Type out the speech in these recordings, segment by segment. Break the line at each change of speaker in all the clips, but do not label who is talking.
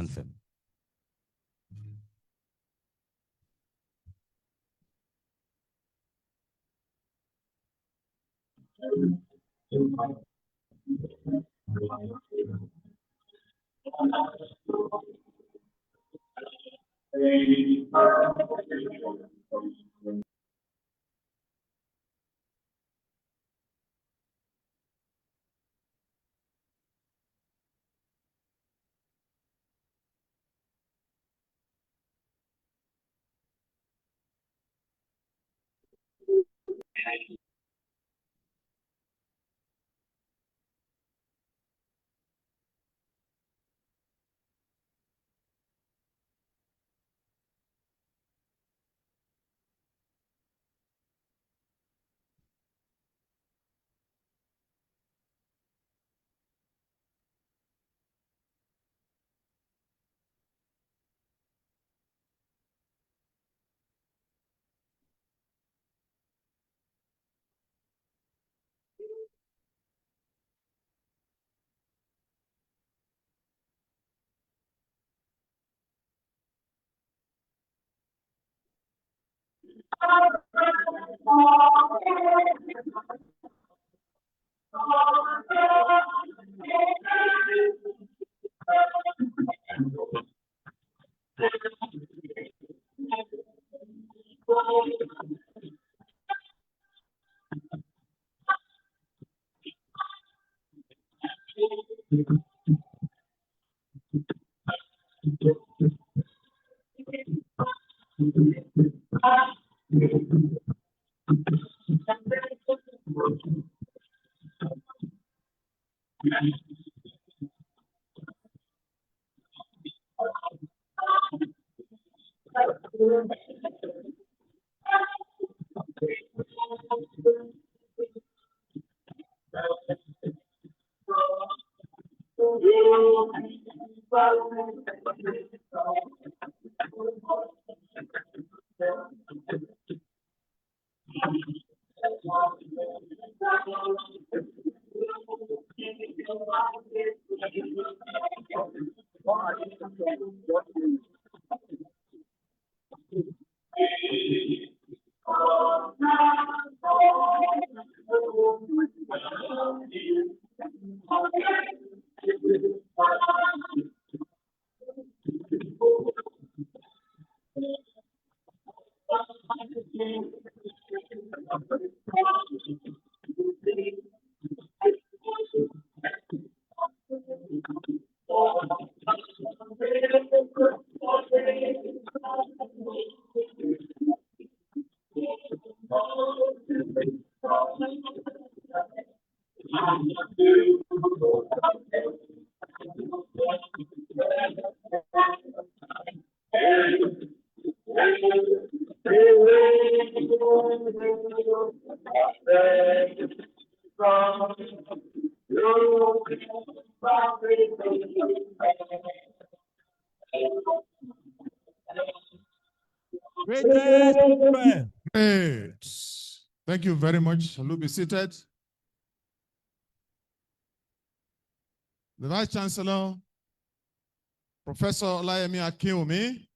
anthem.
Great. Thank you very much. Will you be seated? The Vice Chancellor, Professor Olayemi Akinwumi,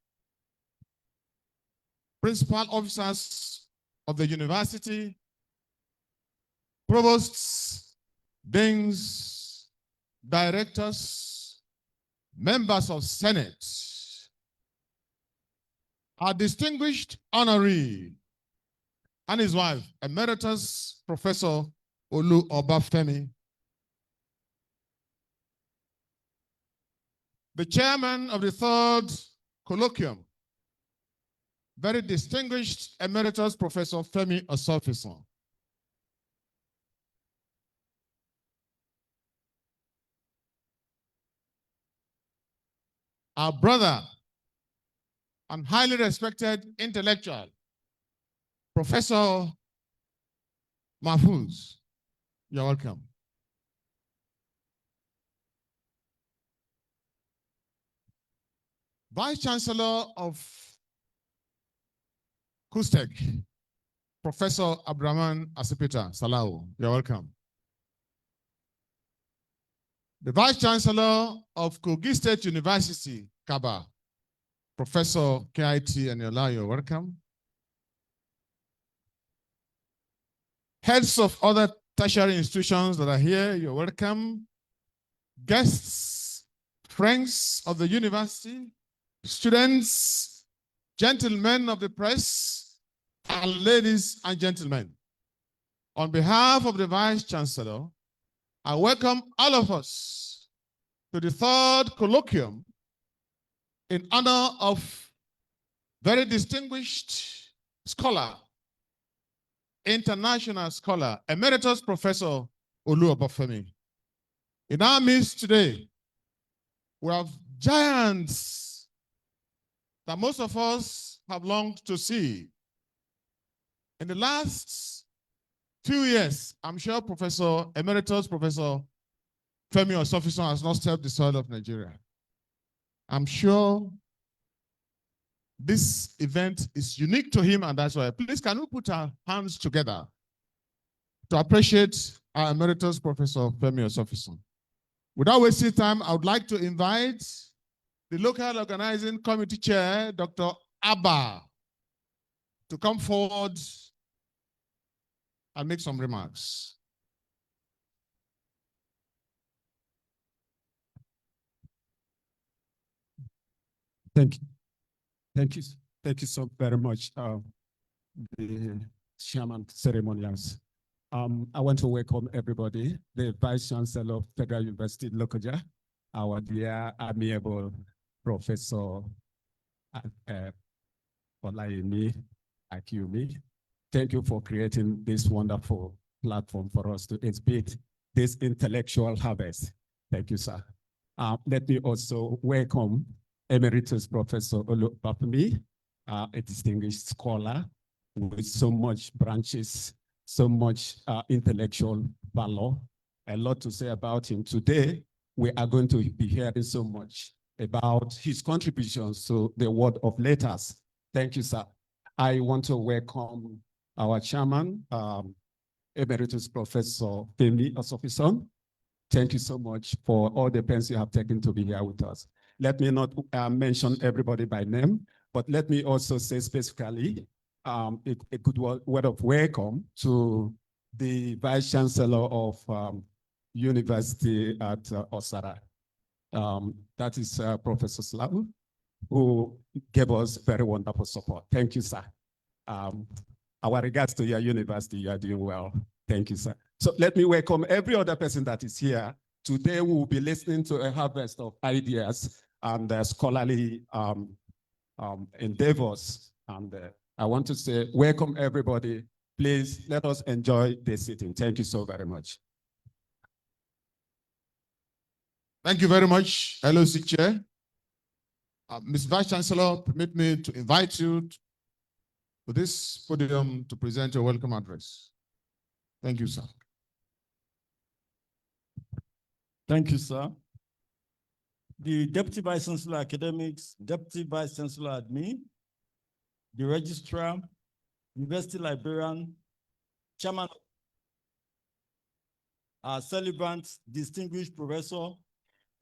principal officers of the university, provosts, deans, directors, members of Senate, our distinguished honoree and his wife, Emeritus Professor Obafemi, the chairman of the third colloquium, very distinguished Emeritus Professor Femi Osofison, our brother and highly respected intellectual, Professor Mahfouz. You're welcome. Vice Chancellor of KUSTEC, Professor Abdraman Asipita Salau. You're welcome. the Vice Chancellor of Kogi State University, Kaba, Professor KIT Eniola, you're welcome. Heads of other tertiary institutions that are here, you're welcome. Guests, friends of the university, students, gentlemen of the press, and ladies and gentlemen. On behalf of the Vice Chancellor, I welcome all of us to the third colloquium in honor of very distinguished scholar, international scholar, Emeritus Professor Obafemi. In our midst today, we have giants that most of us have longed to see. In the last few years, I'm sure Emeritus Professor Femi Osofison has not stepped the soil of Nigeria. I'm sure this event is unique to him, and that's why. Please, can we put our hands together to appreciate our Emeritus Professor Femi Osofison? Without wasting time, I would like to invite the local organizing committee chair, Dr. Abba, to come forward and make some remarks.
Thank you. Thank you. Thank you so very much, the chairman ceremonials. I want to welcome everybody, the Vice Chancellor of Federal University Lokoja, our dear amiable Professor Olayemi Akiumi. Thank you for creating this wonderful platform for us to exhibit this intellectual harvest. Thank you, sir. Let me also welcome Emeritus Professor Obafemi, a distinguished scholar with so much branches, so much intellectual valor, a lot to say about him. Today, we are going to be hearing so much about his contributions to the world of letters. Thank you, sir. I want to welcome our chairman, Emeritus Professor Femi Osofison. Thank you so much for all the pains you have taken to be here with us. Let me not mention everybody by name, but let me also say specifically a good word of welcome to the Vice Chancellor of University at Osara. That is Professor Slavu, who gave us very wonderful support. Thank you, sir. Our regards to your university. You are doing well. Thank you, sir. So let me welcome every other person that is here. Today we will be listening to a harvest of ideas and scholarly endeavors. And I want to say, welcome everybody. Please let us enjoy this sitting. Thank you so very much.
Thank you very much, LOC Chair. Ms. Vice Chancellor, permit me to invite you to this podium to present your welcome address. Thank you, sir.
Thank you, sir. The Deputy Vice Chancellor Academics, Deputy Vice Chancellor Admin, the Registrar, University Librarian, Chairman, our celebrant, Distinguished Professor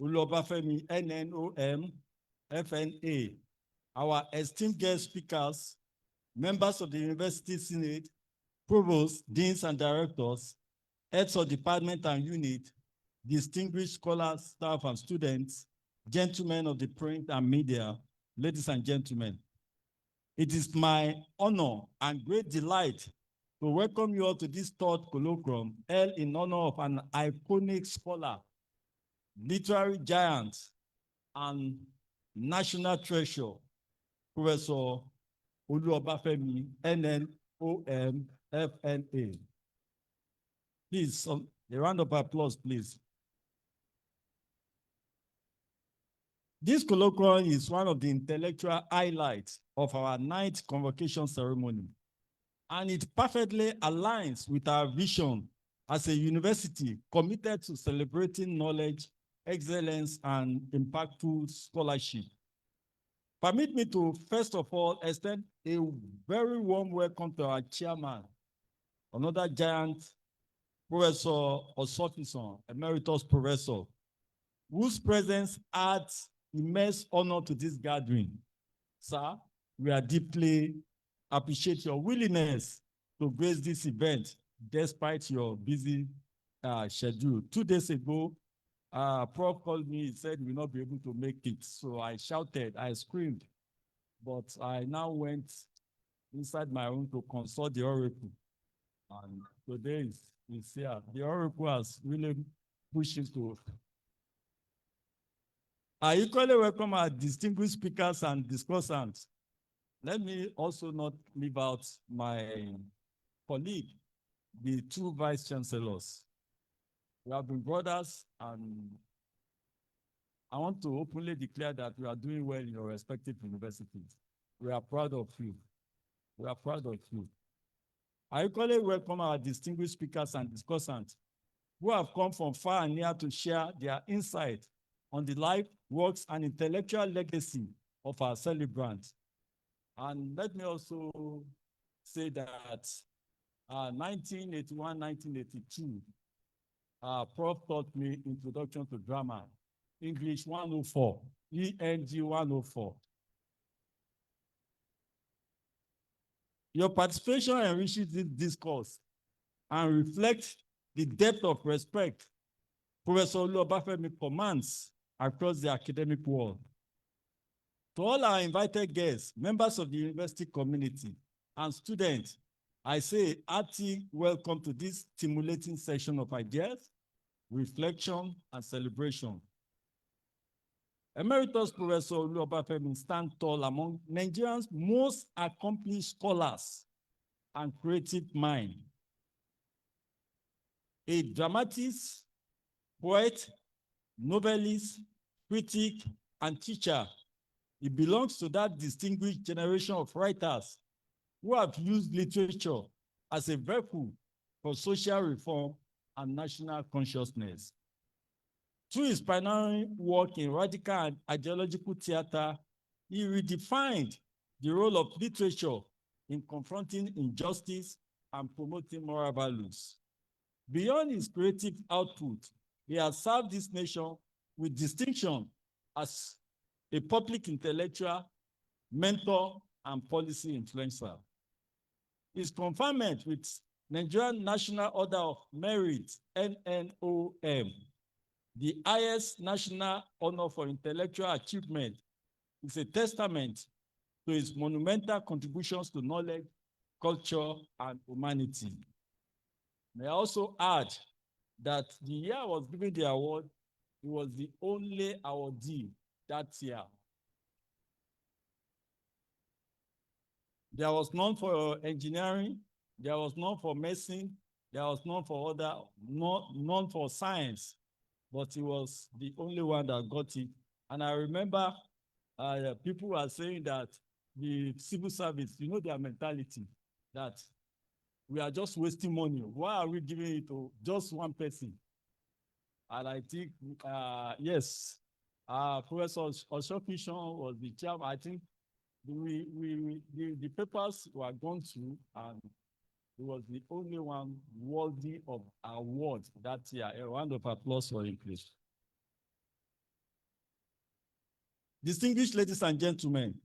Obafemi, NNOM, FNA, our esteemed guest speakers, members of the University Senate, provosts, deans and directors, heads of department and unit, distinguished scholars, staff and students, gentlemen of the print and media, ladies and gentlemen. It is my honor and great delight to welcome you all to this third colloquium held in honor of an iconic scholar, literary giant, and national treasure, Professor Obafemi, NNOM, FNA. Please, a round of applause, please. This colloquium is one of the intellectual highlights of our ninth convocation ceremony, and it perfectly aligns with our vision as a university committed to celebrating knowledge, excellence, and impactful scholarship. Permit me to, first of all, extend a very warm welcome to our chairman, another giant, Professor Osofison, Emeritus Professor. whose presence adds immense honor to this gathering. Sir, we are deeply appreciate your willingness to grace this event despite your busy schedule. 2 days ago, Prof called me, he said he will not be able to make it. So I shouted, I screamed, but I now went inside my room to consult the oracle. And today is here. The oracle has really pushed into. I equally welcome our distinguished speakers and discussants. Let me also not leave out my colleague, the two vice chancellors. We have been brothers, and I want to openly declare that we are doing well in your respective universities. We are proud of you. We are proud of you. I equally welcome our distinguished speakers and discussants who have come from far and near to share their insight on the life, works, and intellectual legacy of our celebrants. And let me also say that 1981, 1982, Prof taught me Introduction to Drama, English 104, ENG 104. Your participation enriches this discourse and reflects the depth of respect Professor Obafemi commands across the academic world. To all our invited guests, members of the university community, and students, I say hearty welcome to this stimulating session of ideas, reflection, and celebration. Emeritus Professor Obafemi stands tall among Nigerians' most accomplished scholars and creative minds. A dramatist, poet, novelist, critic, and teacher, he belongs to that distinguished generation of writers who have used literature as a vehicle for social reform and national consciousness. Through his pioneering work in radical and ideological theater, he redefined the role of literature in confronting injustice and promoting moral values. Beyond his creative output, he has served this nation with distinction as a public intellectual, mentor, and policy influencer. His conferment with Nigerian National Order of Merit, NNOM, the highest national honor for intellectual achievement, is a testament to his monumental contributions to knowledge, culture, and humanity. May I also add that the year I was given the award, he was the only awardee that year. There was none for engineering, there was none for medicine, there was none for other, none for science, but he was the only one that got it. And I remember people were saying that the civil service, you know their mentality, that we are just wasting money. Why are we giving it to just one person? And I think, yes, Professor Oshokishon was the chairman. I think the papers were gone through, and he was the only one worthy of award that year. A round of applause for him, please. Distinguished ladies and gentlemen,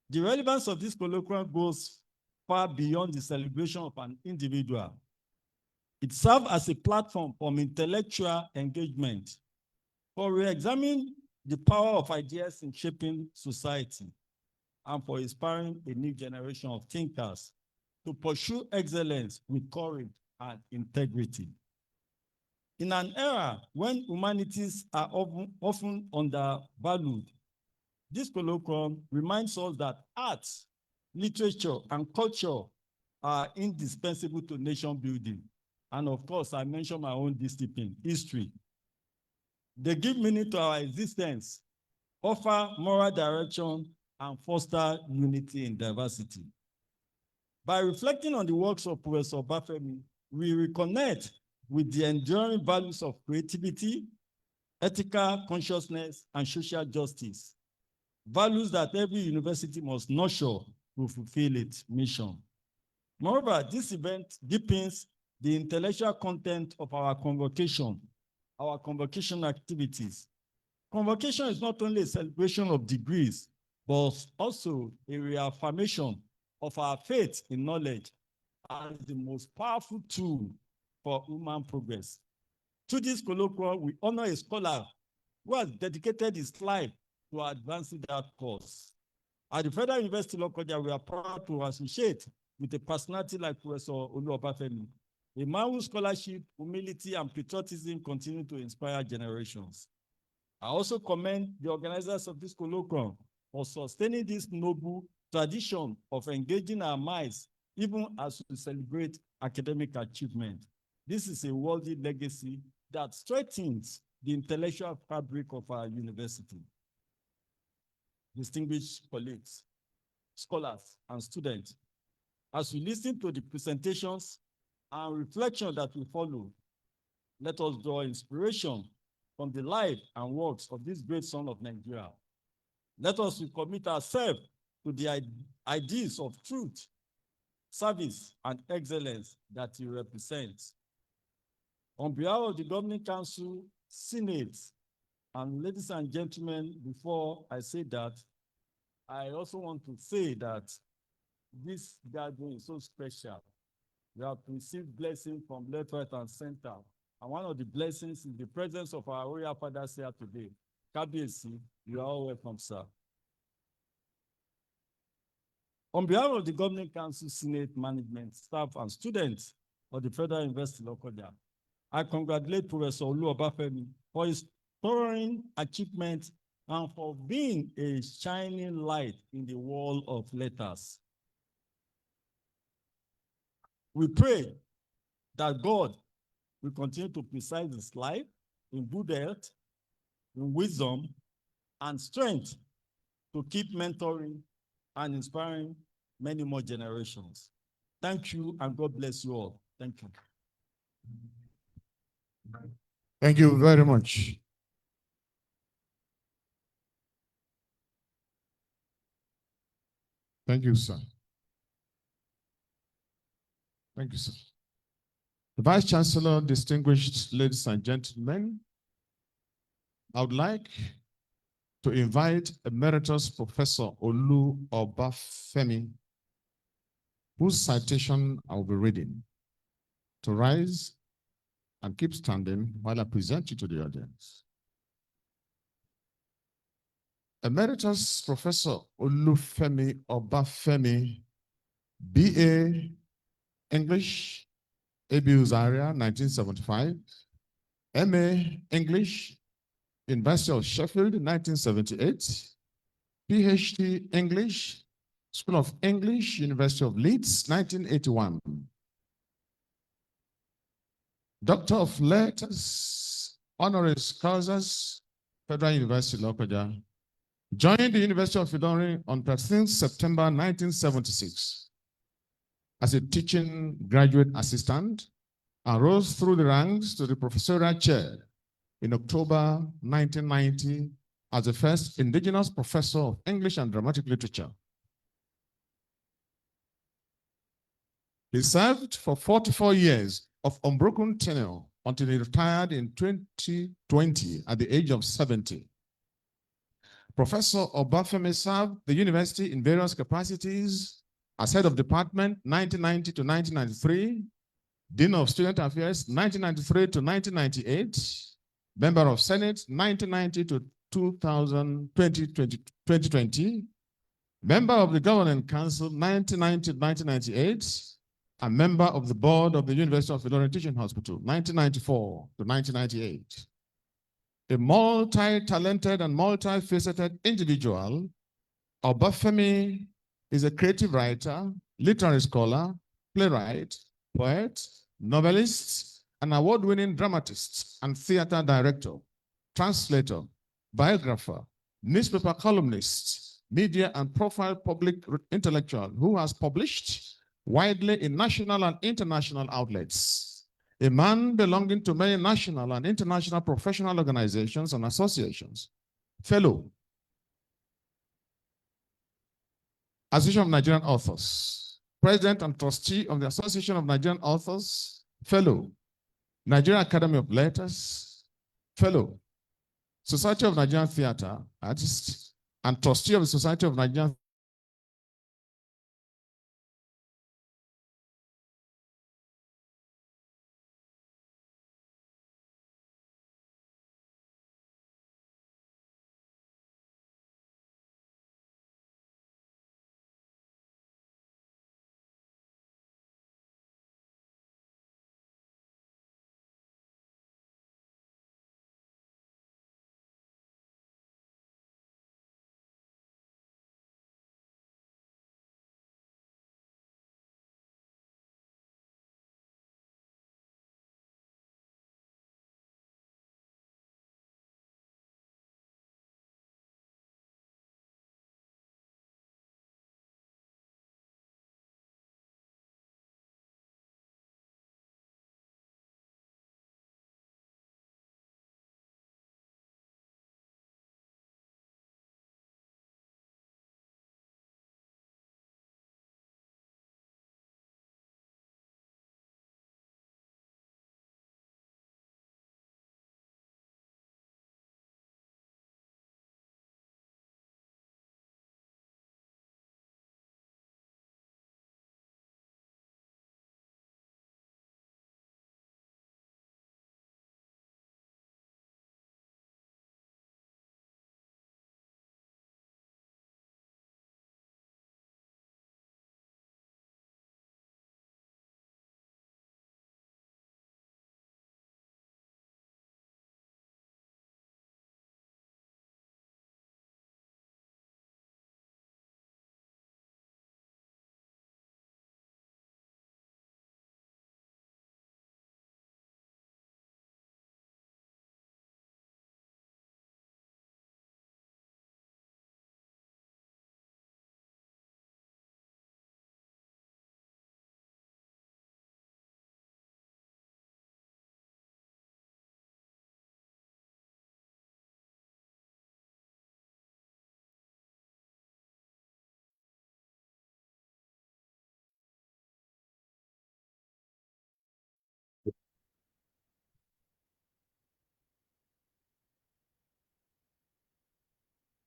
the relevance of this colloquium goes far beyond the celebration of an individual. It serves as a platform for intellectual engagement, for re-examining the power of ideas in shaping society, and for inspiring a new generation of thinkers to pursue excellence with courage and integrity. In an era when humanities are often undervalued, this colloquium reminds us that arts, literature, and culture are indispensable to nation building. And of course, I mentioned my own discipline, history. They give meaning to our existence, offer moral direction, and foster unity in diversity. By reflecting on the works of Professor Obafemi, we reconnect with the enduring values of creativity, ethical consciousness, and social justice, values that every university must nurture to fulfill its mission. Moreover, this event deepens the intellectual content of our convocation activities, Convocation is not only a celebration of degrees, but also a reaffirmation of our faith in knowledge as the most powerful tool for human progress. Through this colloquium, we honor a scholar who has dedicated his life to advancing that cause. At the Federal University of Lokoja, we are proud to associate with a personality like Professor Obafemi, a man whose scholarship, humility, and patriotism continue to inspire generations. I also commend the organizers of this colloquium for sustaining this noble tradition of engaging our minds even as we celebrate academic achievement. This is a worthy legacy that strengthens the intellectual fabric of our university. Distinguished colleagues, scholars, and students, as we listen to the presentations and reflection that will follow, let us draw inspiration from the life and works of this great son of Nigeria. Let us recommit ourselves to the ideas of truth, service, and excellence that he represents. On behalf of the Governing Council, Senate, and ladies and gentlemen, before I say that, I also want to say that this gathering is so special. We have received blessings from left, right, and center. And one of the blessings is the presence of our royal fathers here today. Kabiyesi, you are all welcome, sir. On behalf of the Governing Council, Senate, management, staff, and students of the Federal University of Lokoja, I congratulate Professor Obafemi for his towering achievement and for being a shining light in the world of letters. We pray that God will continue to preserve his life in good health, in wisdom, and strength to keep mentoring and inspiring many more generations. Thank you, and God bless you all. Thank you.
Thank you very much. Thank you, sir. Thank you, sir. The Vice Chancellor, distinguished ladies and gentlemen, I would like to invite Emeritus Professor Olu Obafemi, whose citation I will be reading, to rise and keep standing while I present you to the audience. Emeritus Professor Olufemi Obafemi, BA English, ABU Zaria, 1975, MA English, University of Sheffield, 1978, PhD English, School of English, University of Leeds, 1981. Doctor of Letters, Honoris Causa, Federal University of Lokoja. Joined the University of Ilorin on 13th September 1976 as a teaching graduate assistant and rose through the ranks to the professorial chair in October 1990 as the first Indigenous professor of English and Dramatic Literature. He served for 44 years of unbroken tenure until he retired in 2020 at the age of 70. Professor Obafemi served the university in various capacities as head of department 1990 to 1993, Dean of Student Affairs 1993 to 1998, Member of Senate 1990 to 2020, Member of the Governing Council 1990 to 1998, a member of the board of the University of Ilorin Teaching Hospital 1994 to 1998. A multi-talented and multi-faceted individual, Obafemi is a creative writer, literary scholar, playwright, poet, novelist, an award-winning dramatist and theater director, translator, biographer, newspaper columnist, media and profile public intellectual who has published widely in national and international outlets. A man belonging to many national and international professional organizations and associations. Fellow, Association of Nigerian Authors, President and Trustee of the Association of Nigerian Authors, Fellow, Nigerian Academy of Letters, Fellow, Society of Nigerian Theatre Artists, and trustee of the Society of Nigerian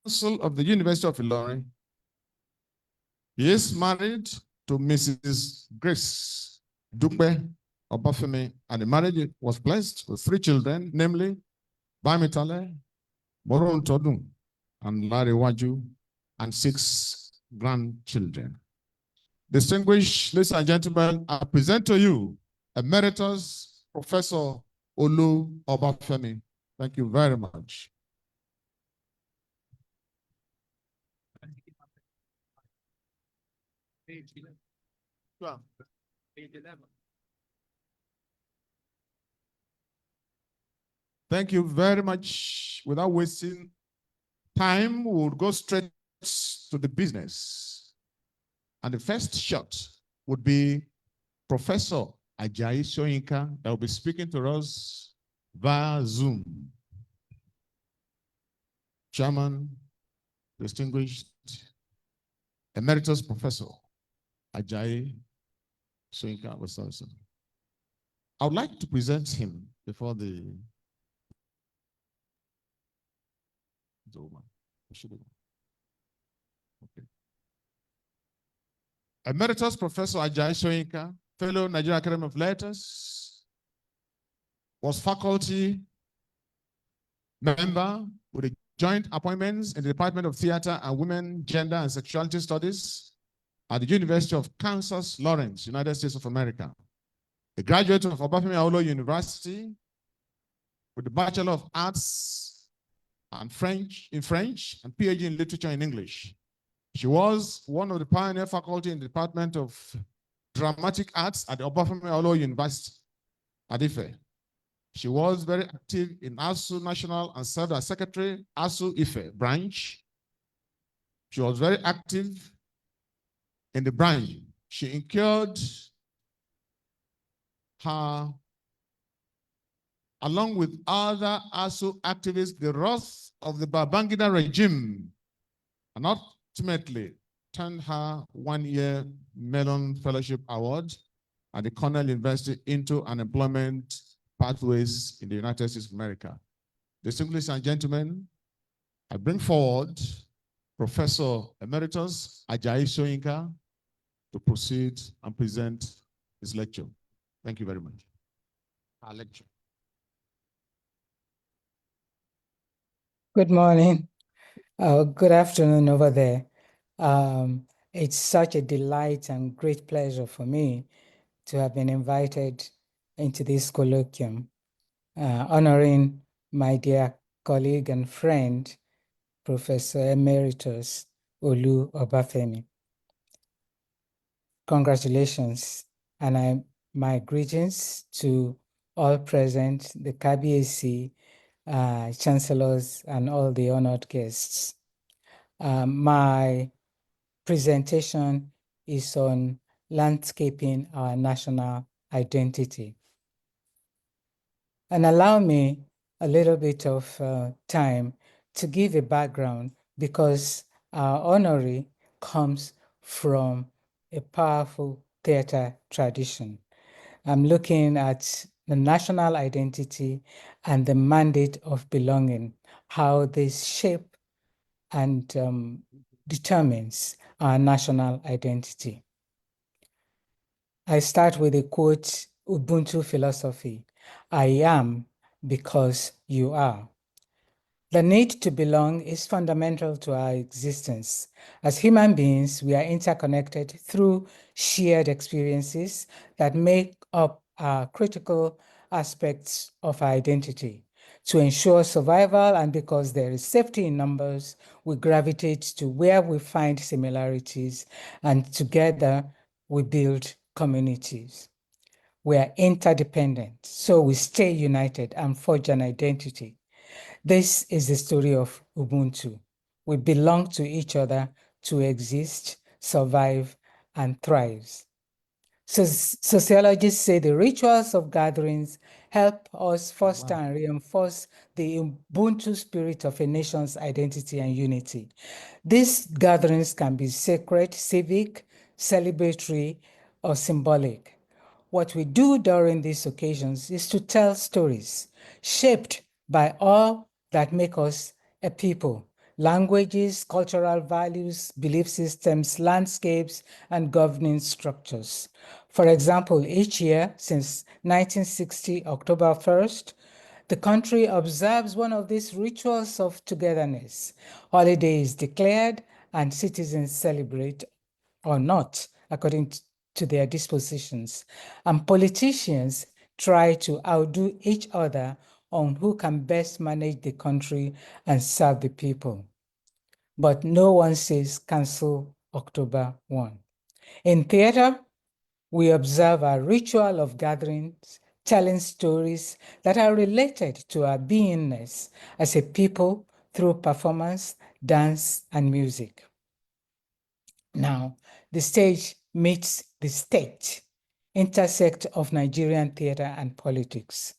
Council of the University of Ilorin. He is married to Mrs. Grace Dupe Obafemi, and the marriage was blessed with 3 children, namely Bamitale, Boron Todun, and Larry Waju, and 6 grandchildren. Distinguished ladies and gentlemen, I present to you Emeritus Professor Olu Obafemi. Thank you very much. Page 12. Page 11. Thank you very much. Without wasting time, we'll go straight to the business. And the first shot would be Professor Ajayi Soyinka that will be speaking to us via Zoom. Chairman, distinguished Emeritus Professor Ajayi Soyinka was also. I would like to present him before the okay. Emeritus Professor Ajayi Soyinka, fellow Nigerian Academy of Letters, was faculty member with a joint appointments in the Department of Theater and Women, Gender and Sexuality Studies at the University of Kansas, Lawrence, United States of America. A graduate of Obafemi Awolowo University with a Bachelor of Arts and French and PhD in Literature in English. She was one of the pioneer faculty in the Department of Dramatic Arts at the Obafemi Awolowo University at Ife. She was very active in ASU National and served as Secretary, ASU Ife branch. She was very active in the branch. She incurred her, along with other ASU activists, the wrath of the Babangida regime, and ultimately turned her 1-year Mellon Fellowship Award at the Cornell University into an employment pathways in the United States of America. Distinguished and gentlemen, I bring forward Professor Emeritus Ajayi Soyinka to proceed and present his lecture. Thank you very much. Our lecture.
Good morning. Good afternoon over there. It's such a delight and great pleasure for me to have been invited into this colloquium, honoring my dear colleague and friend, Professor Emeritus Olu Obafemi. Congratulations, and my greetings to all present, the KBAC, chancellors, and all the honored guests. My presentation is on landscaping our national identity. And allow me a little bit of time to give a background, because our honoree comes from a powerful theater tradition. I'm looking at the national identity and the mandate of belonging, how this shape and determines our national identity. I start with a quote, Ubuntu philosophy: I am because you are. The need to belong is fundamental to our existence. As human beings, we are interconnected through shared experiences that make up our critical aspects of our identity. To ensure survival, and because there is safety in numbers, we gravitate to where we find similarities, and together we build communities. We are interdependent, so we stay united and forge an identity. This is the story of Ubuntu. We belong to each other to exist, survive, and thrive. Sociologists say the rituals of gatherings help us foster and reinforce the Ubuntu spirit of a nation's identity and unity. These gatherings can be sacred, civic, celebratory, or symbolic. What we do during these occasions is to tell stories shaped by all that make us a people: languages, cultural values, belief systems, landscapes, and governing structures. For example, each year since 1960, October 1st, the country observes one of these rituals of togetherness. Holiday is declared and citizens celebrate or not, according to their dispositions. And politicians try to outdo each other on who can best manage the country and serve the people. But no one says cancel October 1. In theater, we observe a ritual of gatherings, telling stories that are related to our beingness as a people through performance, dance, and music. Now, the stage meets the state, intersect of Nigerian theater and politics.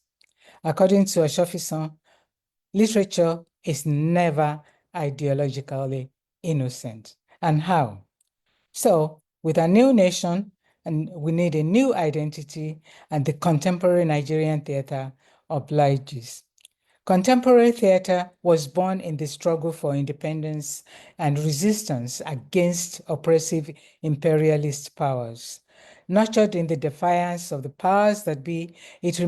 According to Oshofison, literature is never ideologically innocent. And how? So, with a new nation, and we need a new identity, and the contemporary Nigerian theater obliges. Contemporary theater was born in the struggle for independence and resistance against oppressive imperialist powers. Nurtured in the defiance of the powers that be, it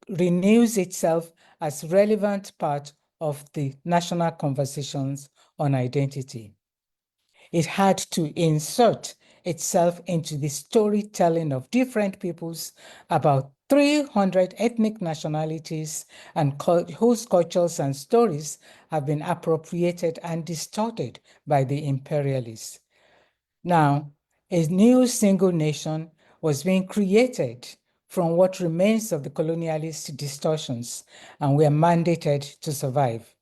renews itself as relevant part of the national conversations on identity. It had to insert itself into the storytelling of different peoples, about 300 ethnic nationalities, and whose cultures and stories have been appropriated and distorted by the imperialists. Now, a new single nation was being created from what remains of the colonialist distortions, and we are mandated to survive.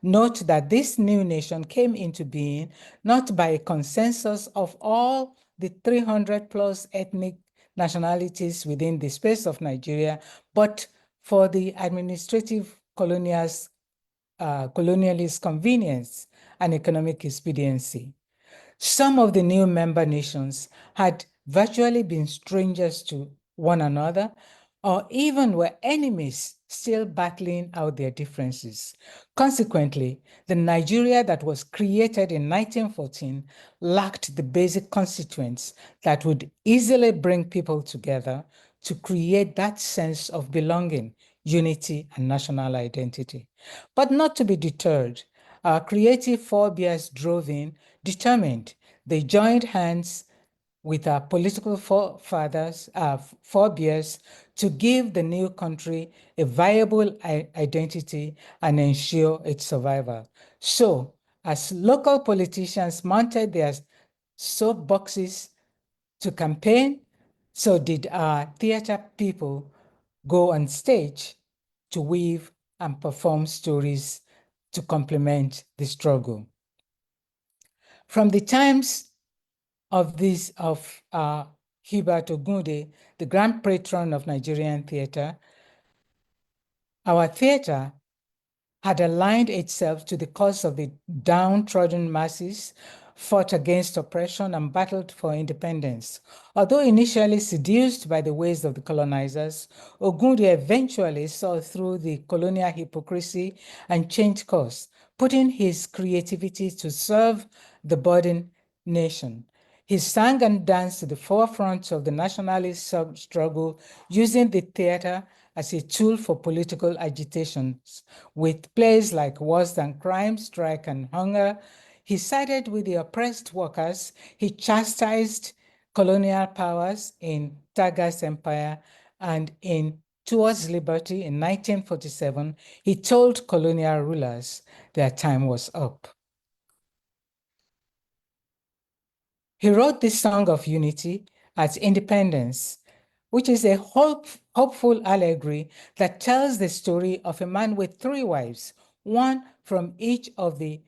Note that this new nation came into being not by a consensus of all the 300 plus ethnic nationalities within the space of Nigeria, but for the administrative colonialist convenience and economic expediency. Some of the new member nations had virtually been strangers to one another, or even were enemies still battling out their differences. Consequently, the Nigeria that was created in 1914 lacked the basic constituents that would easily bring people together to create that sense of belonging, unity, and national identity. But not to be deterred, our creative forebears drove in, determined. They joined hands with our political forefathers, forebears, to give the new country a viable identity and ensure its survival. So, as local politicians mounted their soapboxes to campaign, so did our theater people go on stage to weave and perform stories to complement the struggle. From the times of Hubert Ogunde, the grand patron of Nigerian theater, our theater had aligned itself to the cause of the downtrodden masses, fought against oppression, and battled for independence. Although initially seduced by the ways of the colonizers, Ogunde eventually saw through the colonial hypocrisy and changed course, putting his creativity to serve the budding nation. He sang and danced to the forefront of the nationalist struggle, using the theater as a tool for political agitations. With plays like Worse Than Crime, Strike and Hunger, he sided with the oppressed workers. He chastised colonial powers in Taga's empire, and in Towards Liberty in 1947, he told colonial rulers their time was up. He wrote this song of unity as independence, which is a hopeful allegory that tells the story of a man with 3 wives, one from each of the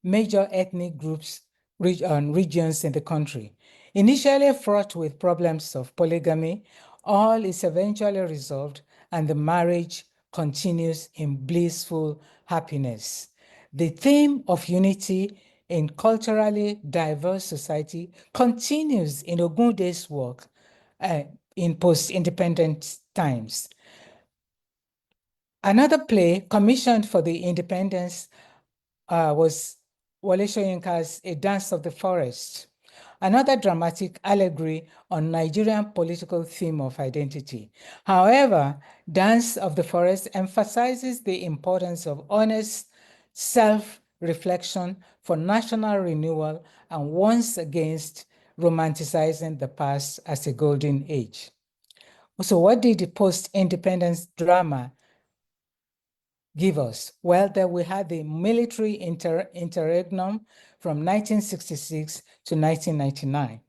major ethnic groups and regions in the country. Initially fraught with problems of polygamy, all is eventually resolved and the marriage continues in blissful happiness. The theme of unity in culturally diverse society continues in Ogunde's work in post-independent times. Another play commissioned for the independence was Wole Soyinka's A Dance of the Forest, another dramatic allegory on Nigerian political theme of identity. However, Dance of the Forest emphasizes the importance of honest self-reflection for national renewal and warns against romanticizing the past as a golden age. So what did the post-independence drama give us? Well, there we had the military interregnum from 1966 to 1999.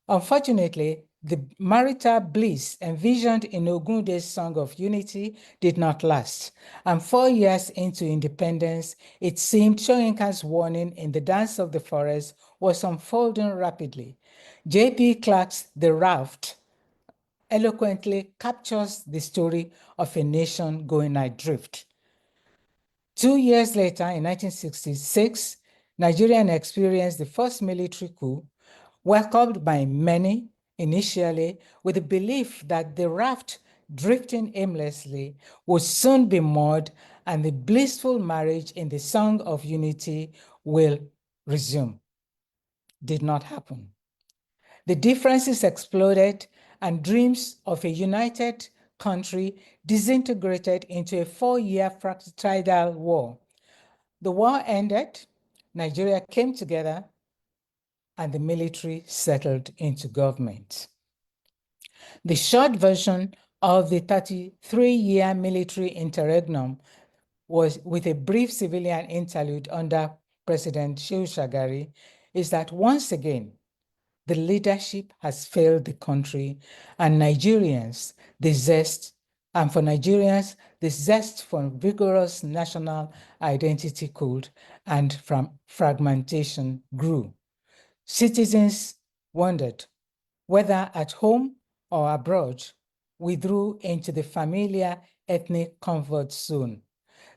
Unfortunately, the marital bliss envisioned in Ogunde's Song of Unity did not last. And 4 years into independence, it seemed Soyinka's warning in The Dance of the Forest was unfolding rapidly. J.P. Clark's The Raft eloquently captures the story of a nation going adrift. 2 years later, in 1966, Nigeria experienced the first military coup, welcomed by many initially with the belief that the raft drifting aimlessly would soon be moored and the blissful marriage in the Song of Unity will resume. Did not happen. The differences exploded and dreams of a united country disintegrated into a 4-year fratricidal war. The war ended, Nigeria came together, and the military settled into government. The short version of the 33-year military interregnum was, with a brief civilian interlude under President Shehu Shagari, is that once again, the leadership has failed the country, and Nigerians, the zest, and for Nigerians, the zest for vigorous national identity cooled and from fragmentation grew. Citizens wondered whether at home or abroad, withdrew into the familiar ethnic comfort zone.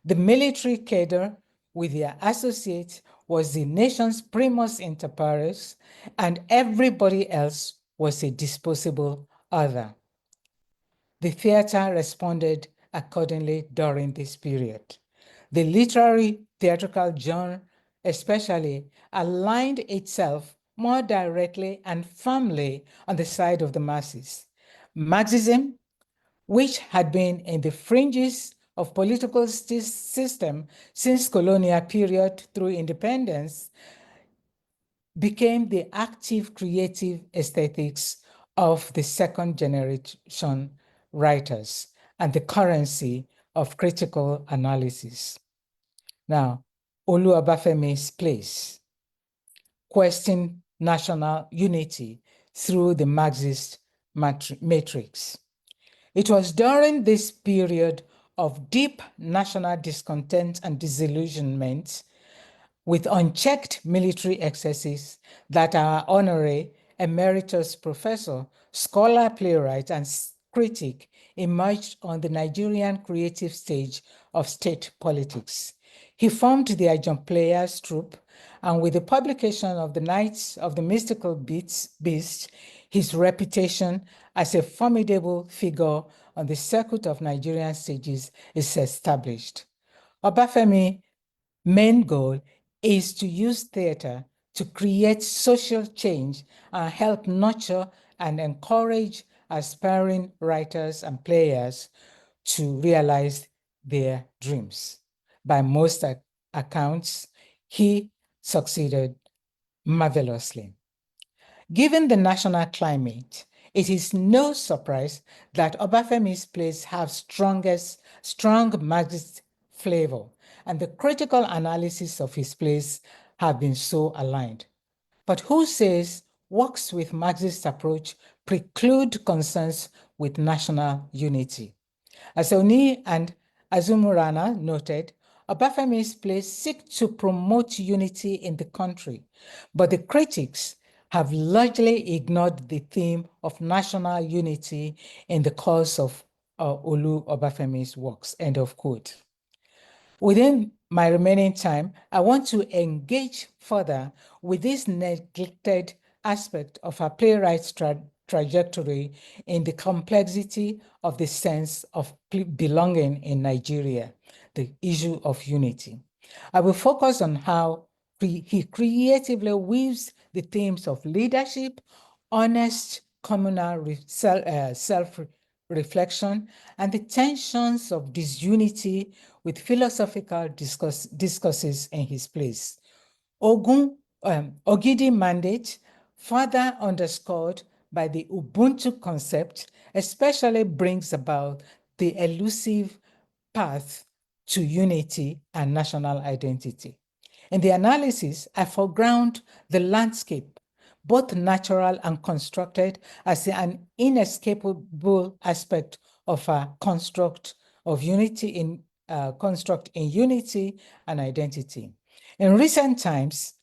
The military cadre with their associates was the nation's primus inter pares, and everybody else was a disposable other. The theater responded accordingly during this period. The literary theatrical genre especially aligned itself more directly and firmly on the side of the masses. Marxism, which had been in the fringes of political system since colonial period through independence, became the active creative aesthetics of the second generation writers and the currency of critical analysis. Now, Olu Obafemi's place, question national unity through the Marxist matrix. It was during this period of deep national discontent and disillusionment with unchecked military excesses that our honorary emeritus professor, scholar, playwright, and critic emerged on the Nigerian creative stage of state politics. He formed the Adjunct Players troupe, and with the publication of the Knights of the Mystical Beast, his reputation as a formidable figure on the circuit of Nigerian stages is established. Obafemi's main goal is to use theater to create social change and help nurture and encourage aspiring writers and players to realize their dreams. By most accounts, he succeeded marvelously. Given the national climate, it is no surprise that Obafemi's plays have strong Marxist flavor, and the critical analysis of his plays have been so aligned. But who says works with Marxist approach preclude concerns with national unity? As Oni and Azumurana noted, Obafemi's plays seek to promote unity in the country, but the critics have largely ignored the theme of national unity in the course of Olu Obafemi's works, end of quote. Within my remaining time, I want to engage further with this neglected aspect of our playwright's trajectory in the complexity of the sense of belonging in Nigeria, the issue of unity. I will focus on how he creatively weaves the themes of leadership, honest communal self-reflection, and the tensions of disunity with philosophical discourses in his plays. Ogidi mandate, further underscored by the Ubuntu concept, especially brings about the elusive path to unity and national identity. In the analysis, I foreground the landscape, both natural and constructed, as an inescapable aspect of a construct of unity in unity and identity. In recent times,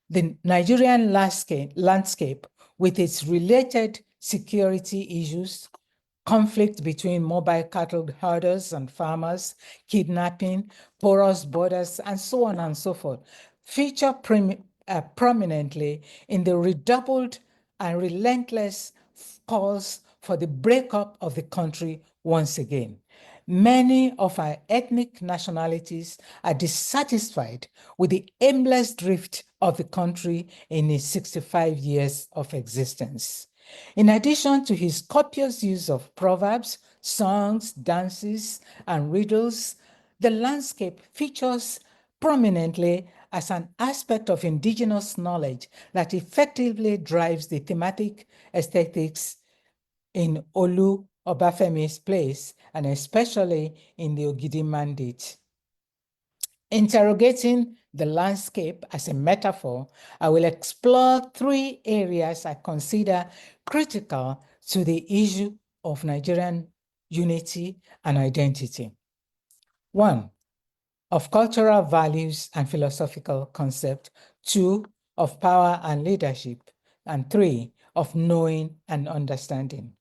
the Nigerian landscape with its related security issues, conflict between mobile cattle herders and farmers, kidnapping, porous borders, and so on and so forth, feature prominently in the redoubled and relentless calls for the breakup of the country once again. Many of our ethnic nationalities are dissatisfied with the aimless drift of the country in its 65 years of existence. In addition to his copious use of proverbs, songs, dances, and riddles, the landscape features prominently as an aspect of indigenous knowledge that effectively drives the thematic aesthetics in Olu Obafemi's plays, and especially in the Ogidi Mandate. Interrogating the landscape as a metaphor, I will explore three areas I consider critical to the issue of Nigerian unity and identity. One, of cultural values and philosophical concept. Two, of power and leadership. And three, of knowing and understanding.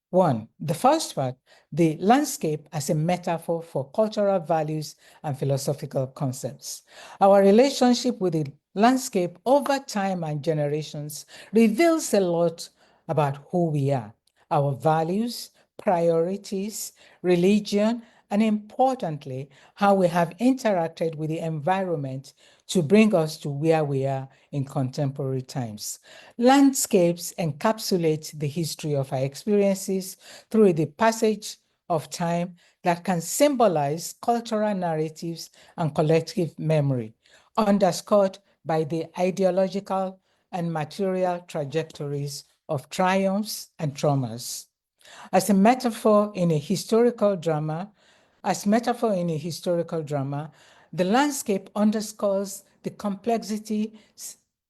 One, the first part, the landscape as a metaphor for cultural values and philosophical concepts. Our relationship with the landscape over time and generations reveals a lot about who we are, our values, priorities, religion, and importantly, how we have interacted with the environment to bring us to where we are in contemporary times. Landscapes encapsulate the history of our experiences through the passage of time that can symbolize cultural narratives and collective memory, underscored by the ideological and material trajectories of triumphs and traumas. As a metaphor in a historical drama, the landscape underscores the complexity,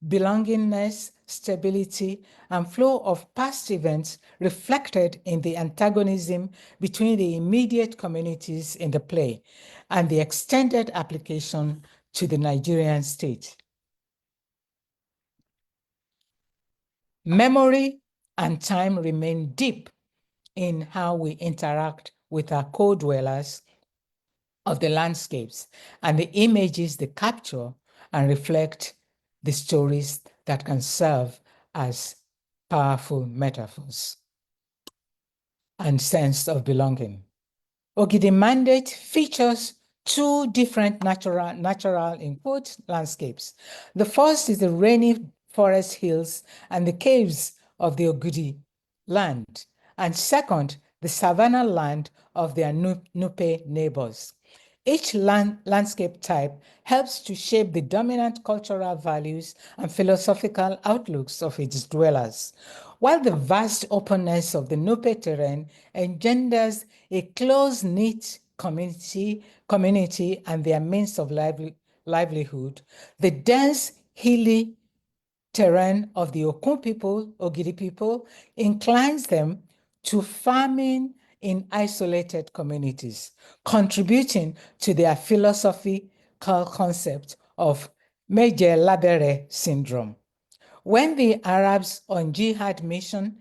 belongingness, stability, and flow of past events reflected in the antagonism between the immediate communities in the play and the extended application to the Nigerian state. Memory and time remain deep in how we interact with our co-dwellers of the landscapes and the images they capture and reflect the stories that can serve as powerful metaphors and sense of belonging. Ogidi Mandate features two different natural in quote landscapes. The first is the rainy forest hills and the caves of the Ogidi land, and second, the savanna land of their Nupe neighbors. Each landscape type helps to shape the dominant cultural values and philosophical outlooks of its dwellers, while the vast openness of the Nupe terrain engenders a close-knit community and their means of livelihood. The dense, hilly terrain of the Okun people, Ogidi people, inclines them to farming in isolated communities, contributing to their philosophical concept of Meje Labere syndrome. When the Arabs on jihad mission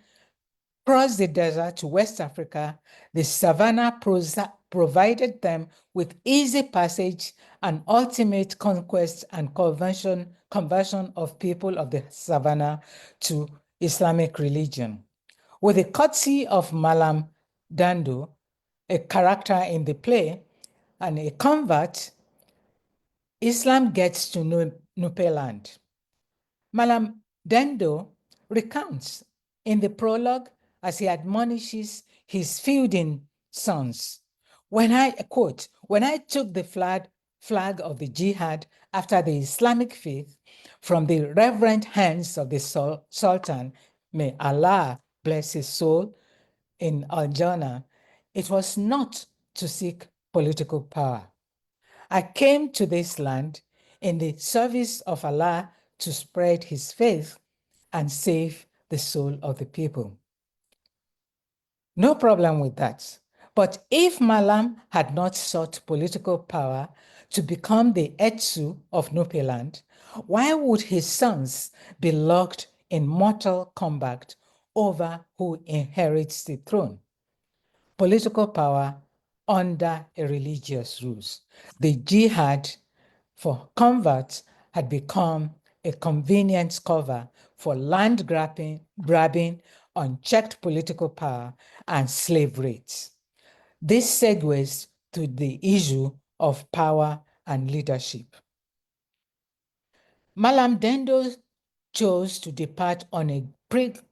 crossed the desert to West Africa, the savannah provided them with easy passage and ultimate conquest and conversion of people of the savannah to Islamic religion. With the courtesy of Malam Dando, a character in the play, and a convert, Islam gets to Nupe land. Malam Dando recounts in the prologue as he admonishes his feuding sons. When I took the flag of the jihad after the Islamic faith from the reverent hands of the Sultan, may Allah bless his soul, in Al-Jannah, it was not to seek political power. I came to this land in the service of Allah to spread his faith and save the soul of the people. No problem with that. But if Malam had not sought political power to become the Etsu of Nupe land, why would his sons be locked in mortal combat over who inherits the throne? Political power under a religious rules. The jihad for converts had become a convenience cover for land grabbing, unchecked political power, and slave rates. This segues to the issue of power and leadership. Malam Dendo chose to depart on a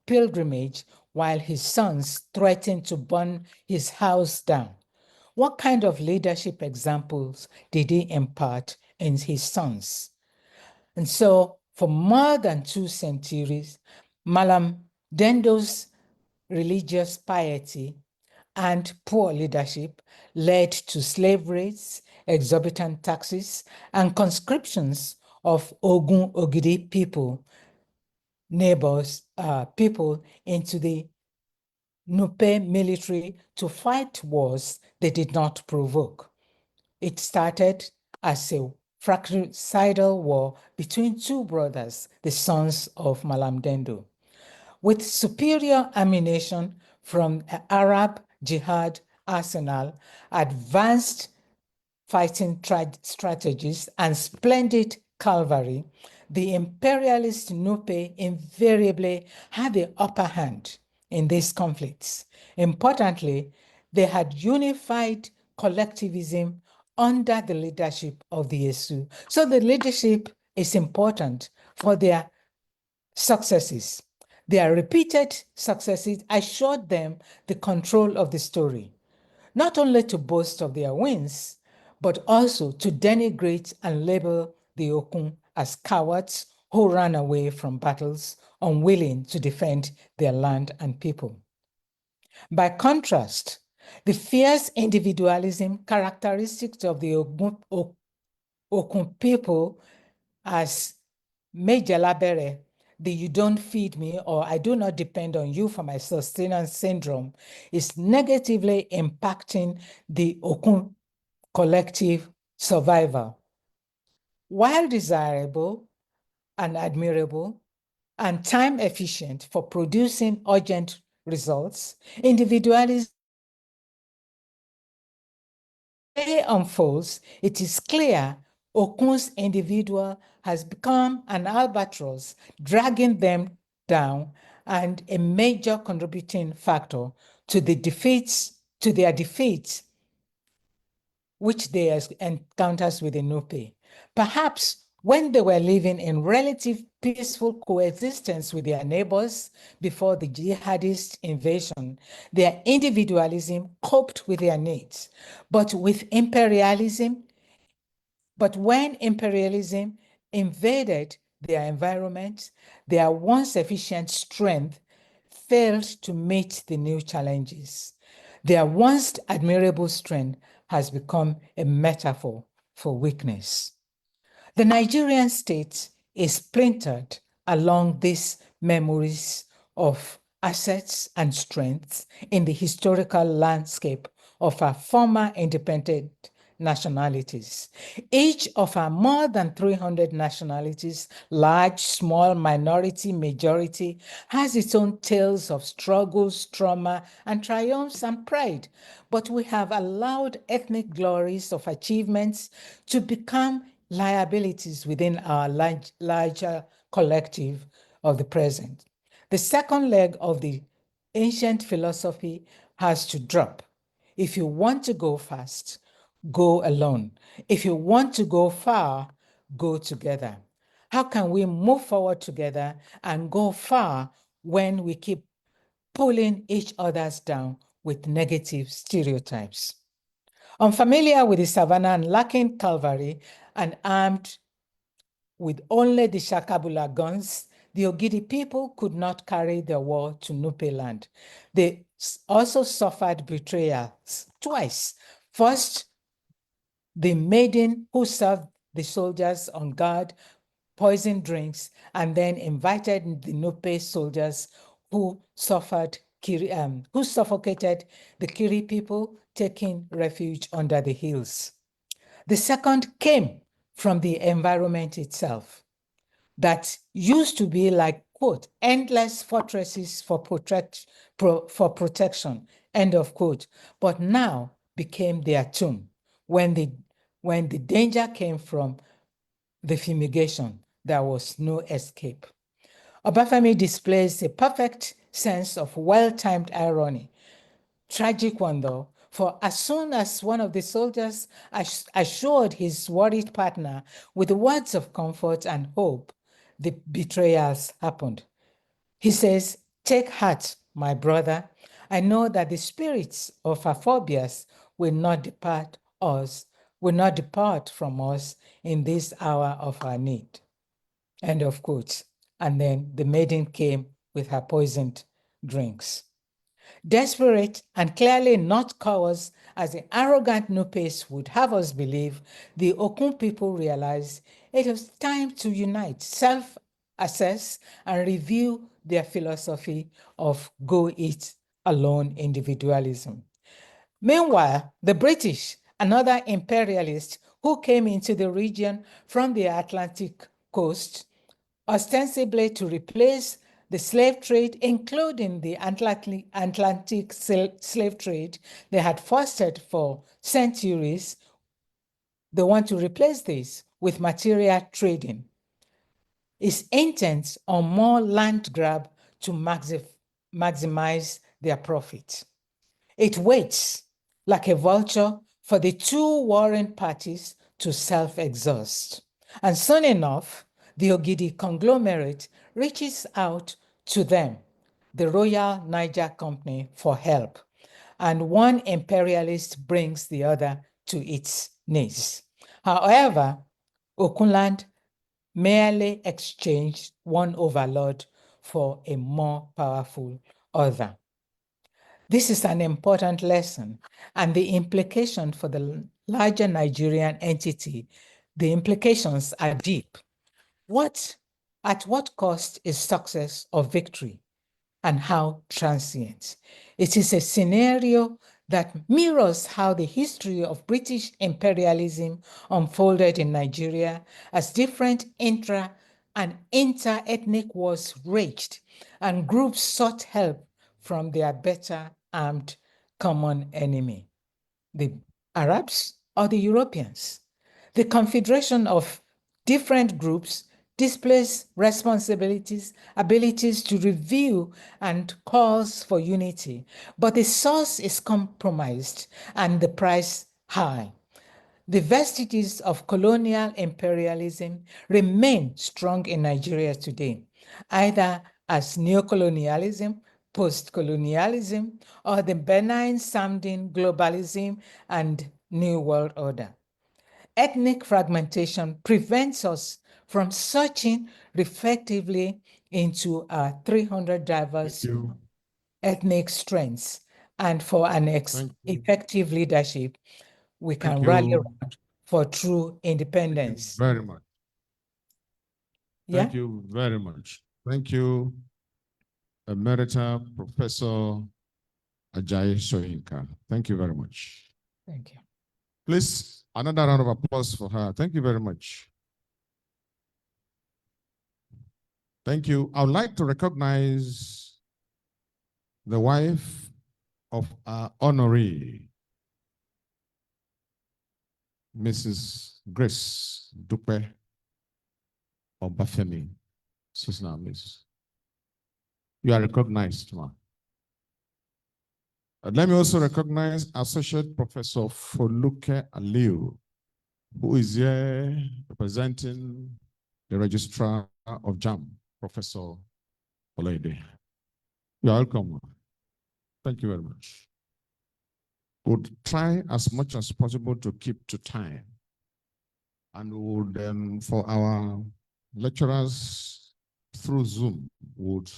pilgrimage while his sons threatened to burn his house down. What kind of leadership examples did he impart in his sons? And so for more than 2 centuries, Malam Dendo's religious piety and poor leadership led to slave rates, exorbitant taxes, and conscriptions of Ogun Ogidi people, people into the Nupe military to fight wars they did not provoke. It started as a fratricidal war between 2 brothers, the sons of Malam Dendo. With superior ammunition from Arab jihad arsenal, advanced fighting strategies, and splendid cavalry, the imperialist Nupe invariably had the upper hand. in these conflicts. Importantly, they had unified collectivism under the leadership of the Yesu. So the leadership is important for their successes. Their repeated successes assured them the control of the story, not only to boast of their wins, but also to denigrate and label the Okun as cowards who ran away from battles, unwilling to defend their land and people. By contrast, the fierce individualism characteristics of the Okun people, as Major Labere, the "you don't feed me" or "I do not depend on you for my sustenance" syndrome, is negatively impacting the Okun collective survival. While desirable and admirable and time efficient for producing urgent results, individualism unfolds, it is clear Okun's individual has become an albatross, dragging them down and a major contributing factor to their defeats, which they encounters with the Nupe. Perhaps when they were living in relative peaceful coexistence with their neighbors before the jihadist invasion, their individualism coped with their needs. But when imperialism invaded their environment, their once efficient strength failed to meet the new challenges. Their once admirable strength has become a metaphor for weakness. The Nigerian state is splintered along these memories of assets and strengths in the historical landscape of our former independent nationalities. Each of our more than 300 nationalities, large, small, minority, majority, has its own tales of struggles, trauma, and triumphs and pride. But we have allowed ethnic glories of achievements to become liabilities within our larger collective of the present. The second leg of the ancient philosophy has to drop. If you want to go fast, go alone. If you want to go far, go together. How can we move forward together and go far when we keep pulling each other's down with negative stereotypes? Unfamiliar with the savannah and lacking cavalry and armed with only the Shakabula guns, the Ogidi people could not carry their war to Nupe land. They also suffered betrayals twice. First, the maiden who served the soldiers on guard poisoned drinks and then invited the Nupe soldiers who suffocated the Kiri people, taking refuge under the hills. The second came from the environment itself that used to be like, quote, endless fortresses for protection, end of quote, but now became their tomb when the danger came from the fumigation. There was no escape. Obafemi displays a perfect sense of well-timed irony. Tragic one, though, for as soon as one of the soldiers assured his worried partner with the words of comfort and hope, the betrayals happened. He says, "Take heart, my brother. I know that the spirits of our phobias will not depart from us in this hour of our need." End of quote. And then the maiden came with her poisoned drinks. Desperate and clearly not cowards, as the arrogant Nupes would have us believe, the Okun people realized it was time to unite, self-assess, and review their philosophy of go-it-alone individualism. Meanwhile, the British, another imperialist who came into the region from the Atlantic coast, ostensibly to replace the slave trade, including the Atlantic slave trade they had fostered for centuries. They want to replace this with material trading. Is intent on more land grab to maximize their profit. It waits like a vulture for the two warring parties to self-exhaust. And soon enough, the Ogidi conglomerate reaches out to them, the Royal Niger Company, for help. And one imperialist brings the other to its knees. However, Okunland merely exchanged one overlord for a more powerful other. This is an important lesson, and the implication for the larger Nigerian entity, the implications are deep. At what cost is success or victory, and how transient? It is a scenario that mirrors how the history of British imperialism unfolded in Nigeria as different intra and inter-ethnic wars raged and groups sought help from their better armed common enemy, the Arabs or the Europeans. The confederation of different groups displays responsibilities, abilities to review, and calls for unity, but the source is compromised and the price high. The vestiges of colonial imperialism remain strong in Nigeria today, either as neocolonialism, post-colonialism, or the benign-sounding globalism and New World Order. Ethnic fragmentation prevents us from searching reflectively into our 300 diverse ethnic strengths, and for an effective leadership, we can rally around for true independence.
Thank you very much.
Yeah?
Thank you very much. Thank you, Emerita Professor Ajayi Soyinka. Thank you very much.
Thank you.
Please, another round of applause for her. Thank you very much. Thank you. I would like to recognize the wife of our honoree, Mrs. Grace Dupe Obafemi. She's now Miss. You are recognized, ma'am. Let me also recognize Associate Professor Foluke Aliu, who is here representing the Registrar of JAM, Professor Olaide. You are welcome. Thank you very much. We'll try as much as possible to keep to time. And would, for our lecturers through Zoom, would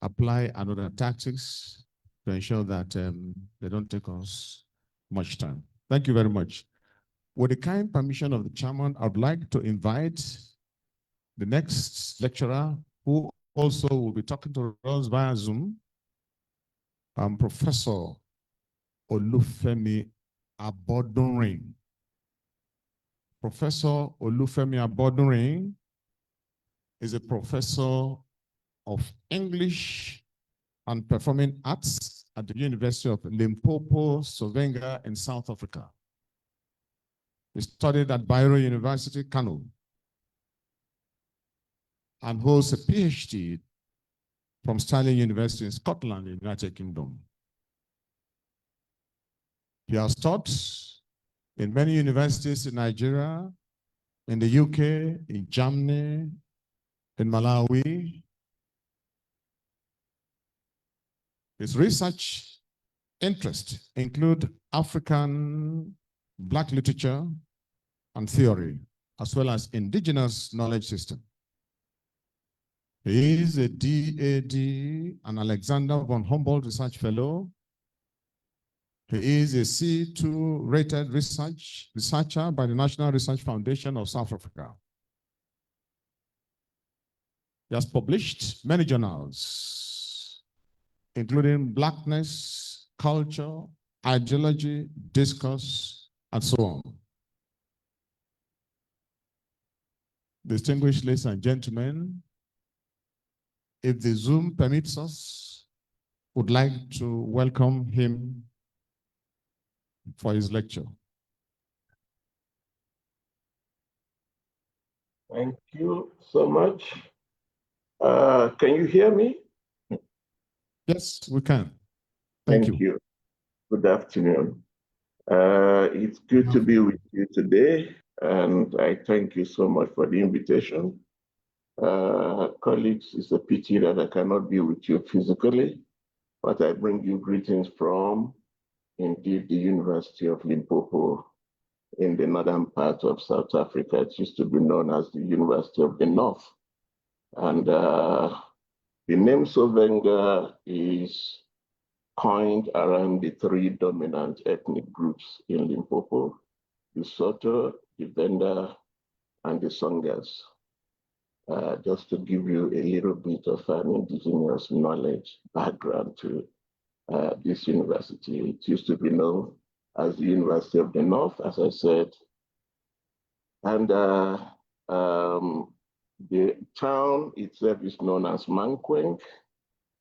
apply another tactics to ensure that they don't take us much time. Thank you very much. With the kind permission of the chairman, I'd like to invite the next lecturer, who also will be talking to us via Zoom, Professor Olufemi Abodunrin. Professor Olufemi Abodunrin is a professor of English and Performing Arts at the University of Limpopo, Sovenga in South Africa. He studied at Bayero University, Kano, and holds a PhD from Stirling University in Scotland, in the United Kingdom. He has taught in many universities in Nigeria, in the UK, in Germany, in Malawi. His research interests include African Black literature and theory, as well as indigenous knowledge system. He is a DAD, an Alexander von Humboldt Research Fellow. He is a C2 rated researcher by the National Research Foundation of South Africa. He has published many journals, including Blackness, Culture, Ideology, Discourse, and so on. Distinguished ladies and gentlemen, if the Zoom permits us, would like to welcome him for his lecture.
Thank you so much. Can you hear me?
Yes, we can. Thank you.
Good afternoon. It's good to be with you today, and I thank you so much for the invitation. Colleagues, it's a pity that I cannot be with you physically, but I bring you greetings from, indeed, the University of Limpopo in the northern part of South Africa. It used to be known as the University of the North. And the name Sovenga is coined around the three dominant ethnic groups in Limpopo: the Soto, the Venda, and the Songas. Just to give you a little bit of an indigenous knowledge background to this university. It used to be known as the University of the North, as I said. And the town itself is known as Mankweng.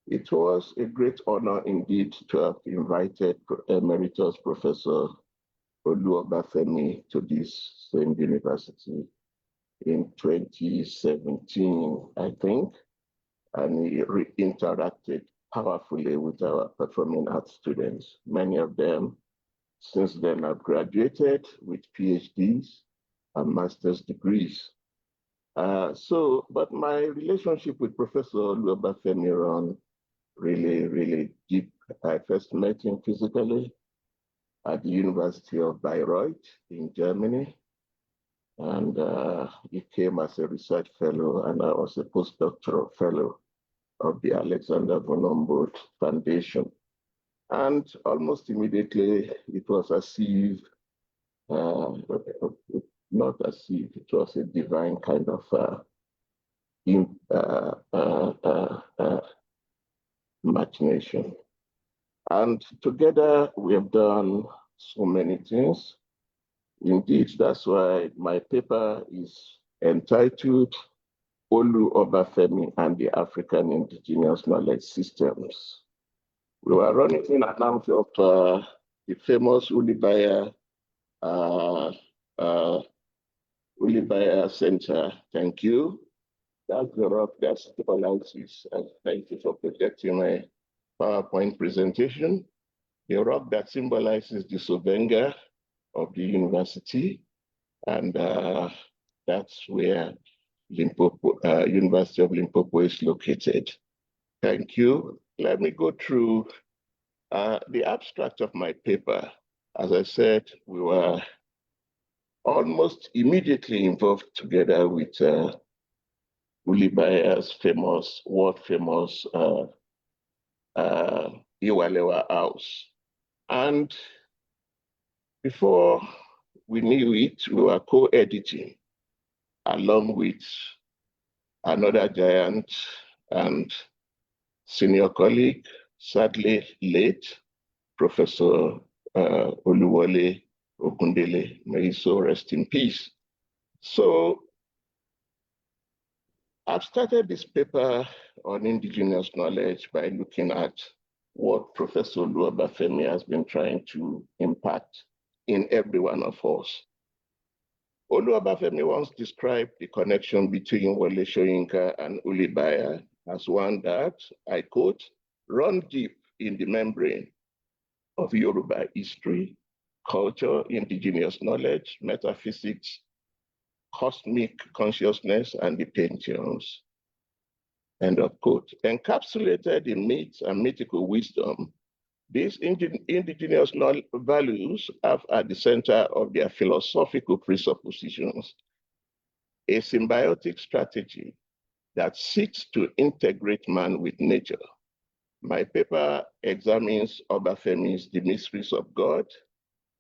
It was a great honor indeed to have invited Emeritus Professor Obafemi to this same university in 2017, I think, and he interacted powerfully with our performing arts students. Many of them since then have graduated with PhDs and master's degrees. But my relationship with Professor Obafemi ran really deep. I first met him physically at the University of Bayreuth in Germany. And he came as a research fellow, and I was a postdoctoral fellow of the Alexander von Humboldt Foundation. And almost immediately, it was as if, not as if, it was a divine kind of machination. And together, we have done so many things. Indeed, that's why my paper is entitled Olu Obafemi and the African Indigenous Knowledge Systems. We were running in and out of the famous Ulibaya Center. Thank you. That's the rock that symbolizes, and thank you for projecting my PowerPoint presentation. The rock that symbolizes the Sovenga of the university, and that's where Limpopo, University of Limpopo is located. Thank you. Let me go through the abstract of my paper. As I said, we were almost immediately involved together with Ulibaya's world-famous Iwalewa House. And before we knew it, we were co-editing along with another giant and senior colleague, sadly late, Professor Oluwole Ogundele. May he so rest in peace. So I've started this paper on indigenous knowledge by looking at what Professor Obafemi has been trying to impact in every one of us. Obafemi once described the connection between Wole Soyinka and Ulibaya as one that, I quote, run deep in the membrane of Yoruba history, culture, indigenous knowledge, metaphysics, cosmic consciousness, and the pantheons. End of quote. Encapsulated in myths and mythical wisdom, these indigenous values have at the center of their philosophical presuppositions a symbiotic strategy that seeks to integrate man with nature. My paper examines Obafemi's The Mysteries of God,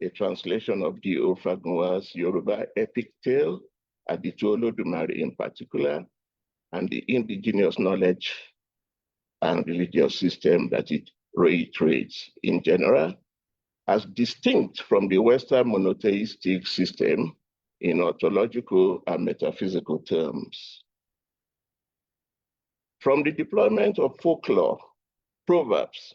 a translation of D.O. Fagunwa's Yoruba epic tale, Aditu Olodumare in particular, and the indigenous knowledge and religious system that it reiterates in general, as distinct from the Western monotheistic system in ontological and metaphysical terms. From the deployment of folklore, proverbs,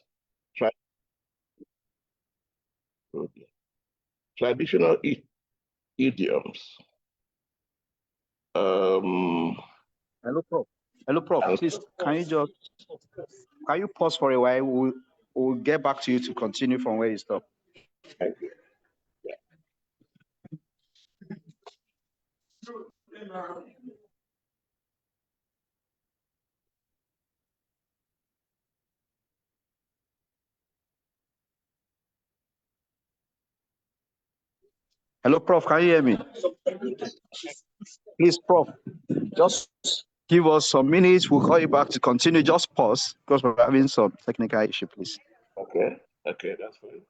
traditional idioms.
Hello, Prof. Hello, Prof. Please, can you just can you pause for a while? We'll get back to you to continue from where you stopped.
Thank you.
Hello, Prof. Can you hear me? Please, Prof, just give us some minutes. We'll call you back to continue. Just pause because we're having some technical issue, please.
Okay, that's fine.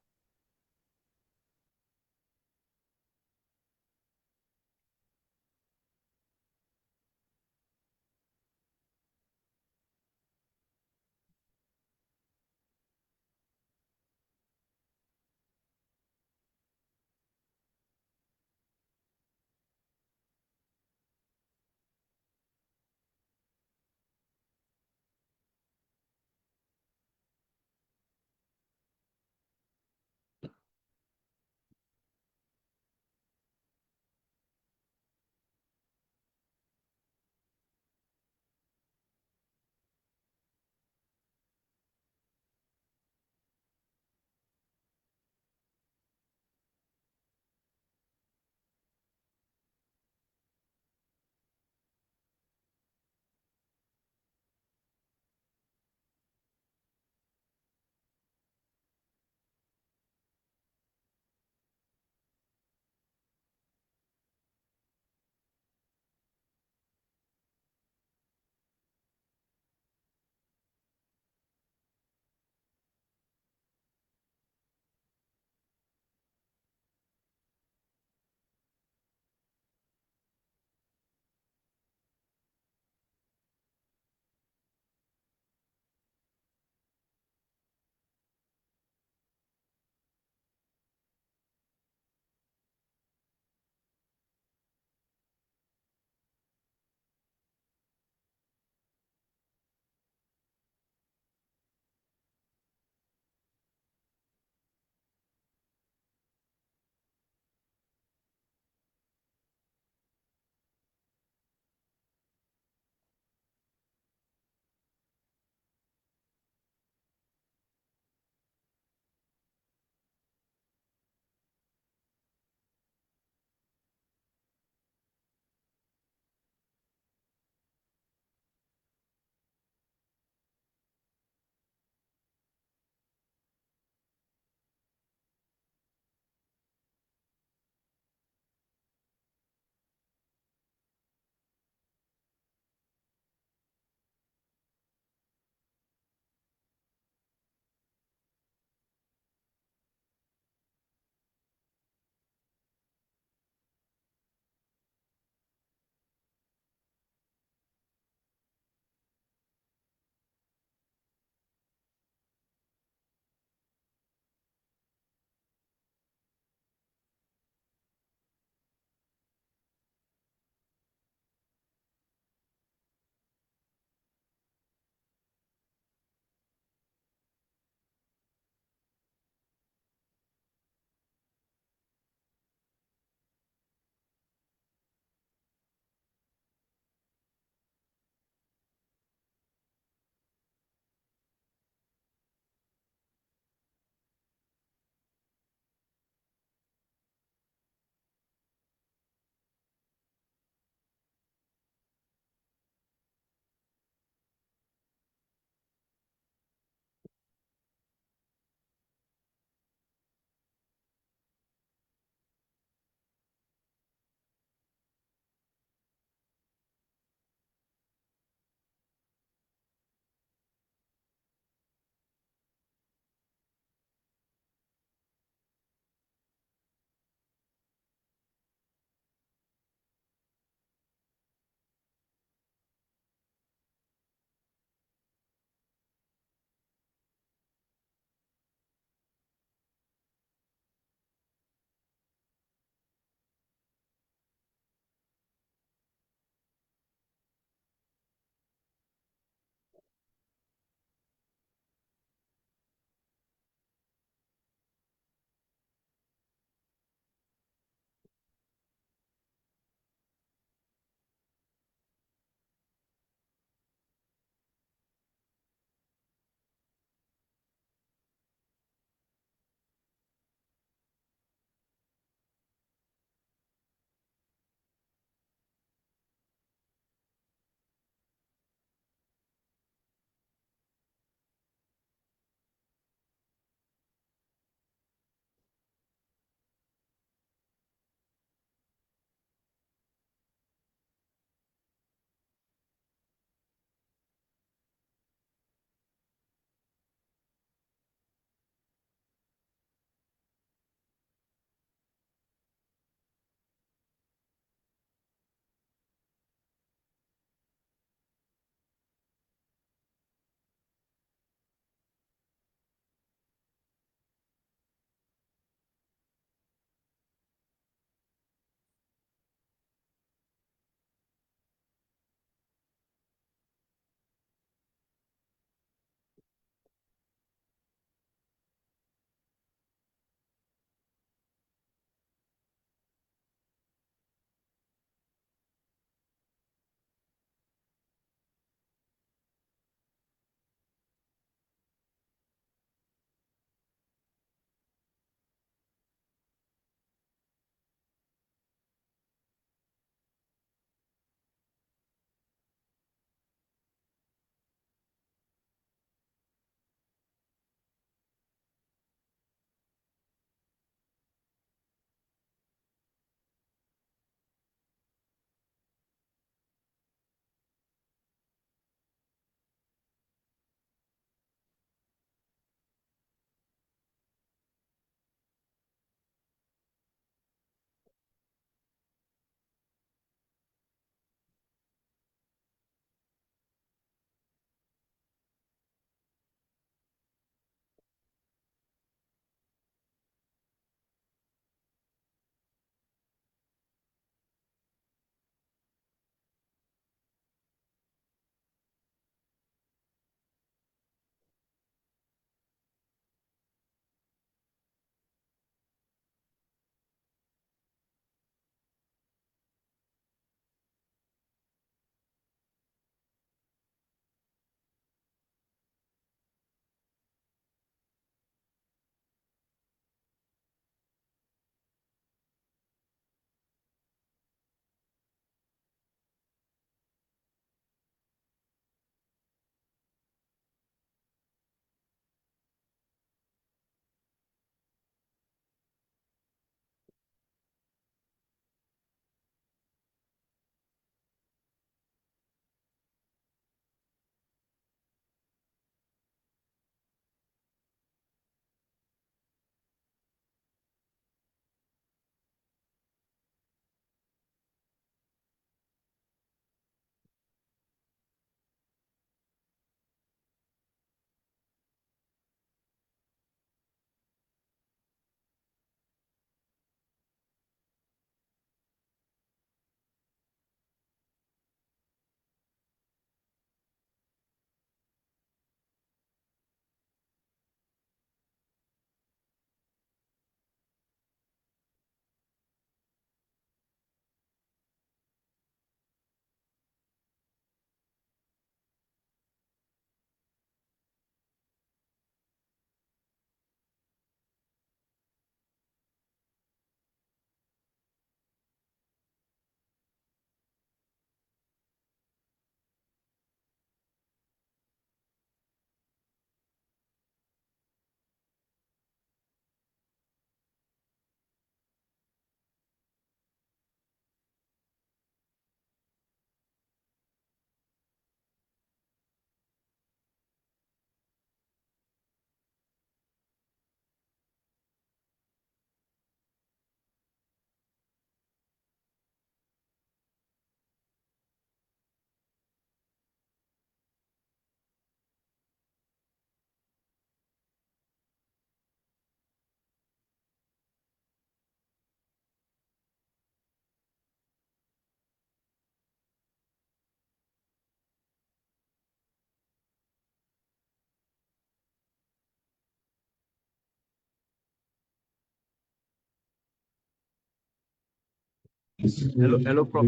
Hello, Prof.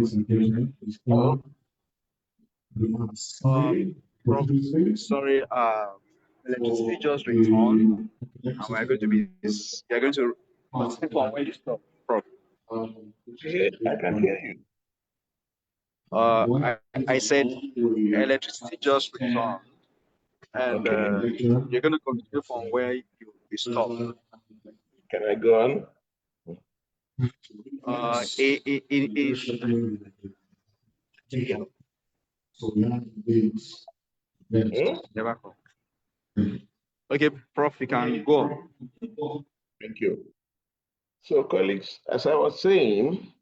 Prof, sorry, electricity just returned, and we're going to be, you're going to continue from where you stop, Prof.
I can hear you.
I said electricity just returned, and you're going to continue from where you stopped.
Can I go on?
Never come. Okay, Prof, you can go on.
Thank you. So, colleagues, as I was saying,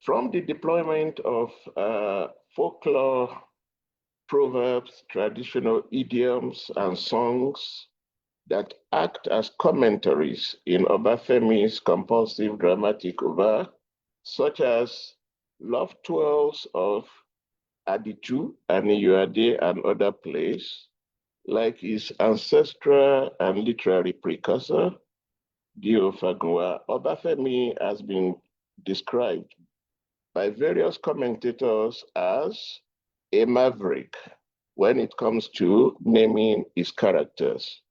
from the deployment of folklore, proverbs, traditional idioms, and songs that act as commentaries in Obafemi's compulsive dramatic oeuvre, such as Love Twirls of Aditu, Aniyuade, and other plays, like his ancestral and literary precursor, Diofagunwa, Obafemi has been described by various commentators as a maverick when it comes to naming his characters,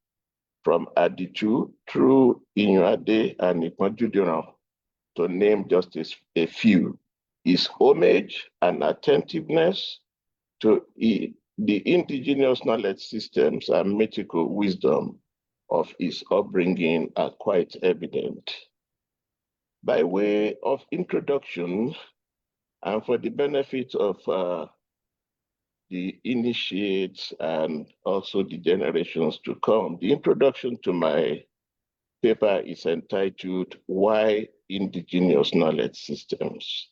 from Aditu through Inuade and Iponjudiran, to name just a few. His homage and attentiveness to the indigenous knowledge systems and mythical wisdom of his upbringing are quite evident. By way of introduction, and for the benefit of the initiates and also the generations to come, the introduction to my paper is entitled Why Indigenous Knowledge Systems?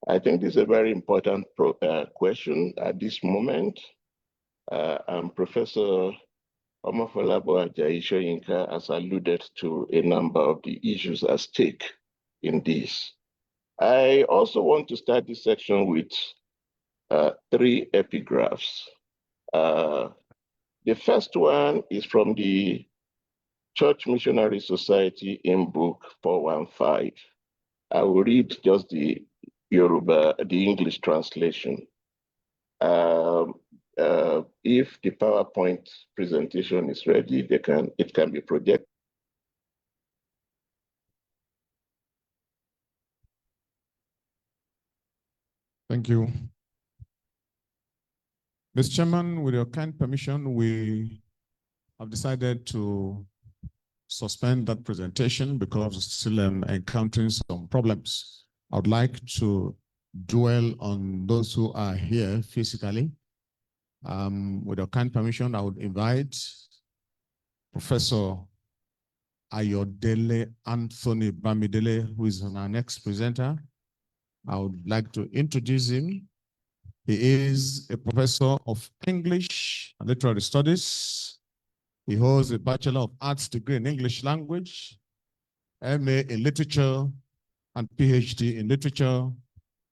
I think this is a very important question at this moment. And Professor Omofolabo Ajayi Soyinka has alluded to a number of the issues at stake in this. I also want to start this section with 3 epigraphs. The first one is from the Church Missionary Society in book 415. I will read just the Yoruba, the English translation. If the PowerPoint presentation is ready, it can be projected.
Thank you. Mr. Chairman, with your kind permission, we have decided to suspend that presentation because we're still encountering some problems. I would like to dwell on those who are here physically. With your kind permission, I would invite Professor Ayodele Anthony Bamidele, who is our next presenter. I would like to introduce him. He is a professor of English and Literary Studies. He holds a Bachelor of Arts degree in English language, MA in Literature, and PhD in Literature,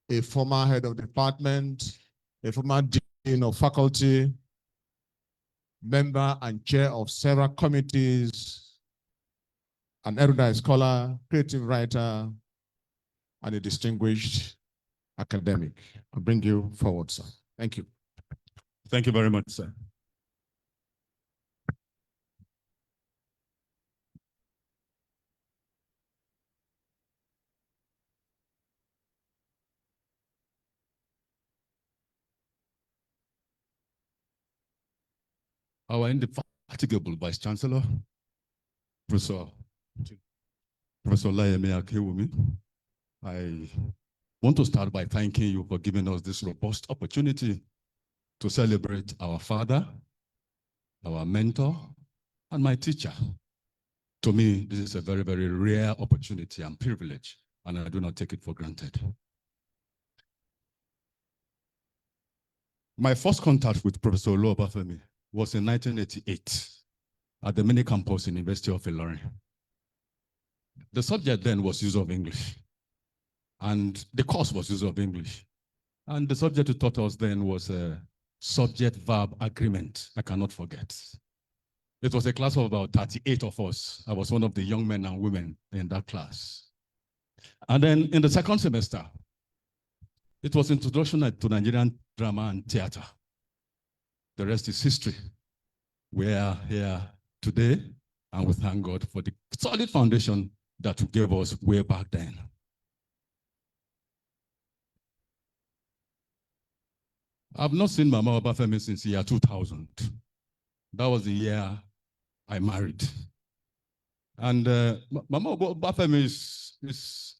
a former head of department, a former dean of faculty, member and chair of several committees, an erudite scholar, creative writer, and a distinguished academic. I'll bring you forward, sir. Thank you.
Thank you very much, sir. Our indefatigable Vice Chancellor, Professor Layemi Akewumi, I want to start by thanking you for giving us this robust opportunity to celebrate our father, our mentor, and my teacher. To me, this is a very, very rare opportunity and privilege, and I do not take it for granted. My first contact with Professor Obafemi was in 1988 at the mini campus in University of Ilorin. The subject then was use of English, and the course was use of English. And the subject who taught us then was a subject-verb agreement. I cannot forget. It was a class of about 38 of us. I was one of the young men and women in that class. And then in the second semester, It was introduction to Nigerian drama and theater. The rest is history. We are here today, and we thank God for the solid foundation that He gave us way back then. I've not seen Mama Obafemi since the year 2000. That was the year I married. And Mama Obafemi is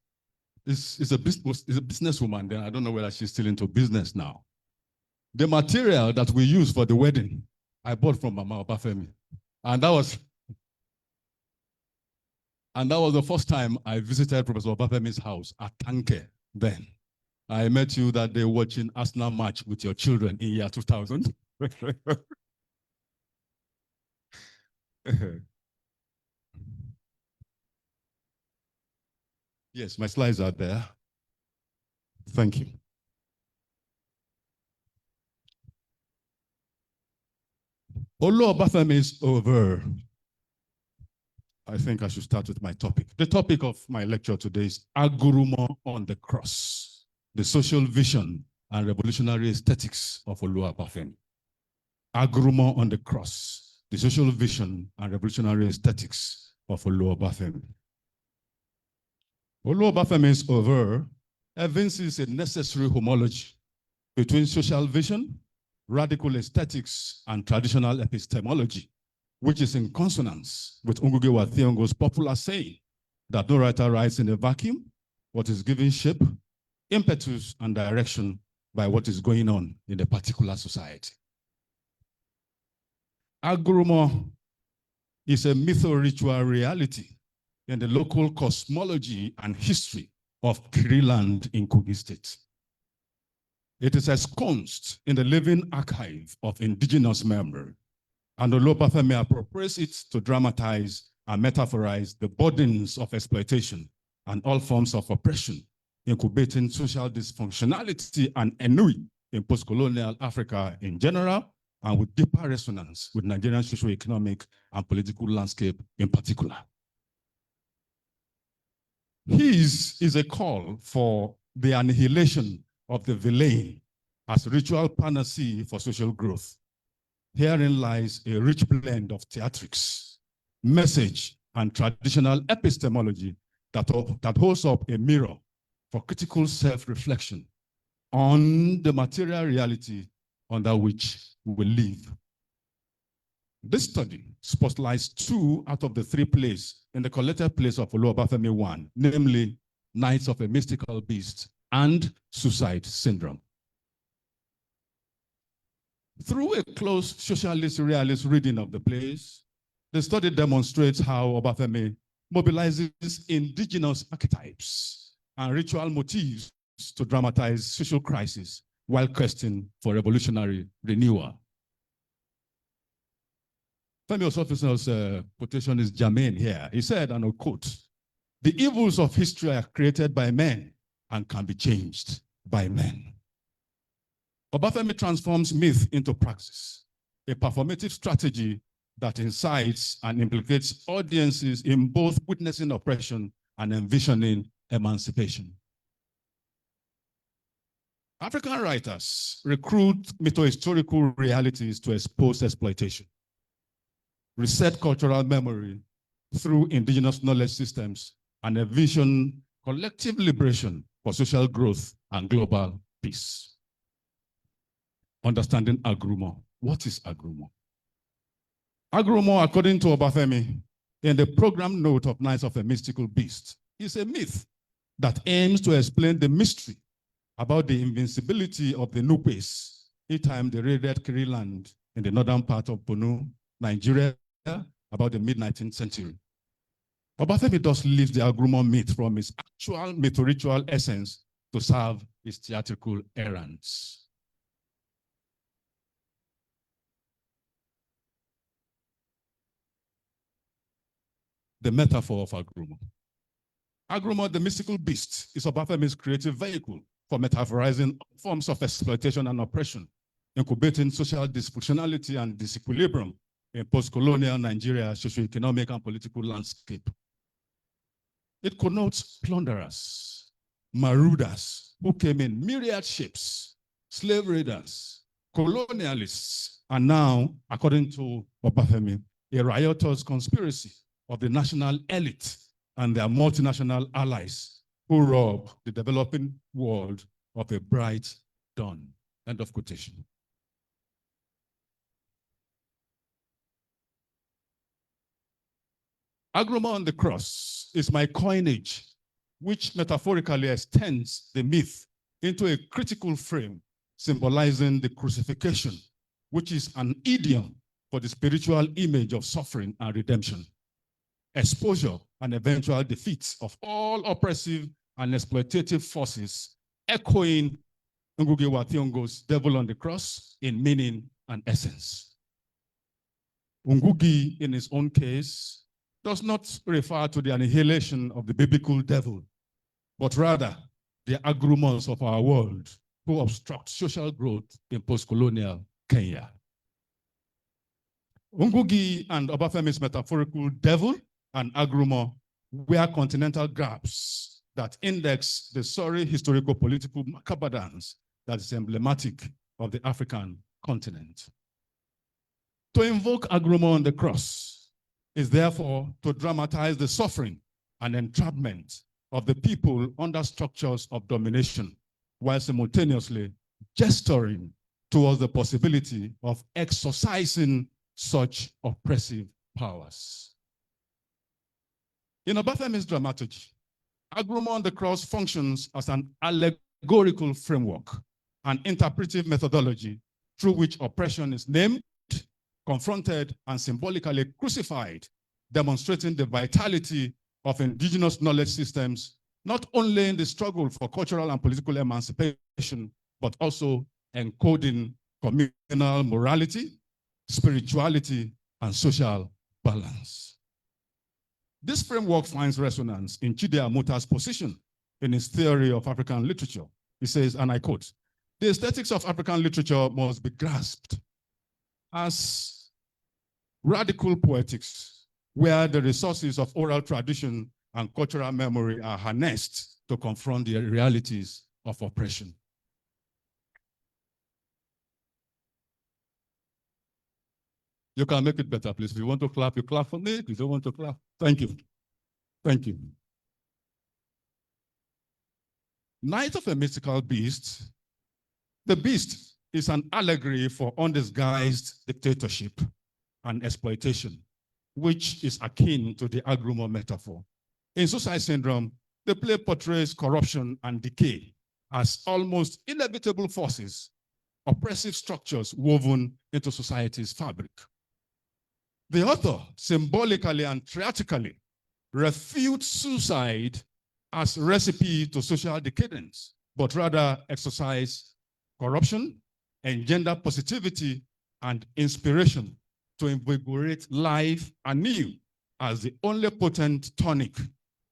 a businesswoman. Then I don't know whether she's still into business now. The material that we use for the wedding, I bought from Mama Obafemi. And that was the first time I visited Professor Obafemi's house at Tanke then. I met you that day watching Arsenal match with your children in year 2000. Yes, my slides are there. Thank you. Olu Obafemi is over. I think I should start with my topic. The topic of my lecture today is Agurumo on the Cross, the social vision and revolutionary aesthetics of Olu Obafemi. Agurumo on the Cross, the social vision and revolutionary aesthetics of Olu Obafemi. Olu Obafemi's over evinces a necessary homology between social vision, radical aesthetics, and traditional epistemology, which is in consonance with Ngugi wa Thiong'o's popular saying that no writer writes in a vacuum. What is given shape, impetus, and direction by what is going on in a particular society. Agurumo is a mytho-ritual reality in the local cosmology and history of Kiri land in Kogi State. It is ensconced in the living archive of indigenous memory, and Olu Obafemi appropriates it to dramatize and metaphorize the burdens of exploitation and all forms of oppression, incubating social dysfunctionality and ennui in post-colonial Africa in general, and with deeper resonance with Nigerian socio-economic and political landscape in particular. His is a call for the annihilation of the villain as ritual panacea for social growth. Herein lies a rich blend of theatrics, message, and traditional epistemology that holds up a mirror for critical self-reflection on the material reality under which we live. This study spotlights 2 out of the 3 plays in the collected plays of Olu Obafemi 1, namely Nights of a Mystical Beast and Suicide Syndrome. Through a close socialist realist reading of the plays, the study demonstrates how Obafemi mobilizes indigenous archetypes and ritual motifs to dramatize social crisis while questing for revolutionary renewal. Femi Osofison's quotation is germane here. He said, and I'll quote, "The evils of history are created by men and can be changed by men." Obafemi transforms myth into praxis, a performative strategy that incites and implicates audiences in both witnessing oppression and envisioning emancipation. African writers recruit mytho-historical realities to expose exploitation, reset cultural memory through indigenous knowledge systems, and envision collective liberation for social growth and global peace. Understanding Agurumo. What is Agurumo? Agurumo, according to Obafemi, in the program note of Nights of a Mystical Beast, is a myth that aims to explain the mystery about the invincibility of the Nupes, each time they raided Kiri land in the northern part of Borno, Nigeria, about the mid-19th century. Obafemi thus leaves the Agurumo myth from its actual mytho-ritual essence to serve its theatrical errands. The metaphor of Agurumo. Agurumo, the mystical beast, is Obafemi's creative vehicle for metaphorizing forms of exploitation and oppression, incubating social dysfunctionality and disequilibrium in post-colonial Nigeria socio-economic and political landscape. It connotes plunderers, marauders who came in myriad ships, slave raiders, colonialists, and now, according to Obafemi, a riotous conspiracy of the national elite and their multinational allies who rob the developing world of a bright dawn. End of quotation. Agroma on the cross is my coinage, which metaphorically extends the myth into a critical frame symbolizing the crucifixion, which is an idiom for the spiritual image of suffering and redemption, exposure and eventual defeat of all oppressive and exploitative forces, echoing Ngugi wa Thiong'o's devil on the cross in meaning and essence. Ngugi, in his own case, does not refer to the annihilation of the biblical devil, but rather the agrumons of our world who obstruct social growth in post-colonial Kenya. Ngugi and Obafemi's metaphorical devil and agrumo were continental gaps that index the sorry historical political macabardance that is emblematic of the African continent. To invoke agrumo on the cross is therefore to dramatize the suffering and entrapment of the people under structures of domination, while simultaneously gesturing towards the possibility of exorcising such oppressive powers. In Obafemi's dramaturgy, agrumo on the cross functions as an allegorical framework, an interpretive methodology through which oppression is named, confronted, and symbolically crucified, demonstrating the vitality of indigenous knowledge systems, not only in the struggle for cultural and political emancipation, but also encoding communal morality, spirituality, and social balance. This framework finds resonance in Chidi Amuta's position in his theory of African literature. He says, and I quote, "The aesthetics of African literature must be grasped as radical poetics, where the resources of oral tradition and cultural memory are harnessed to confront the realities of oppression." You can make it better, please. If you want to clap, you clap for me. If you don't want to clap, thank you. Thank you. Night of a Mystical Beast. The beast is an allegory for undisguised dictatorship and exploitation, which is akin to the agrumo metaphor. In Suicide Syndrome, the play portrays corruption and decay as almost inevitable forces, oppressive structures woven into society's fabric. The author symbolically and theatrically refutes suicide as recipe to social decadence, but rather exercise corruption, engender positivity, and inspiration to invigorate life anew as the only potent tonic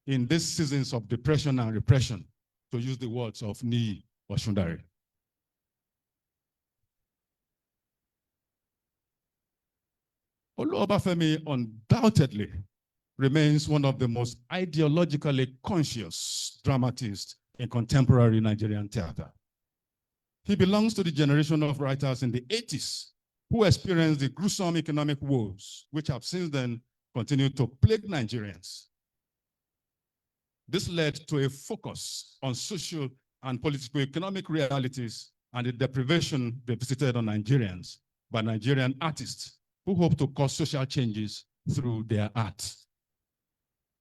in these seasons of depression and repression, to use the words of Ni Oshundari. Olu Obafemi undoubtedly remains one of the most ideologically conscious dramatists in contemporary Nigerian theater. He belongs to the generation of writers in the 80s who experienced the gruesome economic woes, which have since then continued to plague Nigerians. This led to a focus on social and political economic realities and the deprivation they visited on Nigerians by Nigerian artists who hope to cause social changes through their art.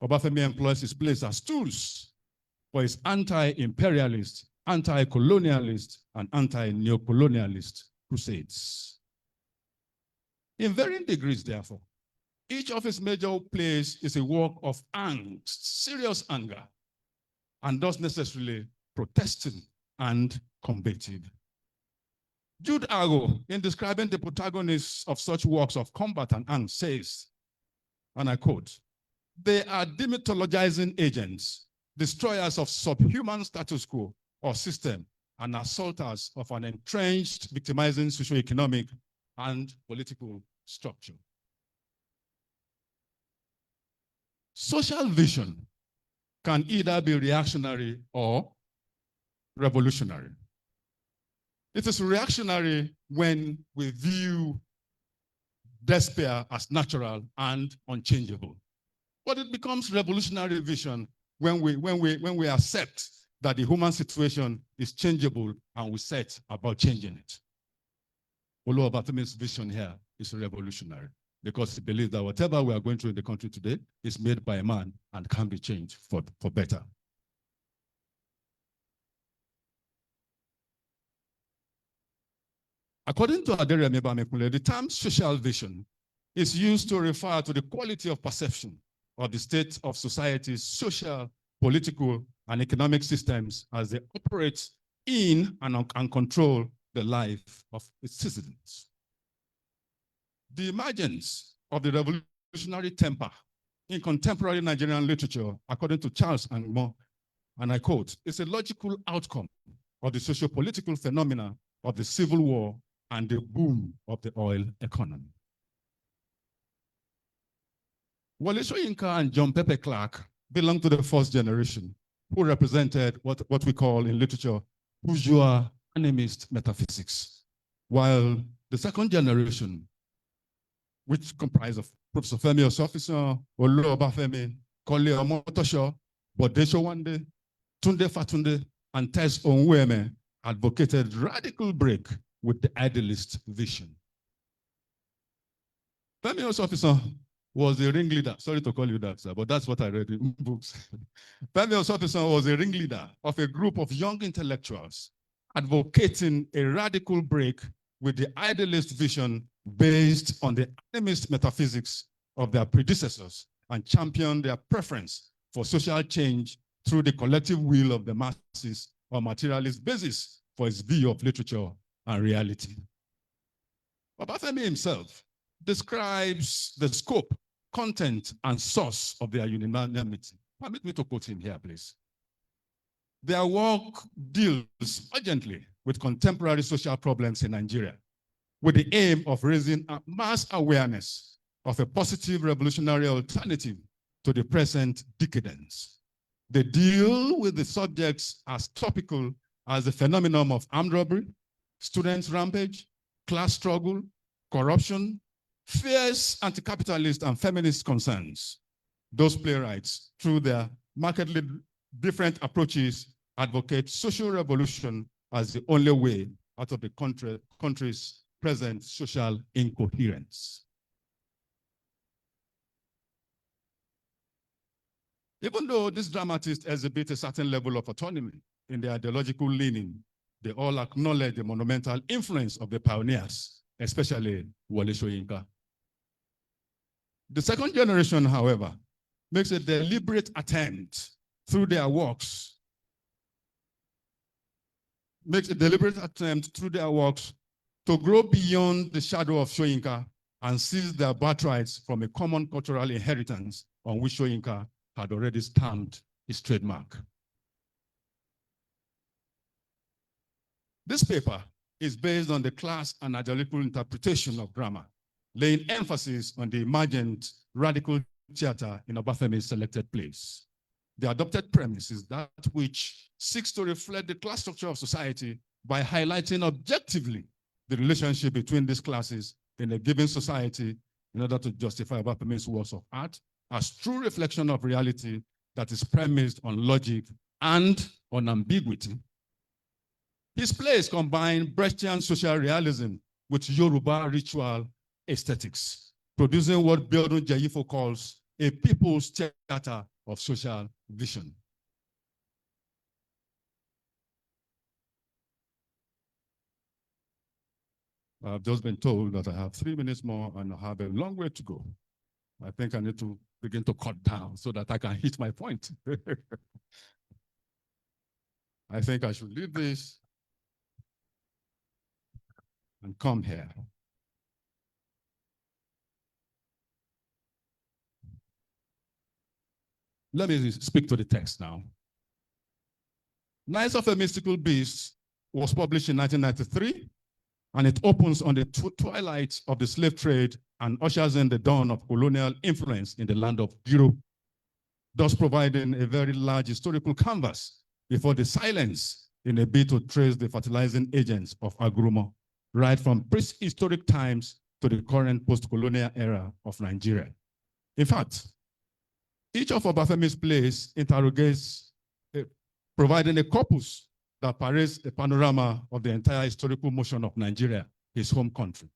Obafemi employs his plays as tools for his anti-imperialist, anti-colonialist, and anti-neocolonialist crusades. In varying degrees, therefore, each of his major plays is a work of angst, serious anger, and thus necessarily protesting and combative. Jude Ago, in describing the protagonists of such works of combat and angst, says, and I quote, "They are demythologizing agents, destroyers of subhuman status quo or system, and assaulters of an entrenched, victimizing socioeconomic and political structure." Social vision can either be reactionary or revolutionary. It is reactionary when we view despair as natural and unchangeable. But it becomes revolutionary vision when we accept that the human situation is changeable and we set about changing it. Obafemi's vision here is revolutionary because he believes that whatever we are going through in the country today is made by a man and can be changed for better. According to Aderemi Bamekule, the term social vision is used to refer to the quality of perception of the state of society's social, political, and economic systems as they operate in and control the life of its citizens. The emergence of the revolutionary temper in contemporary Nigerian literature, according to Charles Angmo, and I quote, is a logical outcome of the socio-political phenomena of the Civil War and the boom of the oil economy. Wole Soyinka and John Pepe Clark belong to the first generation, who represented what we call in literature bourgeois animist metaphysics, while the second generation, which comprised of Prof. Femi Osofison, Olu Obafemi, Kole Omotosho, Bode Sowande, Tunde Fatunde, and Tess Onwueme, advocated radical break with the idealist vision. Femi Osofison was a ringleader. Sorry to call you that, sir, but that's what I read in books. Femi Osofison was a ringleader of a group of young intellectuals advocating a radical break with the idealist vision based on the animist metaphysics of their predecessors and championed their preference for social change through the collective will of the masses on materialist basis for his view of literature and reality. Obafemi himself describes the scope, content, and source of their unanimity. Permit me to quote him here, please. Their work deals urgently with contemporary social problems in Nigeria, with the aim of raising a mass awareness of a positive revolutionary alternative to the present decadence. They deal with the subjects as topical as the phenomenon of armed robbery, students' rampage, class struggle, corruption, fierce anti-capitalist and feminist concerns. Those playwrights, through their markedly different approaches, advocate social revolution as the only way out of the country's present social incoherence. Even though these dramatists exhibit a certain level of autonomy in their ideological leaning, they all acknowledge the monumental influence of the pioneers, especially Wole Soyinka. The second generation, however, makes a deliberate attempt through their works, to grow beyond the shadow of Soyinka and seize their birthrights from a common cultural inheritance on which Soyinka had already stamped his trademark. This paper is based on the class and ideological interpretation of grammar, laying emphasis on the emergent radical theater in Obafemi's selected plays. The adopted premise is that which seeks to reflect the class structure of society by highlighting objectively the relationship between these classes in a given society in order to justify Obafemi's works of art as true reflection of reality that is premised on logic and on ambiguity. His plays combine Brechtian social realism with Yoruba ritual aesthetics, producing what Biodun Jayifo calls a people's theater of social vision. I've just been told that I have 3 minutes more and I have a long way to go. I think I need to begin to cut down so that I can hit my point. I think I should leave this and come here. Let me speak to the text now. Knights of a Mystical Beast was published in 1993, and it opens on the twilight of the slave trade and ushers in the dawn of colonial influence in the land of Europe, thus providing a very large historical canvas before the silence in a bid to trace the fertilizing agents of agrumo, right from prehistoric times to the current post-colonial era of Nigeria. In fact, each of Obafemi's plays interrogates, providing a corpus that parades a panorama of the entire historical motion of Nigeria, his home country.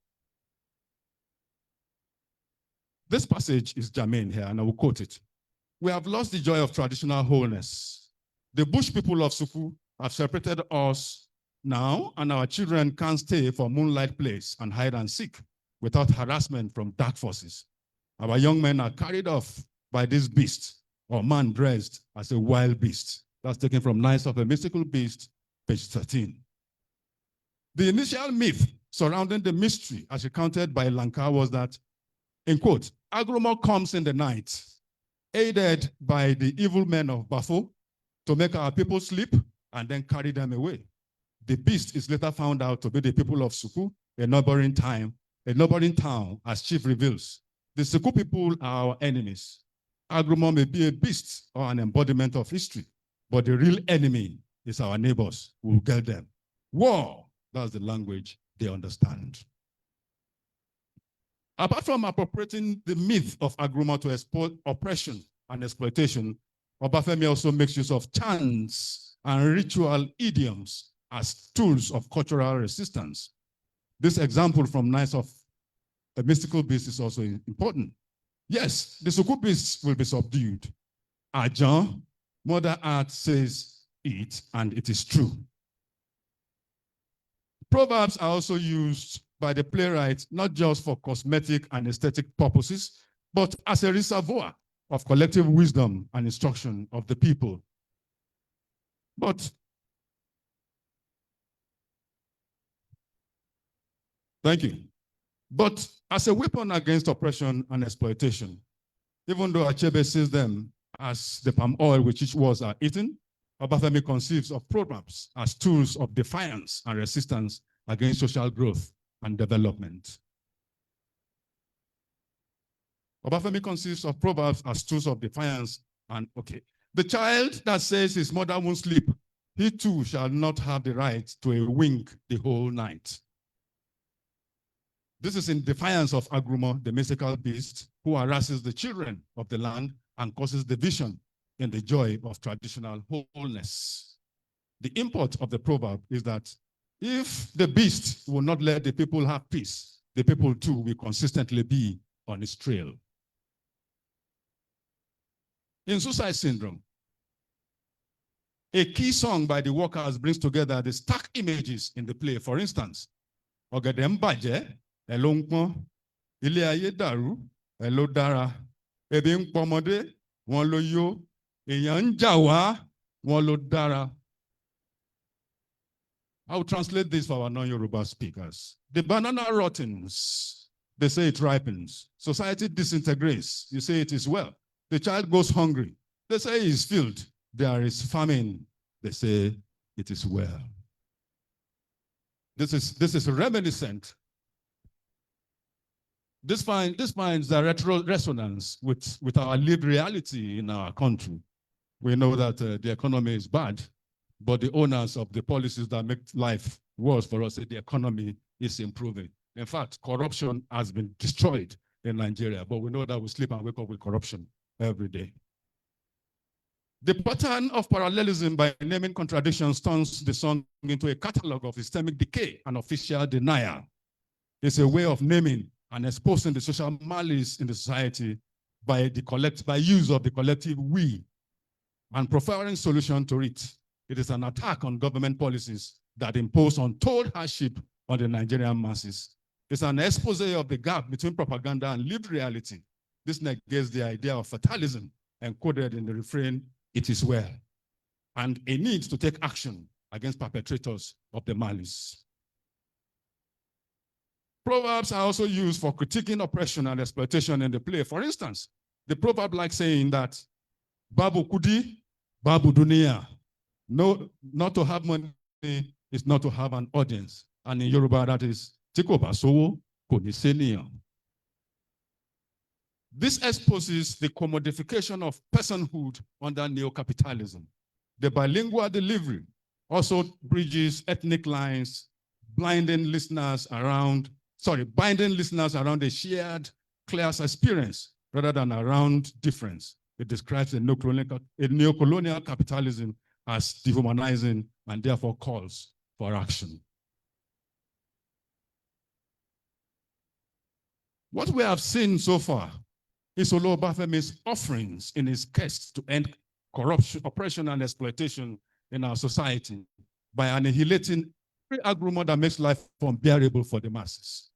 This passage is germane here, and I will quote it. We have lost the joy of traditional wholeness. The bush people of Suku have separated us now, and our children can't stay for moonlight plays and hide and seek without harassment from dark forces. Our young men are carried off by this beast, or man dressed as a wild beast. That's taken from Knights of a Mystical Beast, page 13. The initial myth surrounding the mystery, as recounted by Lanka, was that, in quote, agrumo comes in the night, aided by the evil men of Bafo, to make our people sleep and then carry them away. The beast is later found out to be the people of Suku, a neighboring town, as Chief reveals. The Suku people are our enemies. Agrumo may be a beast or an embodiment of history, but the real enemy is our neighbors who will get them. War, that's the language they understand. Apart from appropriating the myth of agrumo to exploit oppression and exploitation, Obafemi also makes use of chants and ritual idioms as tools of cultural resistance. This example from Knights of a Mystical Beast is also important. Yes, the Suku beasts will be subdued. Ajan, Mother Earth says it, and it is true. Proverbs are also used by the playwright not just for cosmetic and aesthetic purposes, but as a reservoir of collective wisdom and instruction of the people. But thank you. But as a weapon against oppression and exploitation, even though Achebe sees them as the palm oil which each was are eaten, Obafemi conceives of proverbs as tools of defiance and resistance against social growth and development. Obafemi conceives of proverbs as tools of defiance and, okay, the child that says his mother won't sleep, he too shall not have the right to a wink the whole night. This is in defiance of agrumo, the mystical beast, who harasses the children of the land and causes division in the joy of traditional wholeness. The import of the proverb is that if the beast will not let the people have peace, the people too will consistently be on its trail. In Suicide Syndrome, a key song by the workers brings together the stark images in the play. For instance, Ogede Mbaje, Elo Npon, Ile Aye Daru, Elo Dara, Ebi Npomode, Won Lo Yo, Eyan Njawa, Won Lo Dara. I will translate this for our non-Yoruba speakers. The banana rottens, they say it ripens. Society disintegrates, you say it is well. The child goes hungry, they say he is filled. There is famine, they say it is well. This is reminiscent. This finds direct resonance with our lived reality in our country. We know that the economy is bad, but the owners of the policies that make life worse for us say the economy is improving. In fact, corruption has been destroyed in Nigeria, but we know that we sleep and wake up with corruption every day. The pattern of parallelism by naming contradictions turns the song into a catalog of systemic decay and official denial. It's a way of naming and exposing the social malice in the society by use of the collective we and providing solution to it. It is an attack on government policies that impose untold hardship on the Nigerian masses. It's an expose of the gap between propaganda and lived reality. This negates the idea of fatalism encoded in the refrain, "It is well," and a need to take action against perpetrators of the malice. Proverbs are also used for critiquing oppression and exploitation in the play. For instance, the proverb like saying that, "Babu Kudi, Babu Dunia." No, not to have money is not to have an audience. And in Yoruba, that is, "Tiko Basowo, Koni Senior." This exposes the commodification of personhood under neo-capitalism. The bilingual delivery also bridges ethnic lines, binding listeners around a shared class experience rather than around difference. It describes a neocolonial capitalism as dehumanizing and therefore calls for action. What we have seen so far is Obafemi's offerings in his quest to end corruption, oppression, and exploitation in our society by annihilating every agreement that makes life unbearable for the masses.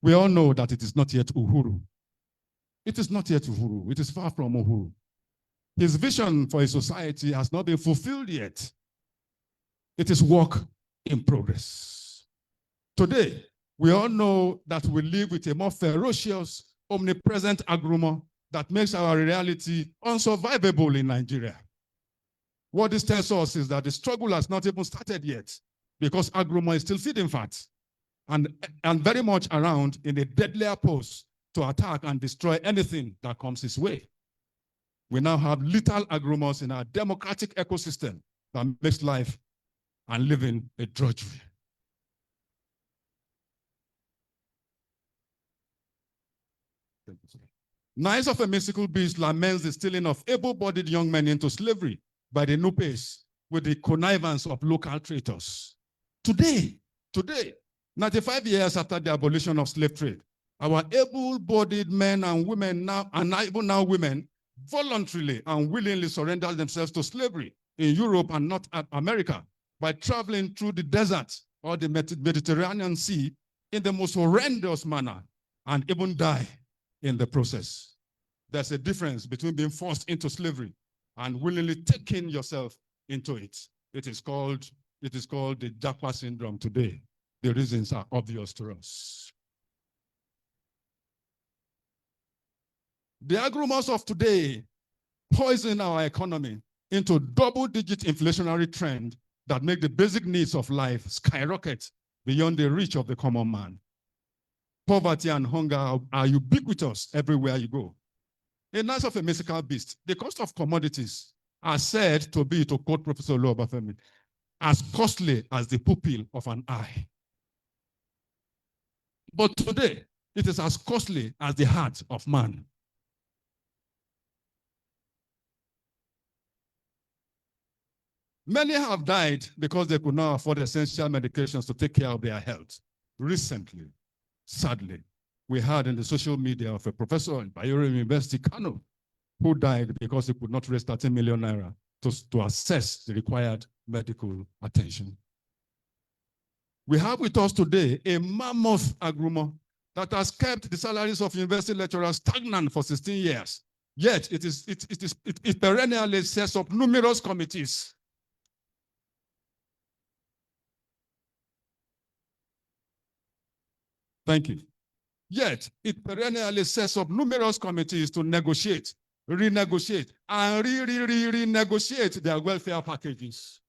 We all know that it is not yet Uhuru. It is not yet Uhuru. It is far from Uhuru. His vision for a society has not been fulfilled yet. It is work in progress. Today, we all know that we live with a more ferocious, omnipresent agreement that makes our reality unsurvivable in Nigeria. What this tells us is that the struggle has not even started yet because agreement is still feeding fat and very much around in a deadlier pose to attack and destroy anything that comes his way. We now have lethal agreements in our democratic ecosystem that makes life and living a drudgery. Nice of a mystical beast laments the stealing of able-bodied young men into slavery by the Nupes with the connivance of local traitors. Today, 95 years after the abolition of slave trade, our able-bodied men and women now, and even now women, voluntarily and willingly surrender themselves to slavery in Europe and North America by traveling through the desert or the Mediterranean Sea in the most horrendous manner and even die in the process. There's a difference between being forced into slavery and willingly taking yourself into it. It is called the Japa syndrome today. The reasons are obvious to us. The agreements of today poison our economy into double-digit inflationary trend that make the basic needs of life skyrocket beyond the reach of the common man. Poverty and hunger are ubiquitous everywhere you go. A nice of a mystical beast. The cost of commodities are said to be, to quote Professor Obafemi, as costly as the pupil of an eye. But today, it is as costly as the heart of man. Many have died because they could not afford essential medications to take care of their health. Recently, sadly, we heard in the social media of a professor in Bayero University, Kano, who died because he could not raise 30 million naira to assess the required medical attention. We have with us today a mammoth agreement that has kept the salaries of university lecturers stagnant for 16 years. Yet it perennially sets up numerous committees. Thank you. Yet, it perennially sets up numerous committees to negotiate, renegotiate, and renegotiate their welfare packages.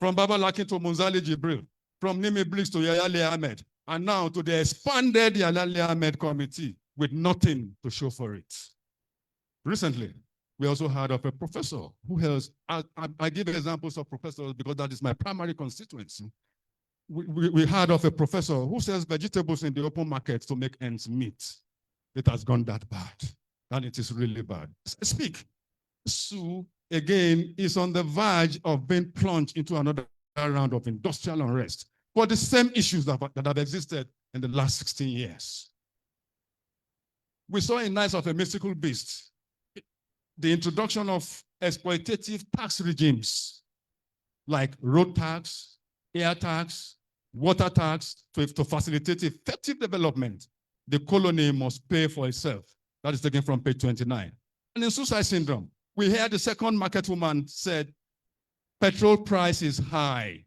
From Baba Lakin to Munzali Jibril, from Nimi Blix to Yayale Ahmed, and now to the expanded Yayale Ahmed committee with nothing to show for it. Recently, we also heard of a professor who has, I give examples of professors because that is my primary constituency. We heard of a professor who sells vegetables in the open market to make ends meet. It has gone that bad, and it is really bad. Speak. Sue, again, is on the verge of being plunged into another round of industrial unrest for the same issues that have existed in the last 16 years. We saw in Nights of a Mystical Beast the introduction of exploitative tax regimes like road tax, air tax, water tax to facilitate effective development. The colony must pay for itself. That is taken from page 29. And in suicide syndrome, we heard the second market woman said, petrol price is high.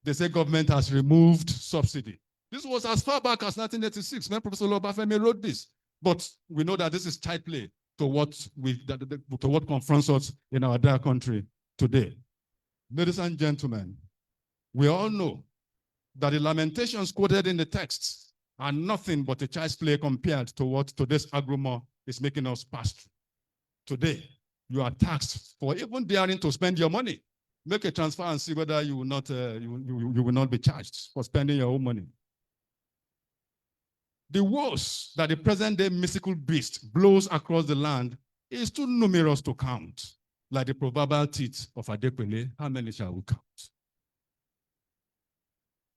They say government has removed subsidy. This was as far back as 1986 when Professor Obafemi wrote this. But we know that this is child play to what confronts us in our dear country today. Ladies and gentlemen, we all know that the lamentations quoted in the texts are nothing but a child's play compared to what today's agreement is making us pass through. Today, you are taxed for even daring to spend your money. Make a transfer and see whether you will not you will not be charged for spending your own money. The woes that the present day mystical beast blows across the land is too numerous to count. Like the proverbial teeth of Adequele, how many shall we count?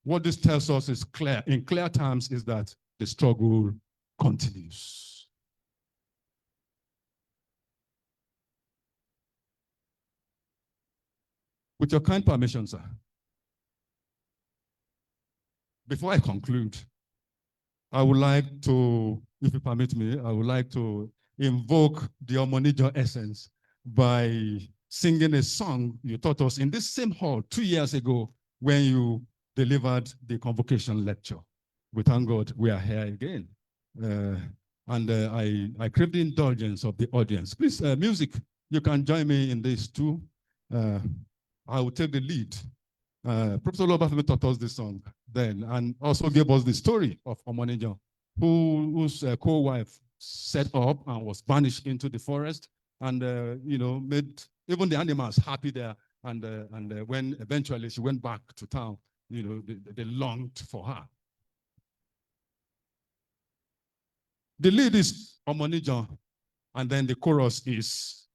What this tells us is clear, in clear terms, is that the struggle continues. With your kind permission, sir, before I conclude, I would like to, if you permit me, I would like to invoke the Omonijo essence by singing a song you taught us in this same hall 2 years ago when you delivered the convocation lecture. We thank God we are here again. I crave the indulgence of the audience. Please, music, you can join me in this too. I will take the lead. Professor Obafemi taught us this song then and also gave us the story of Omonijo, whose co-wife set up and was banished into the forest and made even the animals happy there. And when eventually she went back to town, they longed for her. The lead is Omonijo, and then the chorus is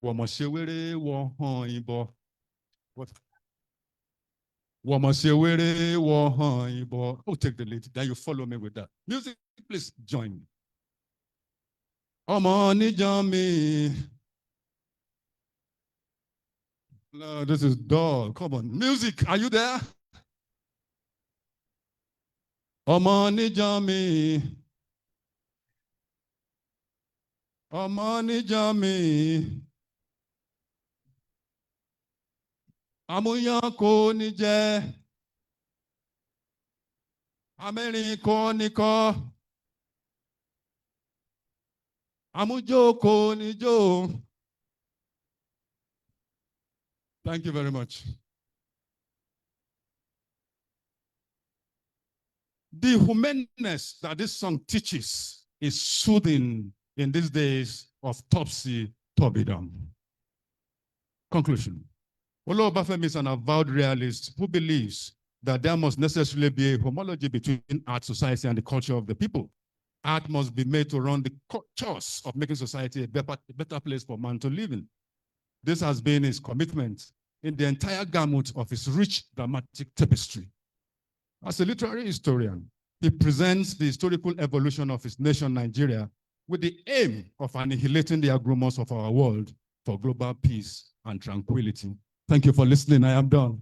Womosewere Wohon. What? Oh, take the lead. Then you follow me with that. Music, please join me. Omonijo me. No, this is dull. Come on. Music, are you there? Omonijo me. Omonijo me. Amuyan kò ní jẹ́. Amẹ́rin kò ní kọ́. Amujo kò ní jó. Thank you very much. The humaneness that this song teaches is soothing in these days of topsy-turvydom. Conclusion. Olu Obafemi is an avowed realist who believes that there must necessarily be a homology between art, society, and the culture of the people. Art must be made to run the chores of making society a better place for man to live in. This has been his commitment in the entire gamut of his rich dramatic tapestry. As a literary historian, he presents the historical evolution of his nation, Nigeria, with the aim of annihilating the agruements of our world for global peace and tranquility. Thank you for listening. I am done.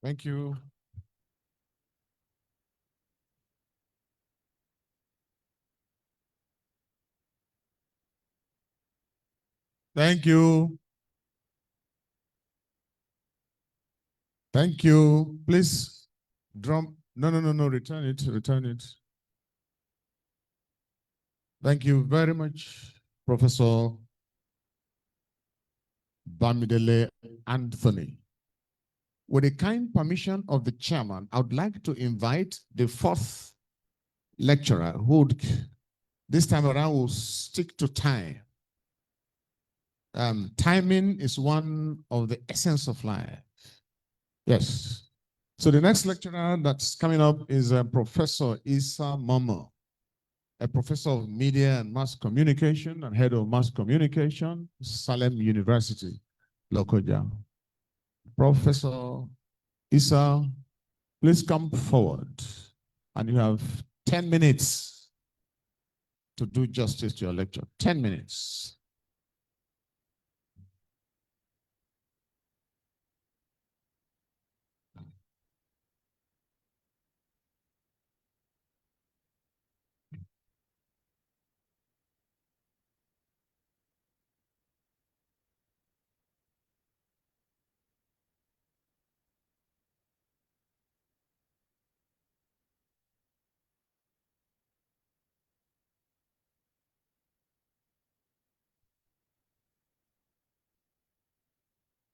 Thank you. Thank you. Thank you. Please drum. No. Return it. Return it. Thank you very much, Professor Bamidele Anthony. With the kind permission of the chairman, I would like to invite the fourth lecturer who would, this time around will stick to time. Timing is one of the essence of life. Yes. So the next lecturer that's coming up is Professor Isa Momo, a professor of media and mass communication and head of mass communication, Salem University, Lokoja. Professor Isa, please come forward, and you have 10 minutes to do justice to your lecture. 10 minutes.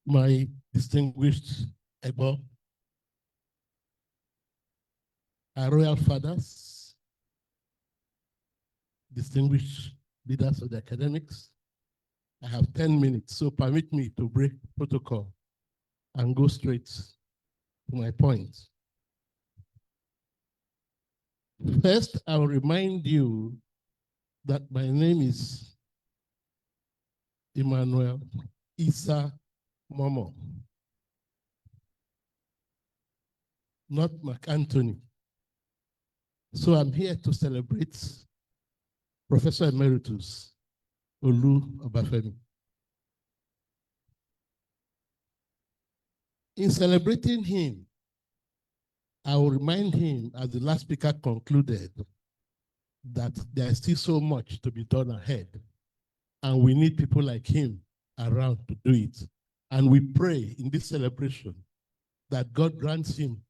my distinguished Ebo, our royal fathers, distinguished leaders of the academics. I have 10 minutes, so permit me to break protocol and go straight to my point. First, I will remind you that my name is Emmanuel Isa Momo, not McAnthony. So I'm here to celebrate Professor Emeritus Olu Obafemi. In celebrating him, I will remind him, as the last speaker concluded, that there is still so much to be done ahead, and we need people like him around to do it. And we pray in this celebration that God grants him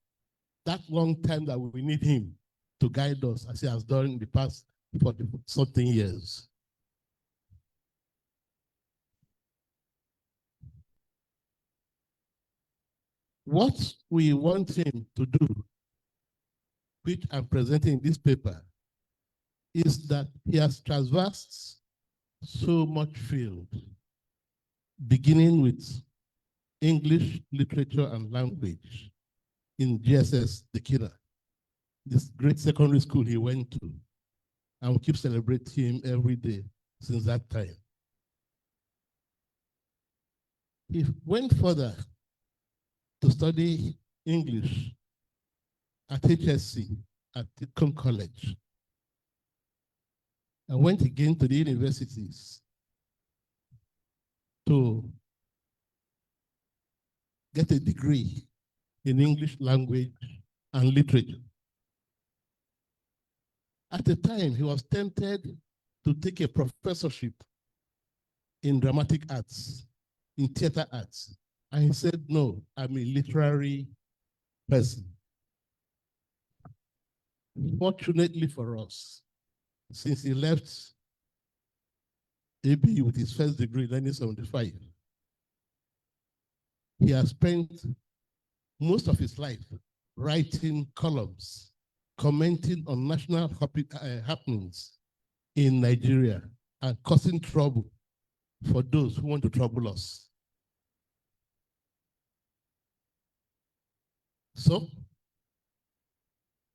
that long time that we need him to guide us, as he has done in the past 40-something years. What we want him to do, which I'm presenting in this paper, is that he has traversed so much field, beginning with English, literature, and language in GSS Dekina, this great secondary school he went to, and we keep celebrating him every day since that time. He went further to study English at HSC at Ticcon College, and went again to the universities to get a degree in English language and literature. At the time, he was tempted to take a professorship in dramatic arts, in theater arts. And he said, no, I'm a literary person. Fortunately for us, since he left AB with his first degree in 1975, he has spent most of his life writing columns, commenting on national happenings in Nigeria, and causing trouble for those who want to trouble us. So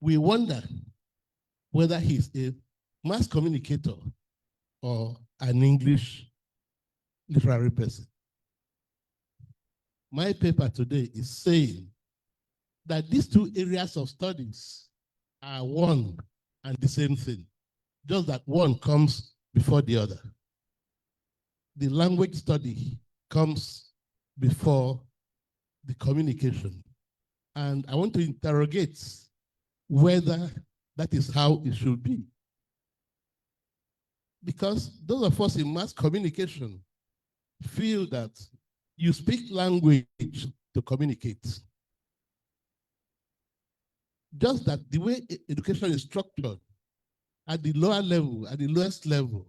we wonder whether he's a mass communicator or an English literary person. My paper today is saying that these two areas of studies are one and the same thing, just that one comes before the other. The language study comes before the communication. And I want to interrogate whether that is how it should be. Because those of us in mass communication feel that you speak language to communicate. Just that the way education is structured, at the lower level, at the lowest level,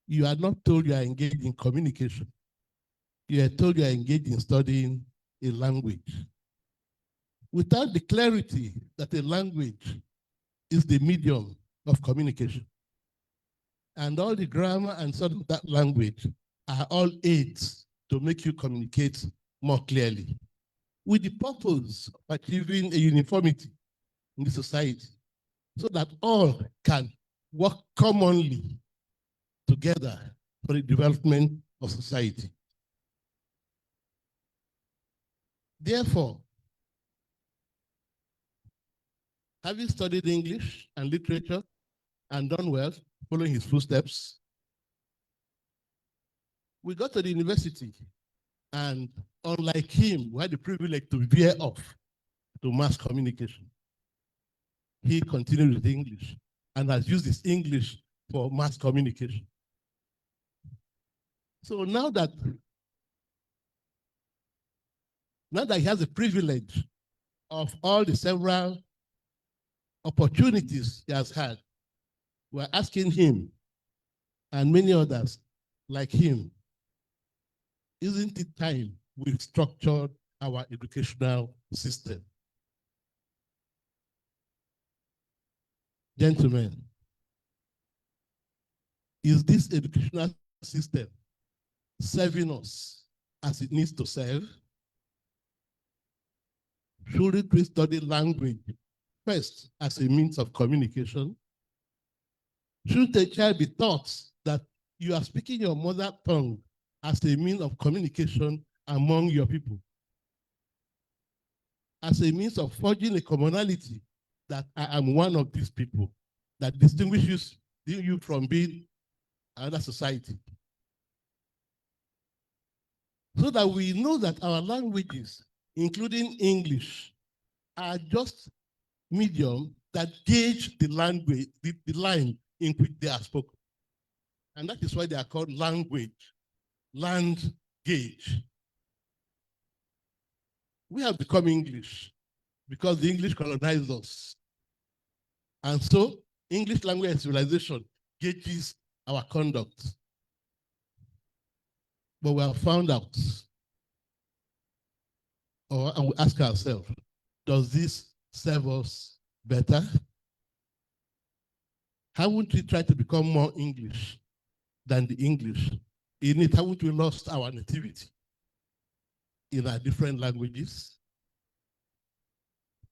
you are not told you are engaged in communication. You are told you are engaged in studying a language, without the clarity that a language is the medium of communication. And all the grammar and sort of that language are all aids to make you communicate more clearly, with the purpose of achieving a uniformity in the society, so that all can work commonly together for the development of society. Therefore, having studied English and literature and done well, following his footsteps, we got to the university, and unlike him, we had the privilege to veer off to mass communication. He continued with English and has used his English for mass communication. So now that he has the privilege of all the several opportunities he has had, we're asking him and many others like him, isn't it time we've structured our educational system. Gentlemen, is this educational system serving us as it needs to serve? Shouldn't we study language first as a means of communication? Shouldn't a child be taught that you are speaking your mother tongue as a means of communication among your people? As a means of forging a commonality that I am one of these people that distinguishes you from being another society. So that we know that our languages, including English, are just medium that gauge the language, the line in which they are spoken. And that is why they are called language, land gauge. We have become English because the English colonized us. And so English language and civilization gauges our conduct. But we have found out, and we ask ourselves, does this serve us better? Haven't we tried to become more English than the English? In it, haven't we lost our nativity in our different languages?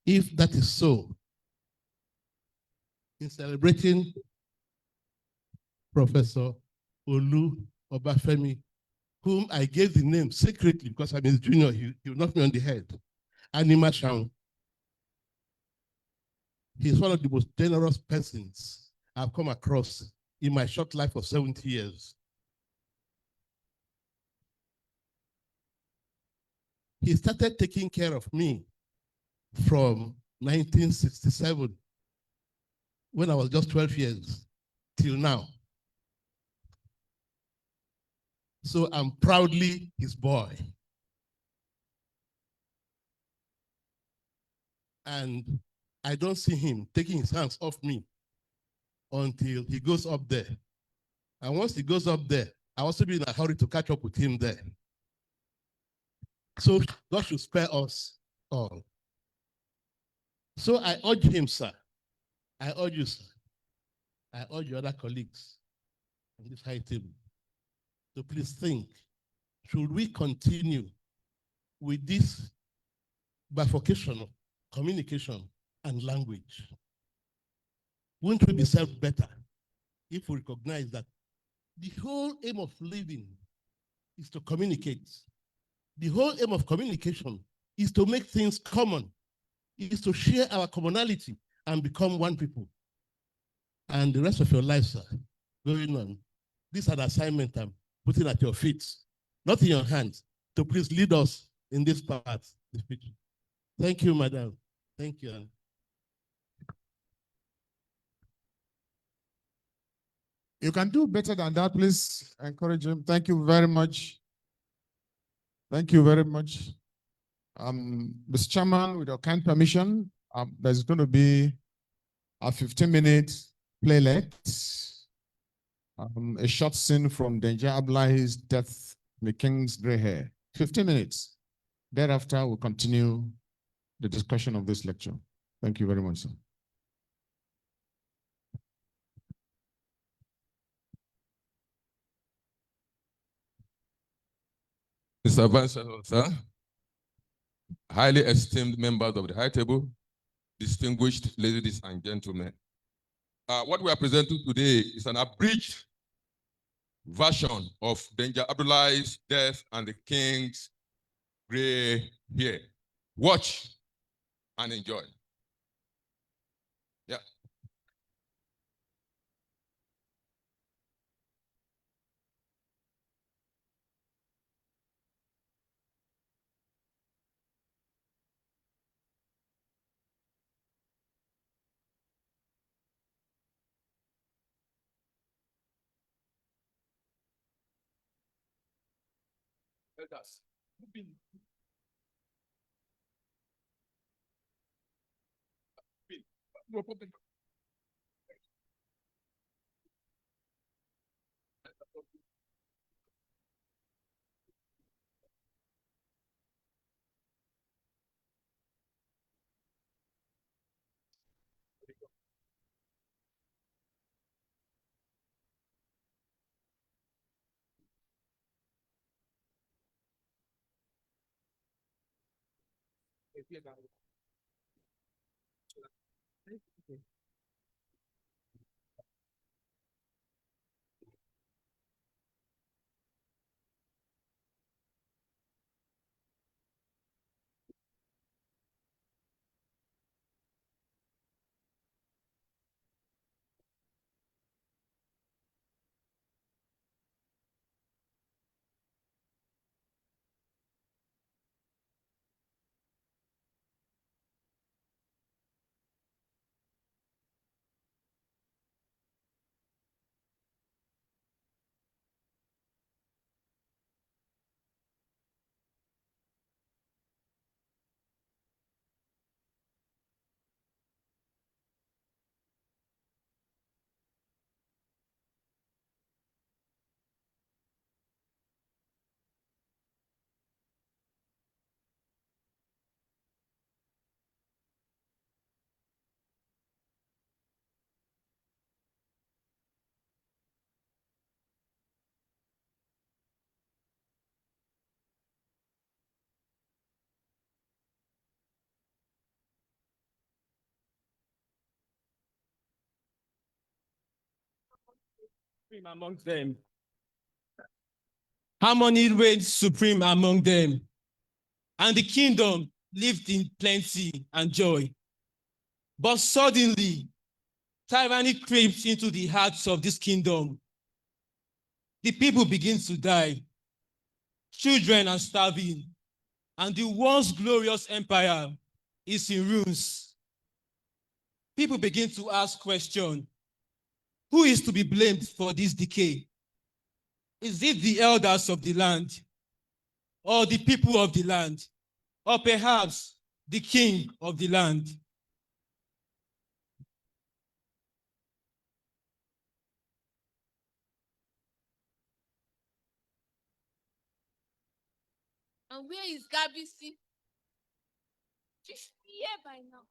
If that is so, in celebrating Professor Olu Obafemi, whom I gave the name secretly because I'm his junior, he will knock me on the head, Anima Shang. He's one of the most generous persons I've come across in my short life of 70 years. He started taking care of me from 1967, when I was just 12 years, till now. So I'm proudly his boy. And I don't see him taking his hands off me until he goes up there. And once he goes up there, I also be in a hurry to catch up with him there. So God should spare us all. So I urge him, sir. I urge you, sir. I urge your other colleagues on this high table to please think, should we continue with this bifurcation of communication and language? Wouldn't we be served better if we recognize that the whole aim of living is to communicate? The whole aim of communication is to make things common, is to share our commonality and become one people. And the rest of your life, sir, going on, this is an assignment I'm putting at your feet, not in your hands, to please lead us in this path. Thank you, madam. Thank you.
You can do better than that, please encourage him. Thank you very much. Thank you very much. Mr. Chairman, with your kind permission, there's going to be a 15-minute playlet, a short scene from Danger Abdullahi's Death in the King's Grey Hair. 15 minutes. Thereafter, we'll continue the discussion of this lecture. Thank you very much, sir.
Mr. Vice Chancellor, sir, highly esteemed members of the high table, distinguished ladies and gentlemen. What we are presenting today is an abridged version of Danger Abdullahi's Death and the King's Grey Hair. Watch and enjoy. Yeah. Elders, no problem.
Among them. Harmony reigned supreme among them, and the kingdom lived in plenty and joy. But suddenly, tyranny creeps into the hearts of this kingdom. The people begin to die. Children are starving, and the once glorious empire is in ruins. People begin to ask questions. Who is to be blamed for this decay? Is it the elders of the land, or the people of the land, or perhaps the king of the land?
And where is Gabisi? She should be here by now.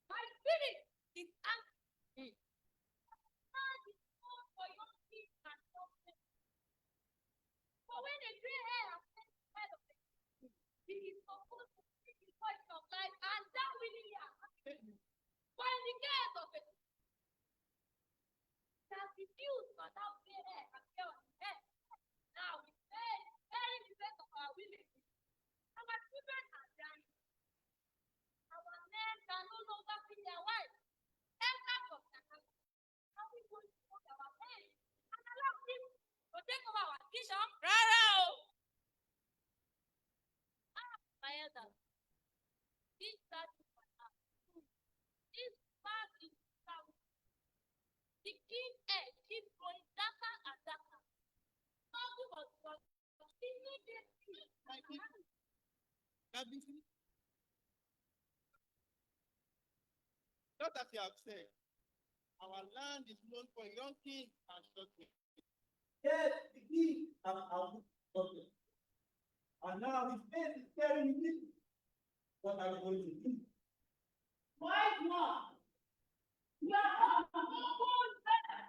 My spirit is angry. But when a gray hair has head of it, it is supposed to be the voice of life, and that really happens. But in the case of it, that refused for that gray hair and hair on his head. Now we say, very the best of our willing. Our children are dying. Our men can no longer see their wives. Enter from the house. How we going to hold our men and allow him to take over our kingdom? Rara! My elder, this that is my house. This part is south. The king head keeps going darker and darker. Nothing but God. Immediately.
Not as you have said, our land is known for young kings and short kings. Yes, the king has our problem. And now his face is staring me. What are we going to do?
Why not? You are not humble better.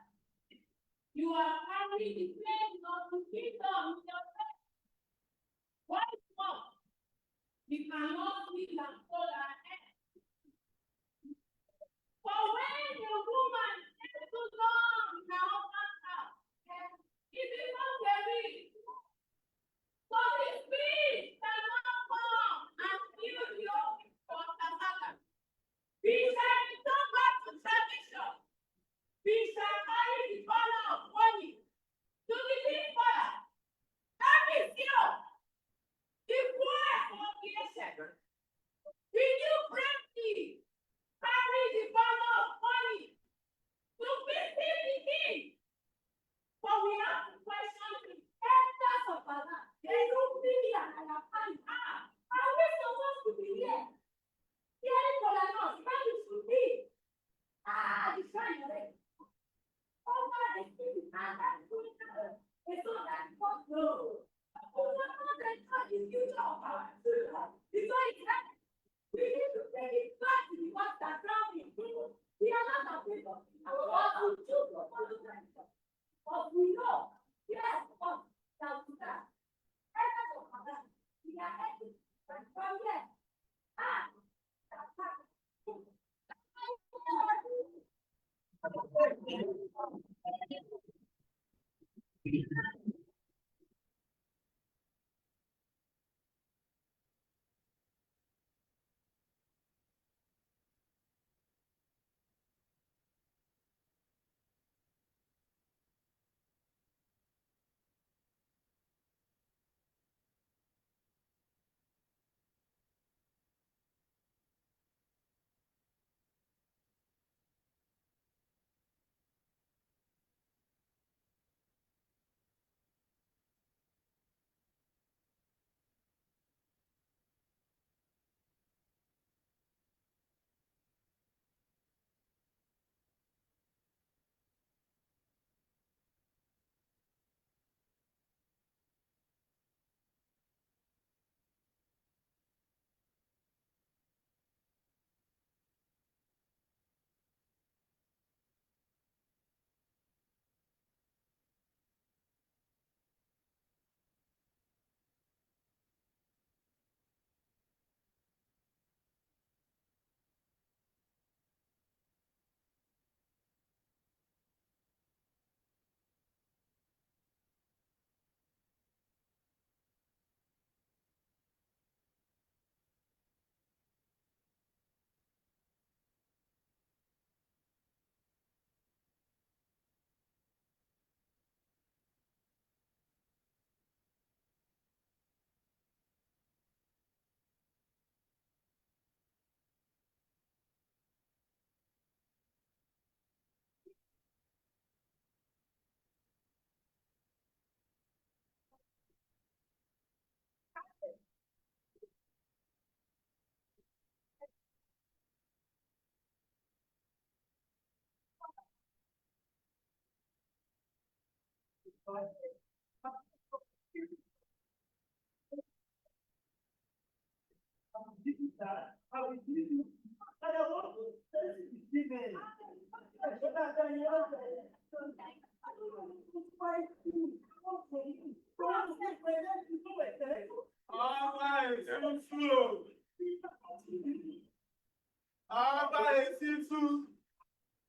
You are carrying the flames of the kingdom in your head. Why not? You cannot see and hold our head. For when a woman is too long in her husband's house, it is not very. So the spirit cannot come and kill you for Samaga. We shall return back to salvation. We shall carry the banner of money to the big fire. That is here. The poor of the nation. Will you bravely carry the banner of money to visit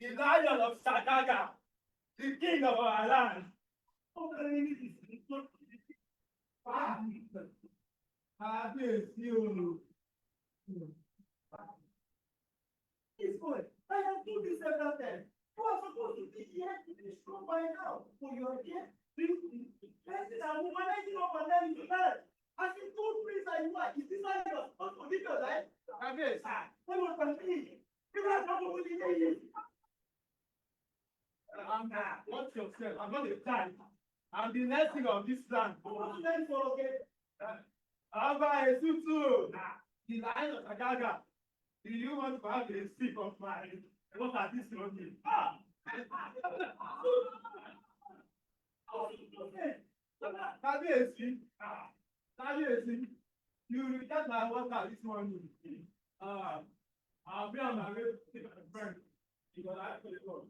The lion of Sagaga, the king of our land. It's good. I have told you several times. You are supposed to be here to destroy by now. For your here, person and womanizing up and down into that. As you told Prince and you are, is this how you are supposed to live your life? Yes. What was the thing? You are supposed to be here. Watch yourself. I'm not a child. I'm the next thing of this land. Aba Esutu, the lion of Agaga. Do you want to have a sip of my what are this looking? Kabiyesi, you reject my water this morning. I'll be on my way to see my friend because I have to go.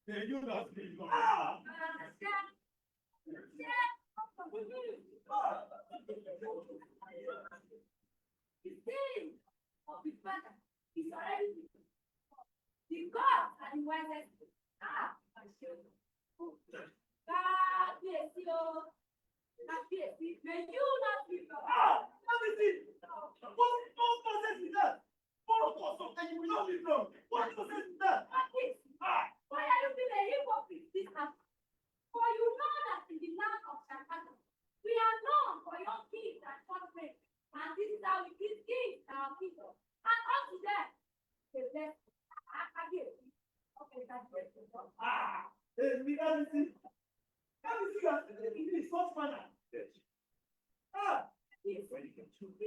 Then you not be gone.
The sin of the father is already the God and the wisest. May you not be God.
What is it? What process is that? What process and you will not be wrong? What process is that?
Why are you being a hypocrite this afternoon? For you know that in the land of Shakata, we are known for your kings and children, and this is how we give kings our people. And unto them, the best. Okay, that's great.
Such manner.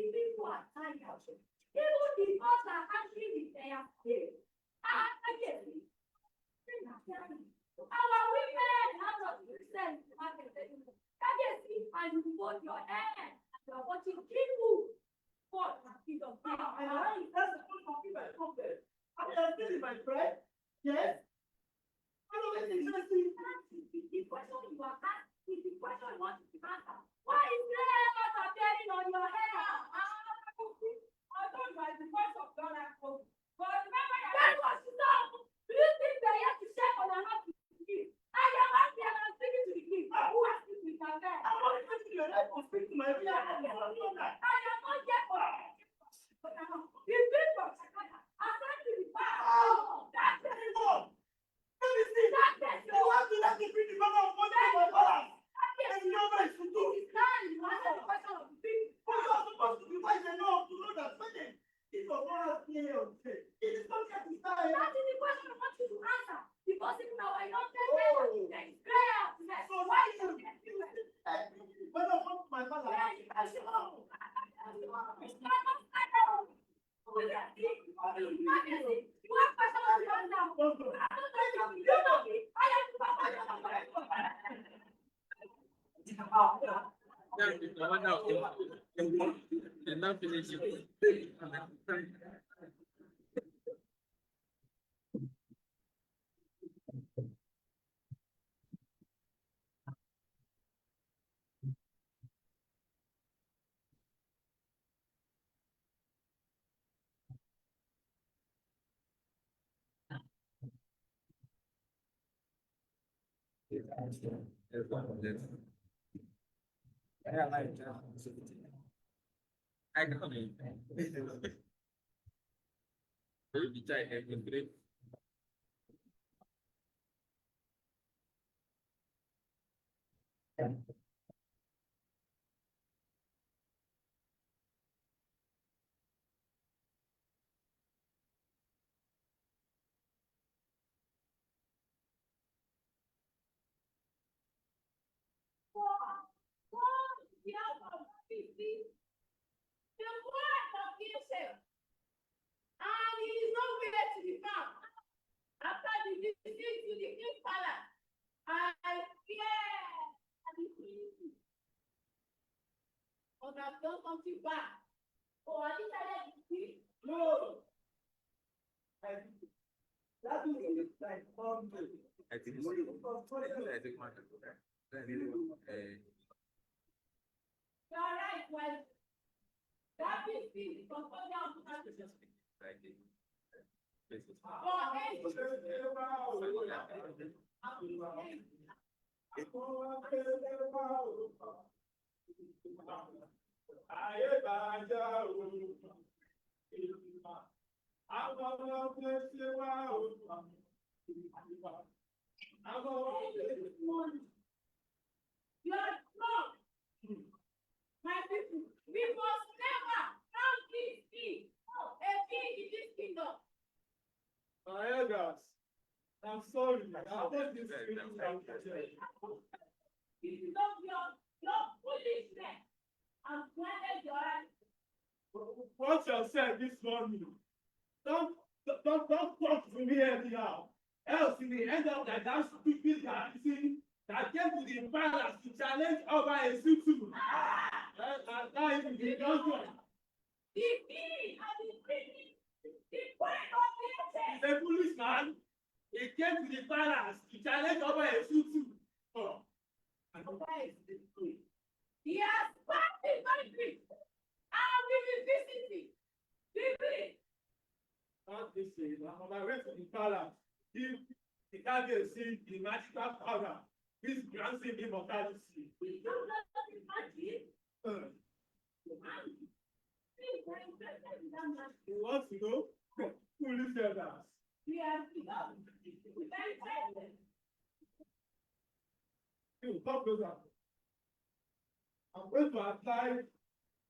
People are tired out. Even the gods are actually with their spirit. Our women have not sense. And you hold your hand. You are watching people. For the kingdom.
That's the point of people at home there. I am still my friend. Yes. I know it's interesting.
The question you are asking is the question you want to answer. Why is there not appearing on your head? I told you as the voice of God and hope. But remember that was enough. Do you think they have to check on another? I am asking and I'm speaking to And he is nowhere to be found. After the visit to the king's palace, I fear and the king must have done something bad. Oh, I think I let the king. No. That is like I think you are right, well, that is the custodian of the You are wrong. My people, we must never count this king, a king in this kingdom.
My elders, I'm sorry.
It is not your foolishness and blinded your eyes.
What you said this morning, don't talk to me anyhow. Else in the end of that stupid garrison that came to the palace to challenge over a sutu. And now it is done.
The king and the queen, the queen of the nation.
He's a foolish man. He came to the palace to challenge over a sutu. Oh.
He has passed the country and we will visit him.
Not this way. On my way to the palace, if the guardian see the magical powder, he's granting immortality.
We don't know the magic.
You want to know? Foolish elders.
We have to go.
You come closer. I'm going to apply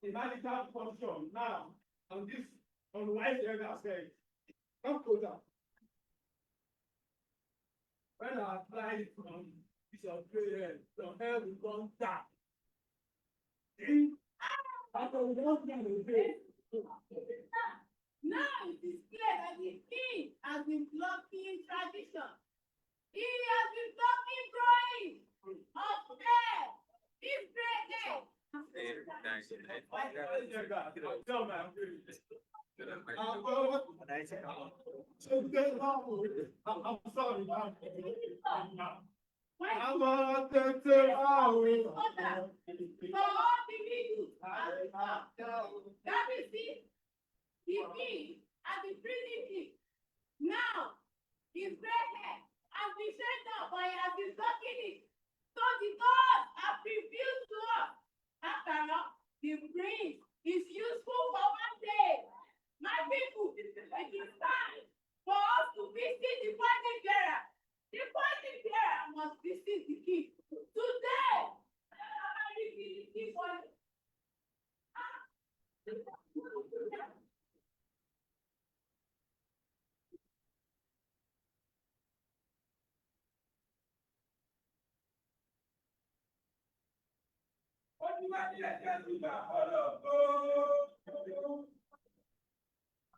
the magical function now on this unwise elder's head. Come closer. When I apply it on this prayer, your hair will come dark. See? After we don't get it.
Now it is clear that the king has been blocking tradition. He has been blocking drawing of hair. His great hair.
I'm sorry.
That is it. The king and the prison. Now, his great hair has been sent up and he has been sucking it. So the gods have refused to us. After all,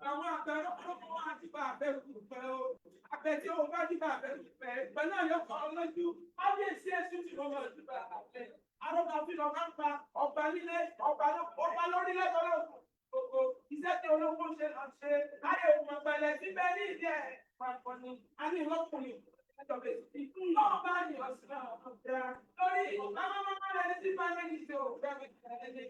Àwọn àgbẹ̀rẹ̀ ọ̀pọ̀lọpọ̀ wọn àti bá abẹ́rù pẹ́ o. Àbẹ̀tí o bá ti bá abẹ́rù pẹ́. Ìgbẹ́ náà yóò kọ́ ọ lójú. Ábíyèsí ẹ̀sùn tí wọ́n máa ti bá abẹ́. Arọ́gbà fi lọ máa ń pa ọba nílé, ọba lórílẹ̀ lọ́wọ́. Gbogbo iṣẹ́ tí olówó ṣe lọ ṣe. Ayé òun ọ̀gbẹ̀lẹ̀ síbẹ̀ ní ìdí ẹ̀. Pàpọ̀ni, a ní ìlọ́kùnrin. Náà bá ní ọ̀sán náà ọ̀dà. Lórí ọ̀gá máa rẹ̀ sí bá lẹ́yìn tí o fẹ́ mi tẹ̀lé.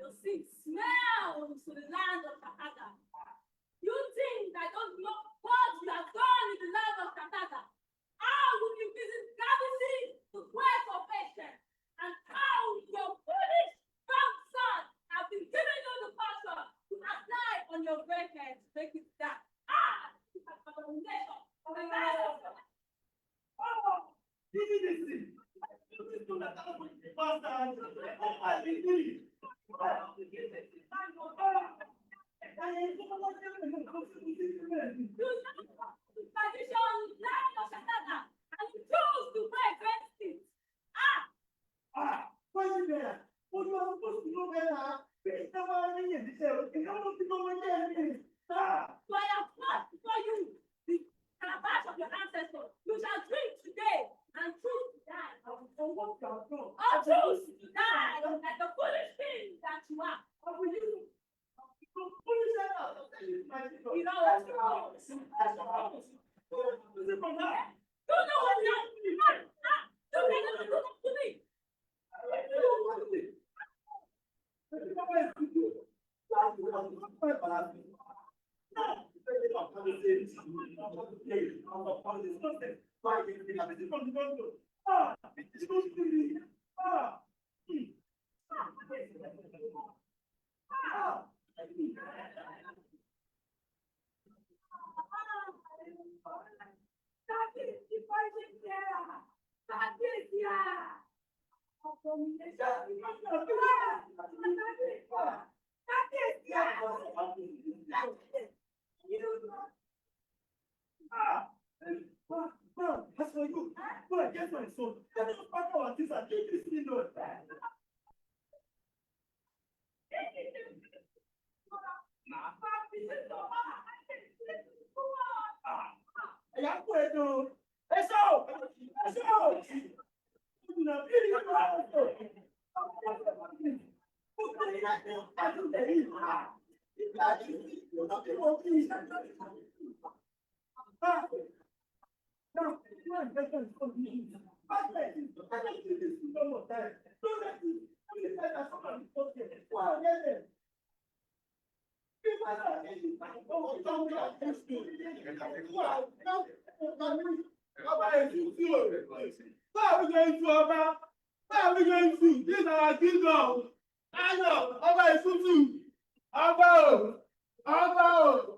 You see smells to the land of Kataga. You think I don't know what you have done in the land of Kataga? How would you visit Gabisi to pray for patience? And how your foolish strong son have been giving you the power to apply on your brain to make it that. It's an abomination of the land of Kataga. You shall drink today and choose to die. Or choose to die like the foolish thing that you are. You know what's wrong? You know what you are. You cannot do that to me. This is our kingdom. I know. Ọba Isusu. Ọba o. Ọba o.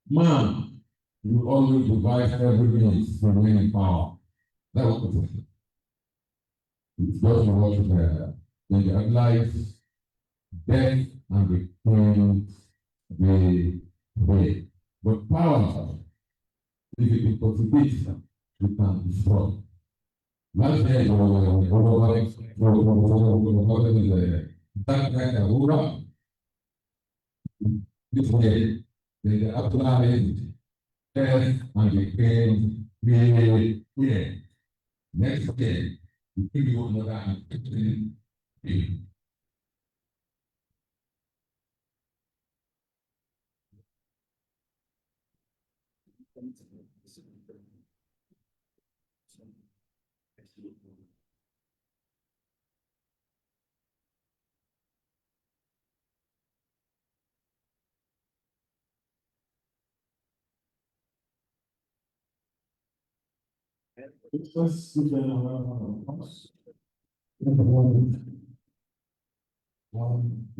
Man, you always devise every means to remain in power. That was the thing. It's just what they realize death and the pain they pray. But power, if it is possible, you can destroy. Last year, that kind of Ura, this way, they apply death and the pain they pray. Next year, we give you another 15 people.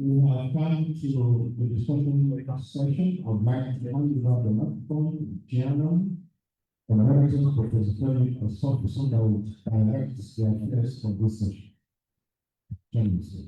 We have come to the discussion session. I would like to hand over the microphone to Chairman Emeritus Professor Femi Asofo that would direct the affairs of this session. Chairman, sir.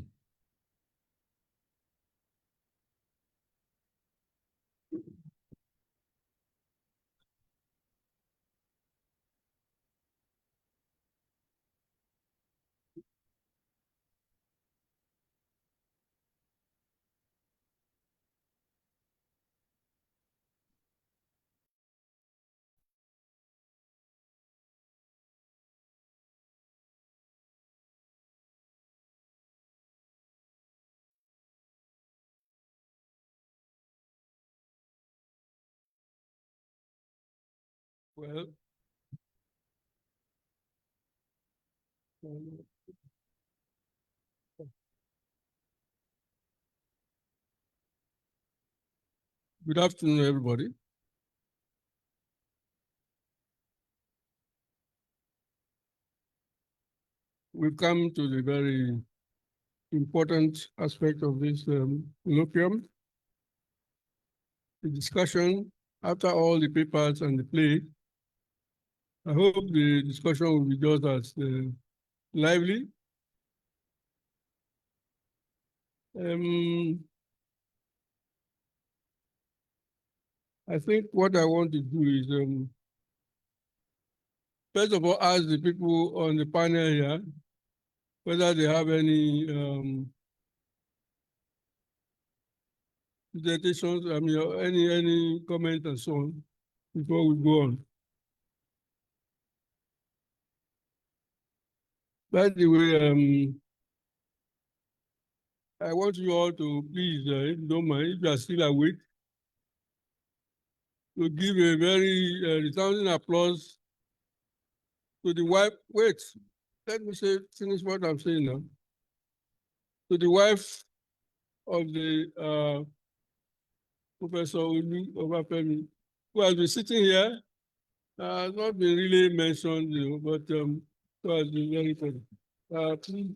Well, good afternoon, everybody. We've come to the very important aspect of this colloquium, the discussion. After all the papers and the play, I hope the discussion will be just as lively. I think what I want to do is, first of all, ask the people on the panel here whether they have any presentations, I mean, or any comment and so on before we go on. By the way, I want you all to please, if you don't mind, if you are still awake, to give a very resounding applause to the wife. Wait, let me finish what I'm saying now. To the wife of the Professor Obafemi, who has been sitting here, has not been really mentioned, but who has been very funny. Please,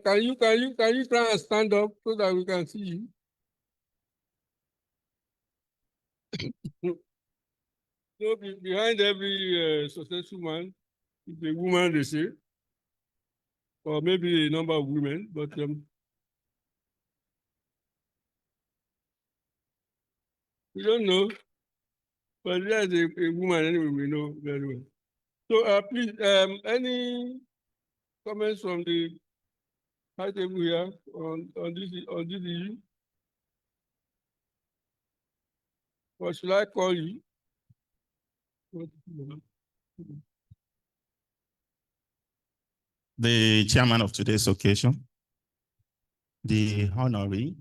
can you try and stand up so that we can see you? So behind every successful man is a woman, they say, or maybe a number of women, but we don't know. But there's a woman anyway, we know very well. So please, any comments from the high table here on this issue? What should I call you?
The chairman of today's occasion, the honoree,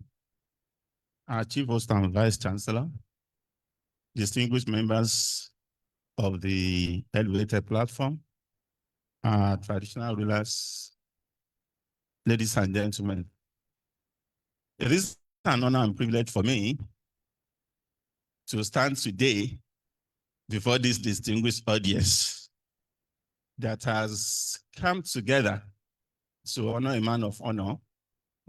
our chief host and vice chancellor, distinguished members of the elevated platform, our traditional rulers, ladies and gentlemen. It is an honor and privilege for me to stand today before this distinguished audience that has come together to honor a man of honor,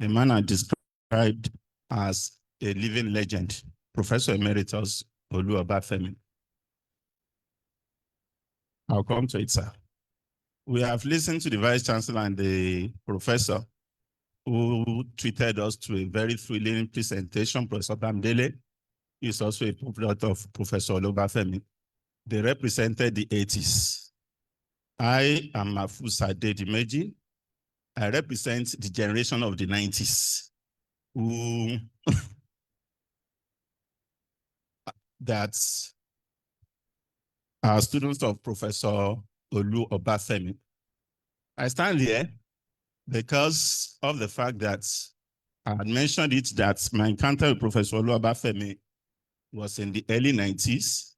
a man I described as a living legend, Professor Emeritus Obafemi. I'll come to it, sir. We have listened to the Vice Chancellor and the Professor who treated us to a very thrilling presentation. Professor Bamdele is also a product of Professor Obafemi. They represented the 80s. I am Mafusa Dedimeji. I represent the generation of the 90s who that are students of Professor Obafemi. I stand here because of the fact that I had mentioned it that my encounter with Professor Obafemi was in the early 90s,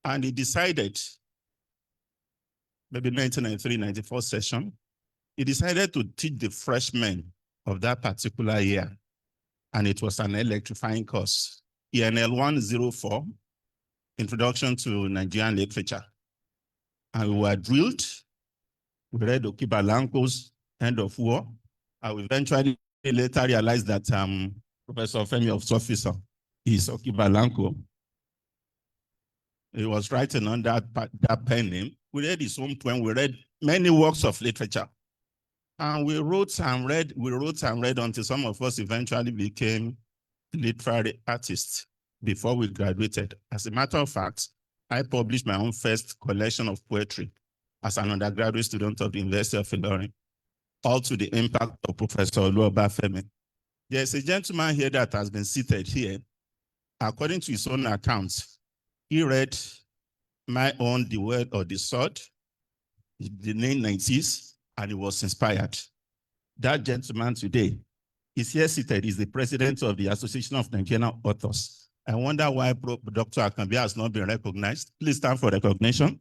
and he decided, maybe 1993-94 session, he decided to teach the freshmen of that particular year, and it was an electrifying course, ENL 104, Introduction to Nigerian Literature. And we were drilled. We read Okibalanko's End of War. I eventually later realized that Professor Femi of Sofisa is Okibalanko. He was writing on that pen name. We read his own poem. We read many works of literature. And we wrote and read until some of us eventually became literary artists before we graduated. As a matter of fact, I published my own first collection of poetry as an undergraduate student of the University of Ilorin, all to the impact of Professor Obafemi. There's a gentleman here that has been seated here. According to his own account, he read my own The Word or the Sword, the 90s, and he was inspired. That gentleman today is here seated, is the president of the Association of Nigerian Authors. I wonder why Dr. Akambi has not been recognized. Please stand for recognition.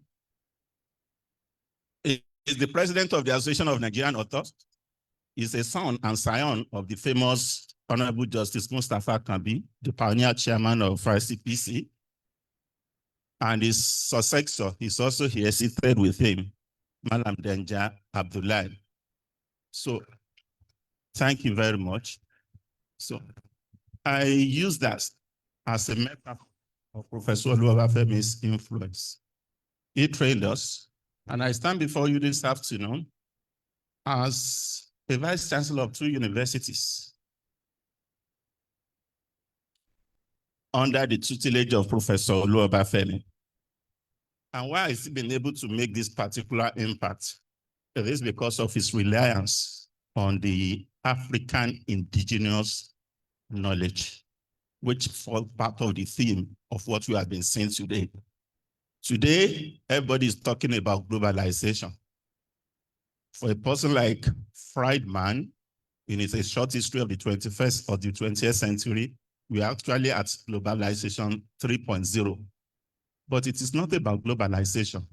He is the president of the Association of Nigerian Authors. He's a son and scion of the famous Honorable Justice Mustafa Akambi, the pioneer chairman of ICPC. And his successor is also here seated with him, Malam Denja Abdullah. So thank you very much. So I use that as a metaphor of Professor Obafemi's influence. He trained us, and I stand before you this afternoon as a vice chancellor of 2 universities under the tutelage of Professor Obafemi. And why has he been able to make this particular impact? It is because of his reliance on the African indigenous knowledge, which forms part of the theme of what we have been seeing today. Today, everybody is talking about globalization. For a person like Friedman, in his short history of the 21st or the 20th century, we are actually at globalization 3.0. But it is not about globalization.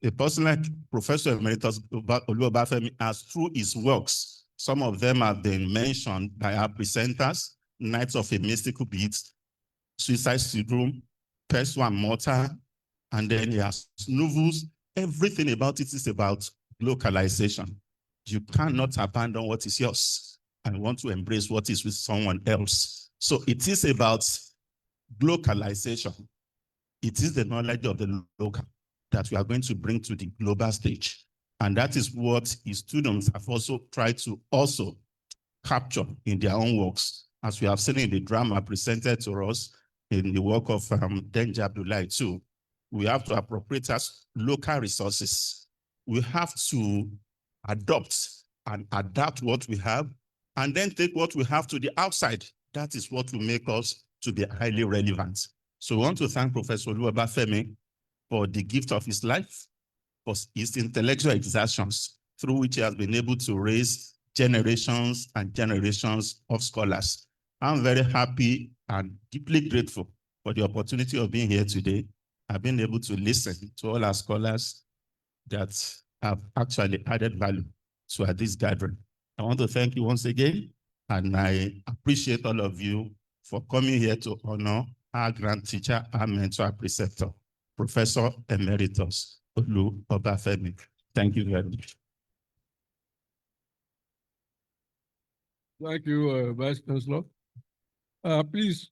A person like Professor Emeritus Obafemi has, through his works, some of them have been mentioned by our presenters, Knights of a Mystical Beat, Suicide Syndrome, Pestle and Mortar, and then he has novels. Everything about it is about localization. You cannot abandon what is yours and want to embrace what is with someone else. So it is about localization. It is the knowledge of the local that we are going to bring to the global stage. And that is what his students have also tried to also capture in their own works, as we have seen in the drama presented to us in the work of Denja Abdullahi too. We have to appropriate as local resources. We have to adopt and adapt what we have, and then take what we have to the outside. That is what will make us to be highly relevant. So we want to thank Professor Obafemi for the gift of his life, for his intellectual exertions, through which he has been able to raise generations and generations of scholars. I'm very happy and deeply grateful for the opportunity of being here today. I've been able to listen to all our scholars that have actually added value to this gathering. I want to thank you once again, and I appreciate all of you for coming here to honor our grand teacher, our mentor, our preceptor, Professor Emeritus Olu Obafemi. Thank you very much.
Thank you, Vice Chancellor. Please,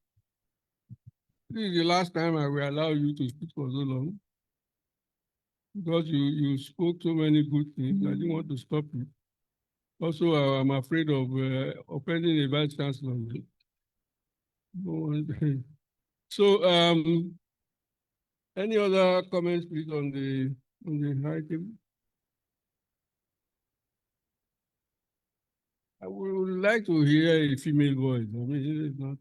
this is the last time I will allow you to speak for so long, because you spoke so many good things. I didn't want to stop you. Also, I'm afraid of offending the Vice Chancellor. So, any other comments, please, on the high table? I would like to hear a female voice. I mean, it's not.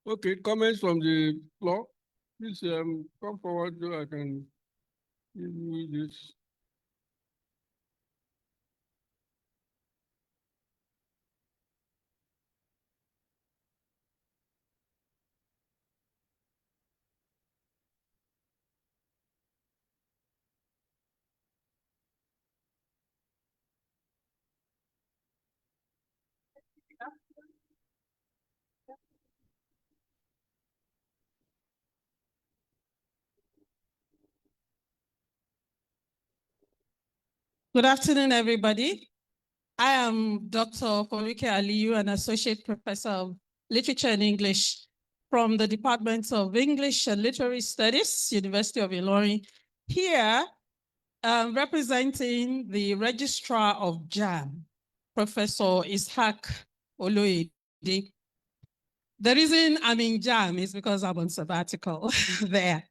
Okay, comments from the floor. Please come forward so I can give you this.
Good afternoon, everybody. I am Dr. Kolike Aliyu, an Associate Professor of Literature and English from the Department of English and Literary Studies, University of Ilorin, here representing the Registrar of JAM, Professor Ishaq Oloyede. The reason I'm in JAM is because I'm on sabbatical there,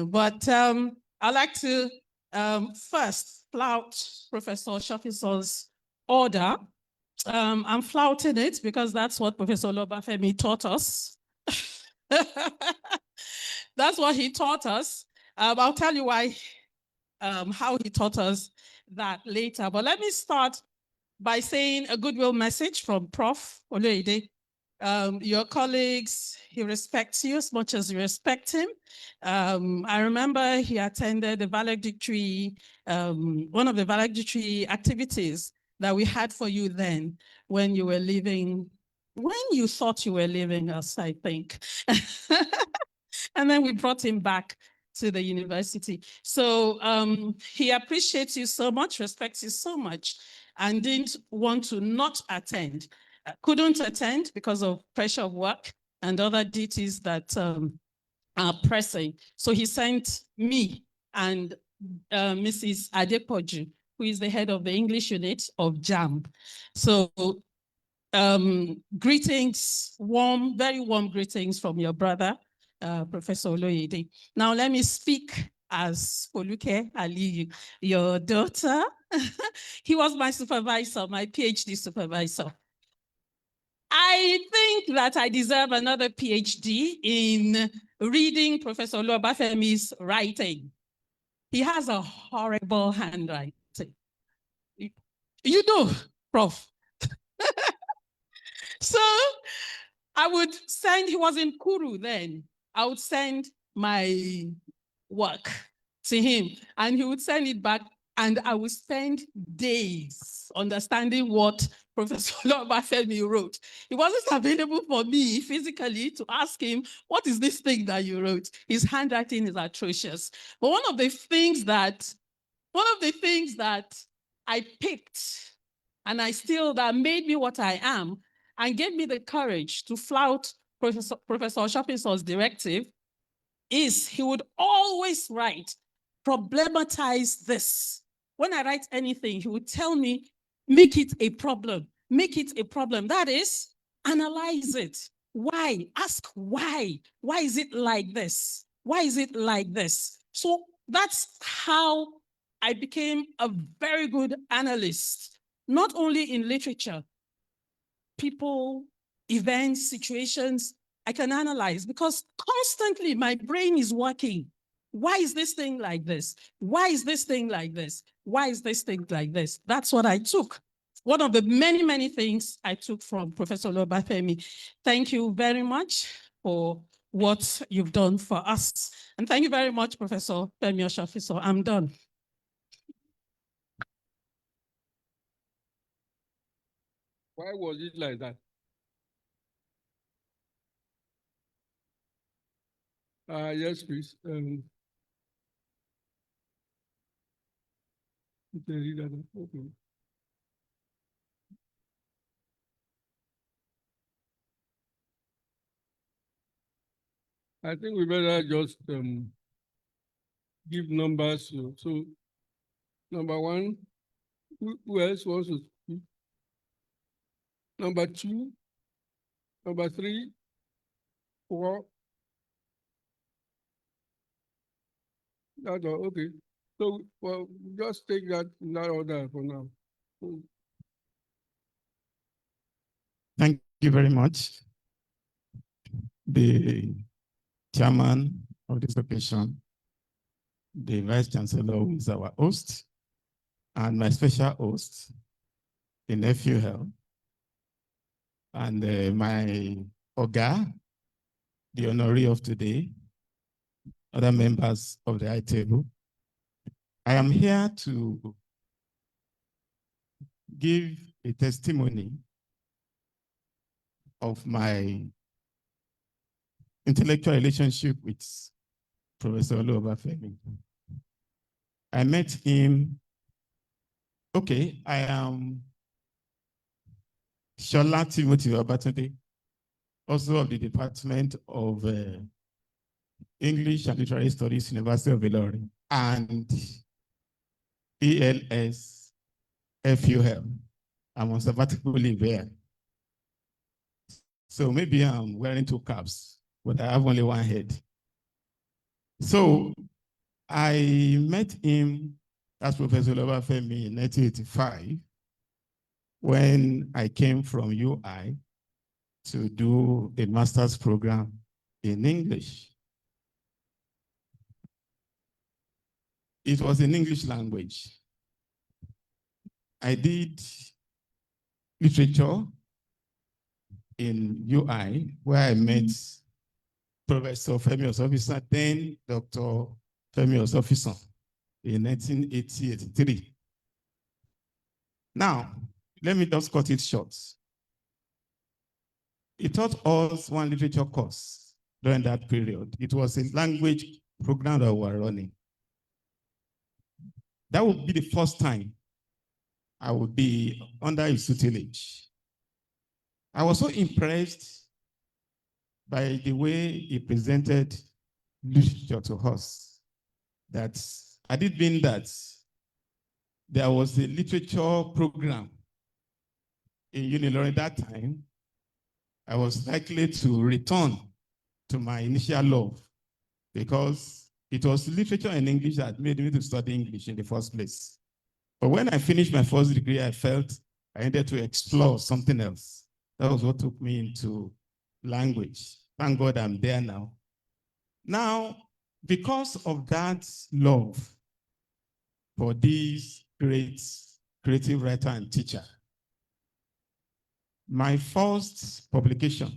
but I'd like to first flout Professor Shofison's order. I'm flouting it because that's what Professor Obafemi taught us. That's what he taught us. I'll tell you why, how he taught us that later. But let me start by saying a goodwill message from Prof. Oloyede. Your colleagues, he respects you as much as you respect him. I remember he attended the valedictory, one of the valedictory activities that we had for you then when you were leaving, when you thought you were leaving us, I think. And then we brought him back to the university. So he appreciates you so much, respects you so much, and didn't want to not attend. Couldn't attend because of pressure of work and other duties that are pressing. So he sent me and Mrs. Adepoju, who is the head of the English unit of JAM. So greetings, warm, very warm greetings from your brother, Professor Oloyede. Now let me speak as Foluke Ali, your daughter. He was my supervisor, my PhD supervisor. I think that I deserve another PhD in reading Professor Obafemi's writing. He has a horrible handwriting. You do, Prof. So I would send, he was in Kuru then, I would send my work to him and he would send it back and I would spend days understanding what Professor Obafemi wrote. He wasn't available for me physically to ask him, what is this thing that you wrote? His handwriting is atrocious. But one of the things that I picked and that made me what I am and gave me the courage to flout Professor Oshopiso's directive is he would always write, problematize this. When I write anything, he would tell me, make it a problem, make it a problem. That is, analyze it. Why? Ask why. Why is it like this? Why is it like this? So that's how I became a very good analyst, not only in literature, people, events, situations, I can analyze because constantly my brain is working. Why is this thing like this? Why is this thing like this? Why is this thing like this? That's what I took. One of the many, many things I took from Professor Obafemi. Thank you very much for what you've done for us. And thank you very much, Professor Femi Oshofiso. I'm done.
Why was it like that? Yes, please. You can read that. Okay. I think we better just give numbers. So number one, who else wants to speak? Number two, number three, 4. That's all. Okay. So, well, just take that in that order for now.
Thank you very much. The chairman of this occasion, the Vice Chancellor, who is our host, and my special host, the nephew, and my Oga, the honoree of today, other members of the high table. I am here to give a testimony of my intellectual relationship with Professor Obafemi. I met him. Okay, I am Shola Timothy Obatunde, also of the Department of English and Literary Studies, University of Ilorin, and ELS FUL. I'm on sabbatical leave here. So maybe I'm wearing 2 caps, but I have only one head. So I met him as Professor Obafemi in 1985 when I came from UI to do a master's program in English. It was in English language. I did literature in UI where I met Professor Femi Oshofiso, then Dr. Femi Oshofiso in 1983. Now, let me just cut it short. He taught us one literature course during that period. It was a language program that we were running. That would be the first time I would be under his tutelage. I was so impressed by the way he presented literature to us that had it been that there was a literature program in Unilorin that time, I was likely to return to my initial love because It was literature and English that made me to study English in the first place. But when I finished my first degree, I felt I needed to explore something else. That was what took me into language. Thank God I'm there now. Now, because of that love for this great creative writer and teacher, my first publication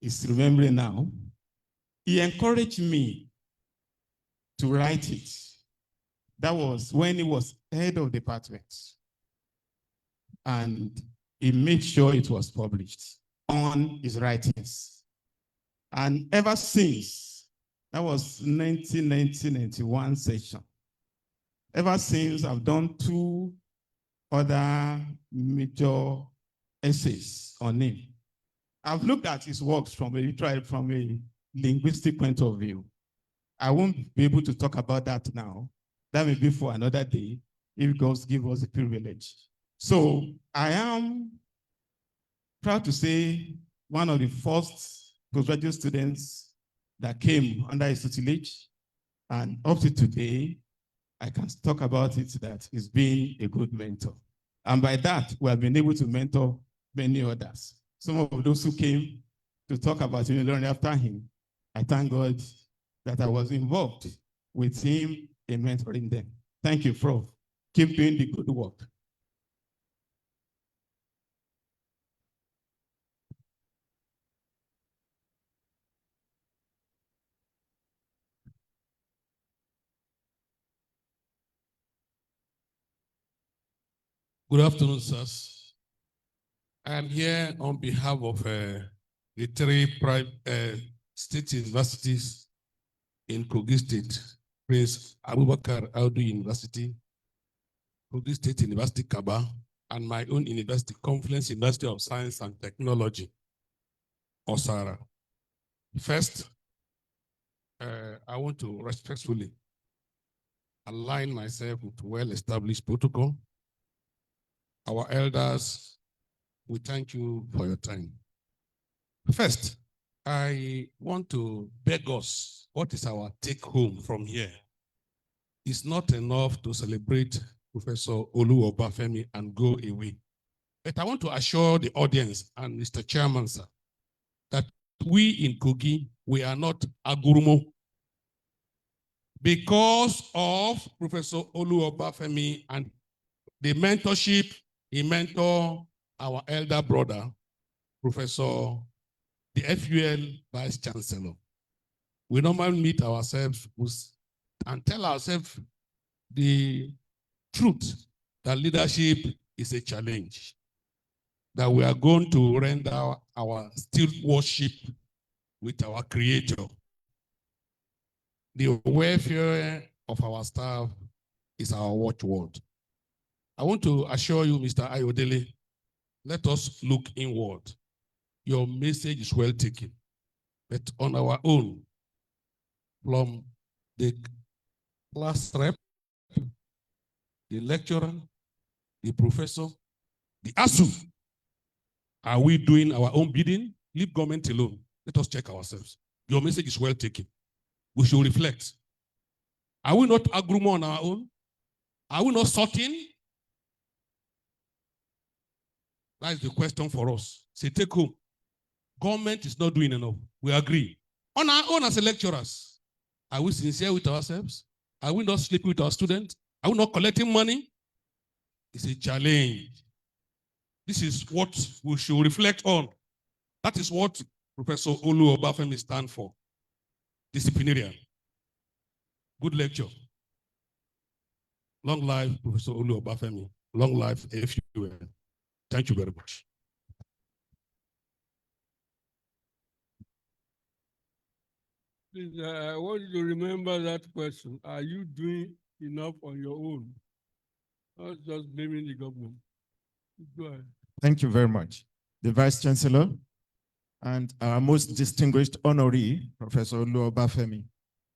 is remembering now. He encouraged me to write it. That was when he was head of department. And he made sure it was published on his writings. And ever since, that was 1991 session. Ever since, I've done 2 other major essays on him. I've looked at his works from a linguistic point of view. I won't be able to talk about that now. That may be for another day, if God gives us the privilege. So I am proud to say one of the first postgraduate students that came under his tutelage, and up to today, I can talk about it that he's been a good mentor. And by that, we have been able to mentor many others. Some of those who came to talk about learning after him, I thank God that I was involved with him in mentoring them. Thank you, Prof. Keep doing the good work.
Good afternoon, sirs. I am here on behalf of the 3 state universities in Kogi State, Prince Abubakar Audu University, Kogi State University Kaba, and my own university, Confluence University of Science and Technology, Osara. First, I want to respectfully align myself with well-established protocol. Our elders, we thank you for your time. First, I want to beg us, what is our take home from here? It's not enough to celebrate Professor Olu Obafemi and go away. But I want to assure the audience and Mr. Chairman, sir, that we in Kogi, we are not agurumo. Because of Professor Olu Obafemi and the mentorship, he mentored our elder brother, Professor, the FUL Vice Chancellor. We normally meet ourselves and tell ourselves the truth that leadership is a challenge, that we are going to render our still worship with our Creator. The welfare of our staff is our watchword. I want to assure you, Mr. Ayodele, let us look inward. Your message is well taken, but on our own, from the class rep, the lecturer, the professor, the ASU, are we doing our own bidding? Leave government alone. Let us check ourselves. Your message is well taken. We should reflect. Are we not agrumo on our own? Are we not sorting? That is the question for us. Say, take home. Government is not doing enough. We agree. On our own as lecturers, are we sincere with ourselves? Are we not sleeping with our students? Are we not collecting money? It's a challenge. This is what we should reflect on. That is what Professor Olu Obafemi stands for. Disciplinarian. Good lecture. Long life, Professor Olu Obafemi. Long life, FUL. Thank you very much.
Please, I want you to remember that question. Are you doing enough on your own? Not just blaming the government. Go ahead.
Thank you very much. The Vice Chancellor and our most distinguished honoree, Professor Olu Obafemi,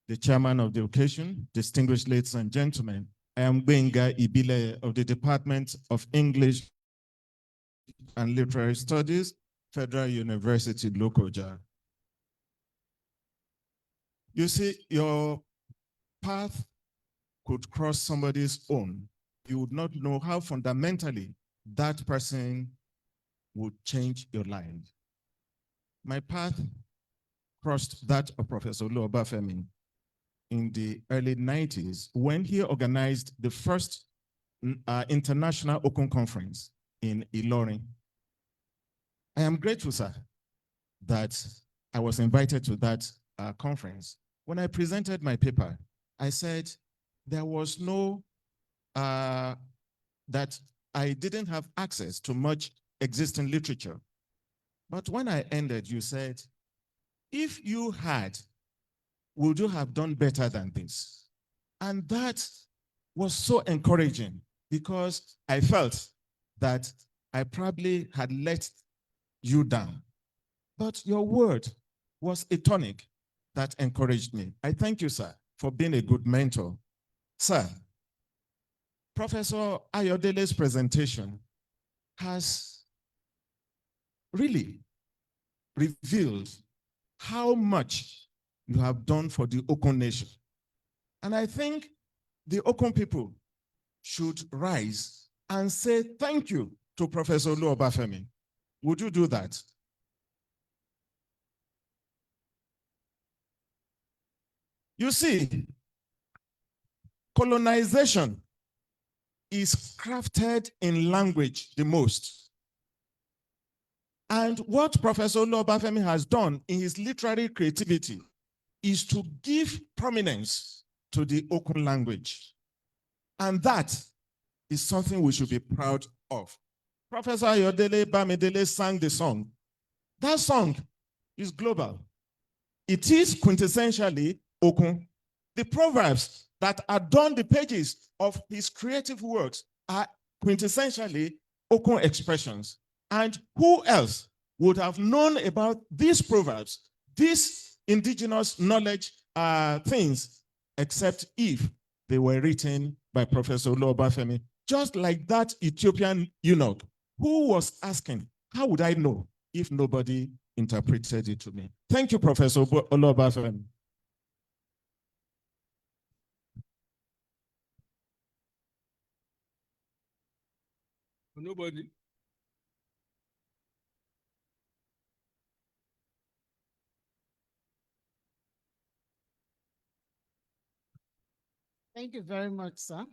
the Chairman of the occasion, distinguished ladies and gentlemen. I am Benga Ibile of the Department of English and Literary Studies, Federal University, Lokoja. You see, your path could cross somebody's own. You would not know how fundamentally that person would change your life. My path crossed that of Professor Obafemi in the early 90s when he organized the first international Open Conference in Ilorin. I am grateful, sir, that I was invited to that conference. When I presented my paper, I said there was no, that I didn't have access to much existing literature. But when I ended, you said, if you had, would you have done better than this? And that was so encouraging because I felt that I probably had let you down. But your word was a tonic that encouraged me. I thank you, sir, for being a good mentor. Sir, Professor Ayodele's presentation has really revealed how much you have done for the Okon nation. And I think the Okon people should rise and say thank you to Professor Obafemi. Would you do that? You see, colonization is crafted in language the most. And what Professor Obafemi has done in his literary creativity is to give prominence to the Okun language. And that is something we should be proud of. Professor Ayodele Bamidele sang the song. That song is global. It is quintessentially Okun. The proverbs that adorn the pages of his creative works are quintessentially Okun expressions. And who else would have known about these proverbs, these indigenous knowledge things, except if they were written by Professor Obafemi, just like that Ethiopian eunuch who was asking, how would I know if nobody interpreted it to me? Thank you, Professor Obafemi.
Nobody.
Thank you very much, sir.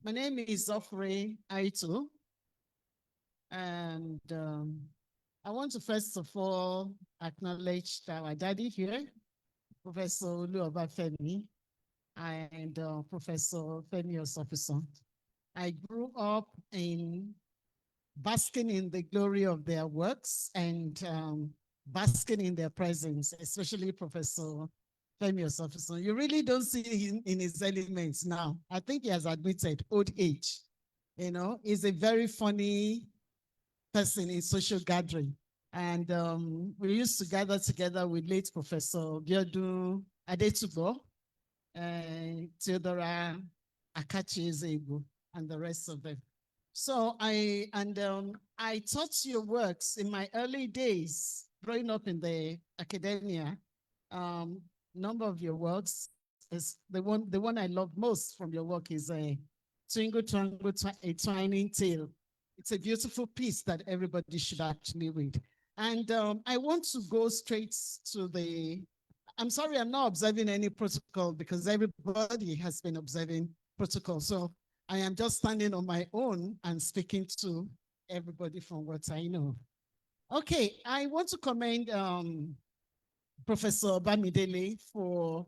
My name is Zofre Aitu, and I want to first of all acknowledge our daddy here, Professor Obafemi, and Professor Femi Osofison. I grew up in basking in the glory of their works and basking in their presence, especially Professor Femi Osofison. You really don't see him in his elements now. I think he has admitted old age. You know, he's a very funny person in social gathering. And we used to gather together with late Professor Biodu Adetubo, Theodora Akachi Ezegu, and the rest of them. So I taught your works in my early days, growing up in the academia. Number of your works is the one I love most from your work is a Twinkle Twinkle a Twining Tale. It's a beautiful piece that everybody should actually read. And I want to go straight to the, I'm sorry, I'm not observing any protocol because everybody has been observing protocol. So I am just standing on my own and speaking to everybody from what I know. Okay, I want to commend Professor Bamidele for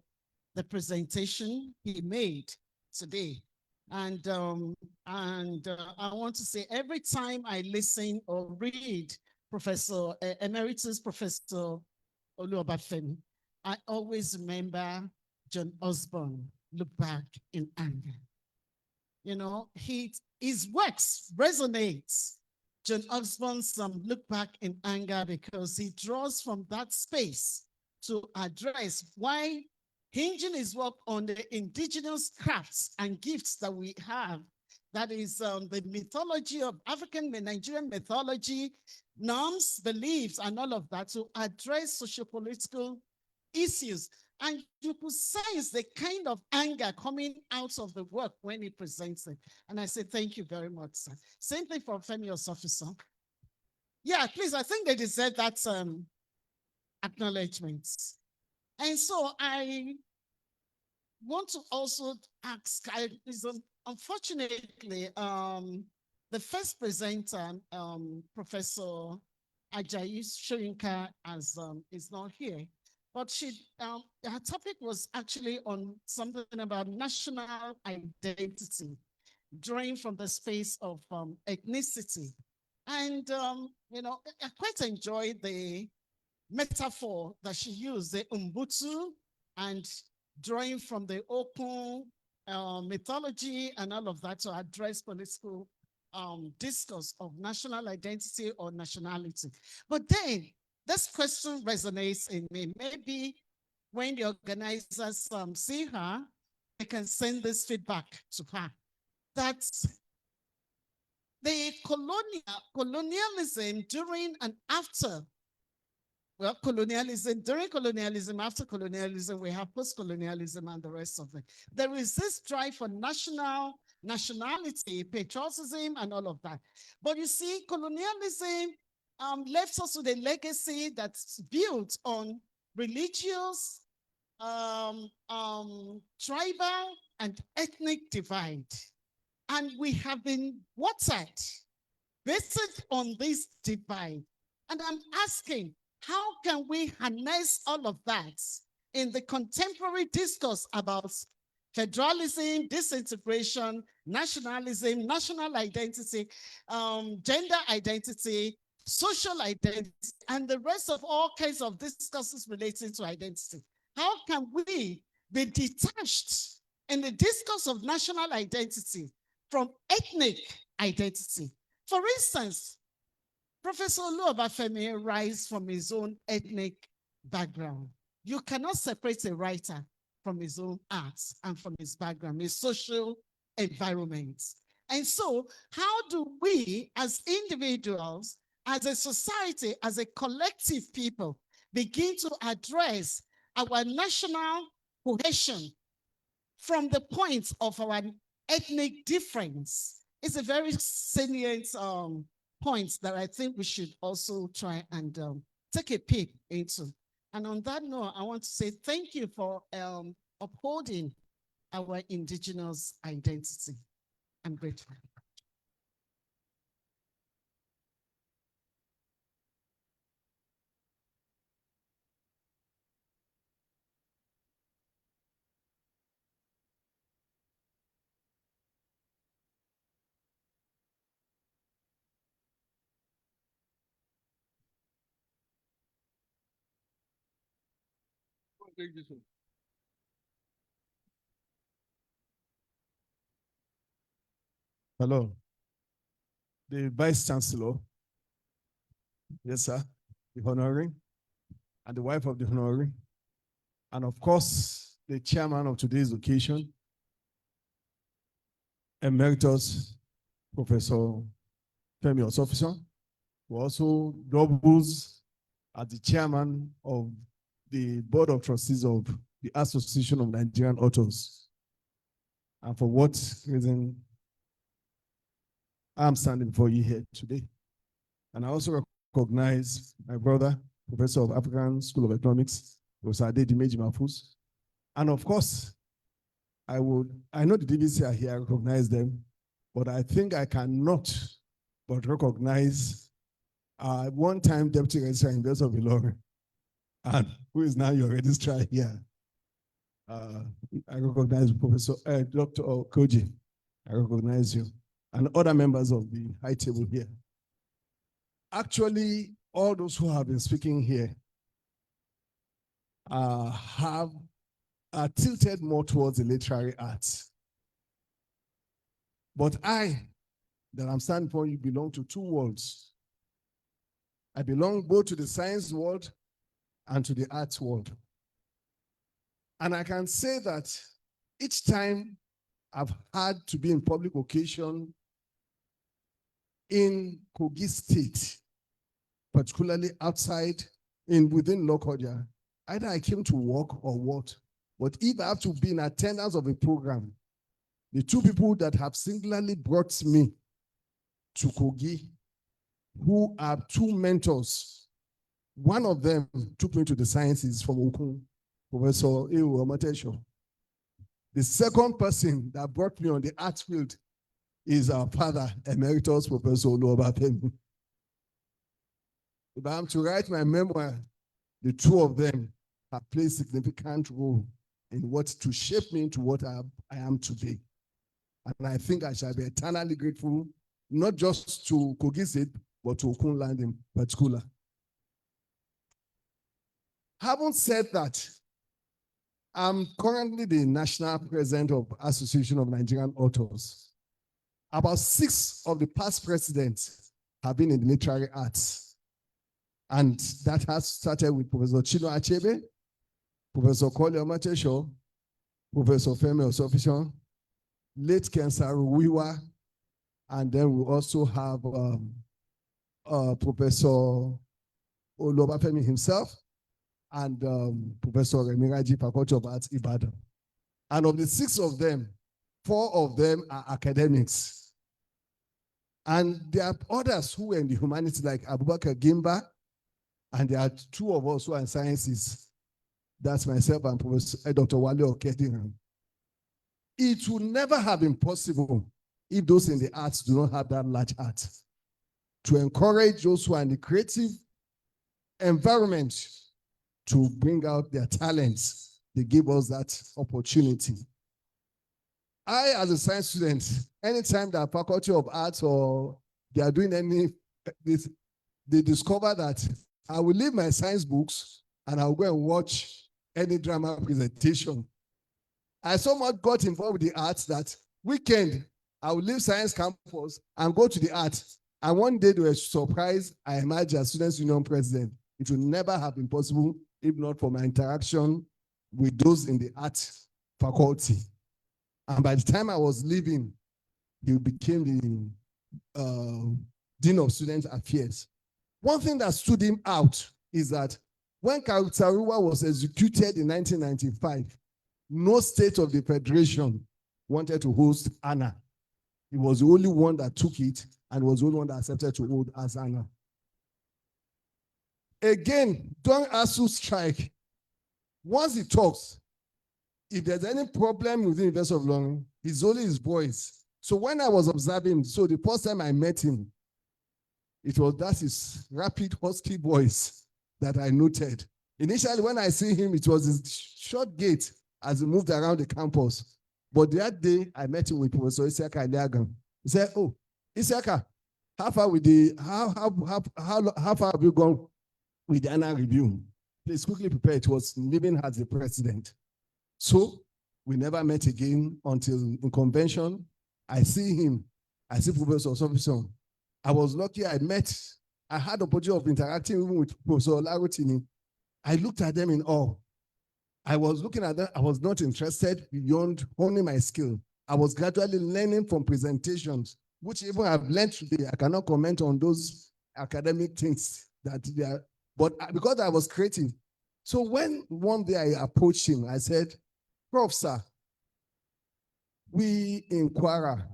the presentation he made today. And I want to say every time I listen or read Professor Emeritus Professor Obafemi, I always remember John Osborne, Look Back in Anger. You know, his works resonates. John Osborne's Look Back in Anger because he draws from that space to address why hinging his work on the indigenous crafts and gifts that we have. That is the mythology of African and Nigerian mythology, norms, beliefs, and all of that to address sociopolitical issues. And you could sense the kind of anger coming out of the work when he presents it. And I say, thank you very much, sir. Same thing for Femi Osofiso. Yeah, please, I think they deserve that acknowledgement. And so I want to also ask, unfortunately, the first presenter, Professor Ajayi Shoyinka, is not here. But her topic was actually on something about national identity, drawing from the space of ethnicity. And, I quite enjoyed the metaphor that she used, the Ubuntu, and drawing from the open mythology and all of that to address political discourse of national identity or nationality. But then this question resonates in me. Maybe when the organizers see her, they can send this feedback to her that the colonialism during and after, well, colonialism, during colonialism, after colonialism, we have post-colonialism and the rest of it. There is this drive for nationality, patriotism, and all of that. But you see, colonialism left us with a legacy that's built on religious, tribal, and ethnic divide. And we have been watered based on this divide. And I'm asking, how can we harness all of that in the contemporary discourse about federalism, disintegration, nationalism, national identity, gender identity, social identity, and the rest of all kinds of discourses relating to identity? How can we be detached in the discourse of national identity from ethnic identity? For instance, Professor Obafemi writes from his own ethnic background. You cannot separate a writer from his own arts and from his background, his social environment. And so, how do we as individuals, as a society, as a collective people, begin to address our national cohesion from the point of our ethnic difference? It's a very salient point that I think we should also try and take a peek into. And on that note, I want to say thank you for upholding our indigenous identity. I'm grateful.
Take this one.
Hello. The Vice Chancellor, yes, sir, the Honorary, and the wife of the Honorary, and of course, the chairman of today's occasion, Emeritus Professor Femi Osofiso, who also doubles as the chairman of the Board of Trustees of the Association of Nigerian Authors. And for what reason I'm standing before you here today. And I also recognize my brother, Professor of African School of Economics, Professor Adedimeji Mafus. And of course, I know the DVC are here, I recognize them, but I think I cannot but recognize one-time Deputy Registrar Investor of Ilorin, and who is now your registrar here. I recognize Professor Dr. Koji. I recognize you, and other members of the high table here. Actually, all those who have been speaking here are tilted more towards the literary arts. But I, that I'm standing for, you belong to two worlds. I belong both to the science world and to the arts world. And I can say that each time I've had to be in public occasion in Kogi State, particularly outside, within Lokoja,
Either I came to work or what. But if I have to be in attendance of a program, the two people that have singularly brought me to Kogi, who are two mentors, one of them took me to the sciences from Okun, Professor Ewu Omatesho. The second person that brought me on the art field is our father, Emeritus Professor Obafemi. If I am to write my memoir, the two of them have played a significant role in what to shape me into what I am today. And I think I shall be eternally grateful, not just to Kogi State, but to Okun Land in particular. Having said that, I'm currently the national president of Association of Nigerian Authors. About 6 of the past presidents have been in the literary arts. And that has started with Professor Chino Achebe, Professor Colloquium, Professor Femi Osofishan, late Kensaru Wiwa, and then we also have Professor Obafemi himself, and Professor Remiraji, Faculty of Arts, Ibadan. And of the 6 of them, 4 of them are academics. And there are others who are in the humanities, like Abubakar Gimba, and there are 2 of us who are in sciences. That's myself and Professor Dr. Wale Okedinhan. It would never have been possible if those in the arts do not have that large heart to encourage those who are in the creative environment to bring out their talents. They gave us that opportunity. I, as a science student, anytime that Faculty of Arts or they are doing they discover that I will leave my science books and I'll go and watch any drama presentation. I so much got involved with the arts that weekend, I will leave science campus and go to the arts. And one day they were surprised I emerged as Students' Union President. It would never have been possible if not for my interaction with those in the art faculty. And by the time I was leaving, he became the Dean of Student Affairs. One thing that stood him out is that when Kautaruwa was executed in 1995, no state of the Federation wanted to host Anna. He was the only one that took it and was the only one that accepted to hold as Anna. Again, during ASU strike, once he talks, if there's any problem with the University of London, it's only his voice. So when I was observing, so the first time I met him, that's his rapid, husky voice that I noted. Initially, when I see him, it was his short gait as he moved around the campus. But that day, I met him with Professor Isiaka Aliagan. He said, "Oh, Isiaka, how far have you gone with the annual review? Please quickly prepare." It was living as the president. So we never met again until in convention. I see him. I see Professor Osofishan. I was lucky I had the opportunity of interacting with Professor Larutini. I looked at them in awe. I was looking at them. I was not interested beyond honing my skill. I was gradually learning from presentations, which even I've learned today. I cannot comment on those academic things that they are, but because I was creative. So when one day I approached him, I said, "Prof, sir, we in Kwara,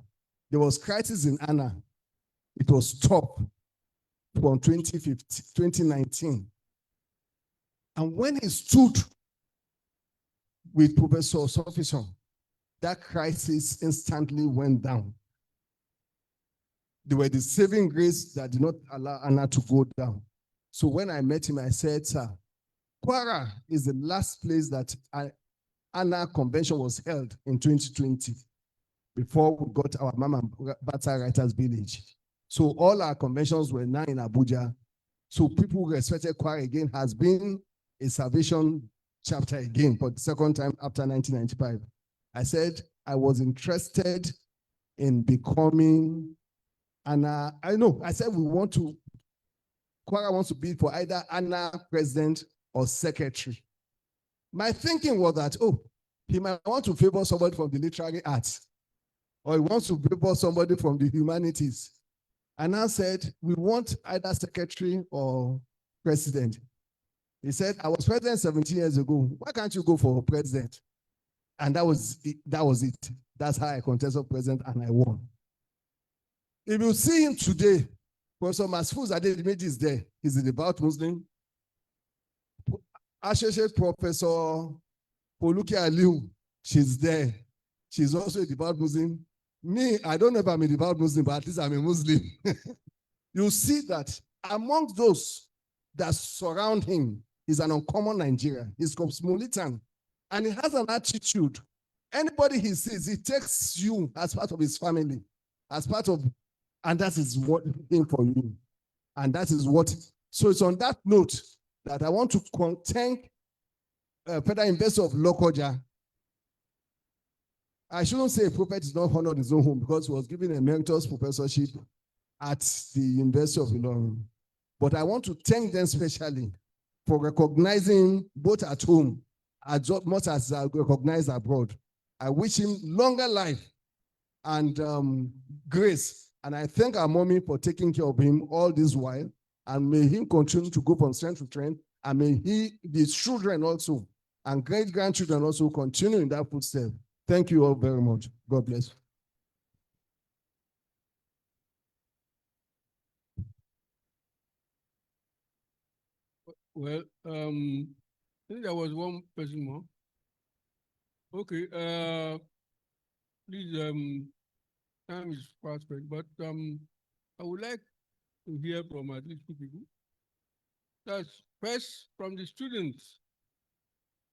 there was crisis in Anna. It was tough from 2019. And when he stood with Professor Osofishan, that crisis instantly went down. They were the saving grace that did not allow Anna to go down. So when I met him, I said, "Sir, Kwara is the last place that Anna convention was held in 2020 before we got our Mama Bata Writers Village. So all our conventions were now in Abuja. So people who respected Kwara again has been a salvation chapter again for the second time after 1995. I said I was interested in becoming Anna. I said Kwara wants to be for either Anna president or secretary. My thinking was that, he might want to favor somebody from the literary arts, or he wants to favor somebody from the humanities. And I said, we want either secretary or president. He said, I was president 17 years ago. Why can't you go for president? And that was it. That's how I contested president and I won. If you see him today, Professor Masfuz Adedimeji is there. He's a devout Muslim. Associate Professor Poluki Aliu, she's there. She's also a devout Muslim. Me, I don't know if I'm a devout Muslim, but at least I'm a Muslim. You see that among those that surround him, he's an uncommon Nigerian. He's cosmopolitan. And he has an attitude. Anybody he sees, he takes you as part of his family, as part of, and that is what thing for you. And that is what, so it's on that note that I want to thank Federal Investor of Lokoja. I shouldn't say a prophet is not honored in his own home because he was given a emeritus professorship at the University of Ilorin. But I want to thank them specially for recognizing both at home as much as recognized abroad. I wish him longer life and grace. And I thank our mommy for taking care of him all this while. And may him continue to go from strength to strength. And may his children also and great-grandchildren also continue in that footstep. Thank you all very much. God bless.
Well, I think there was one person more. Okay, please, time is fast spent, but I would like to hear from at least two people. That's first from the students.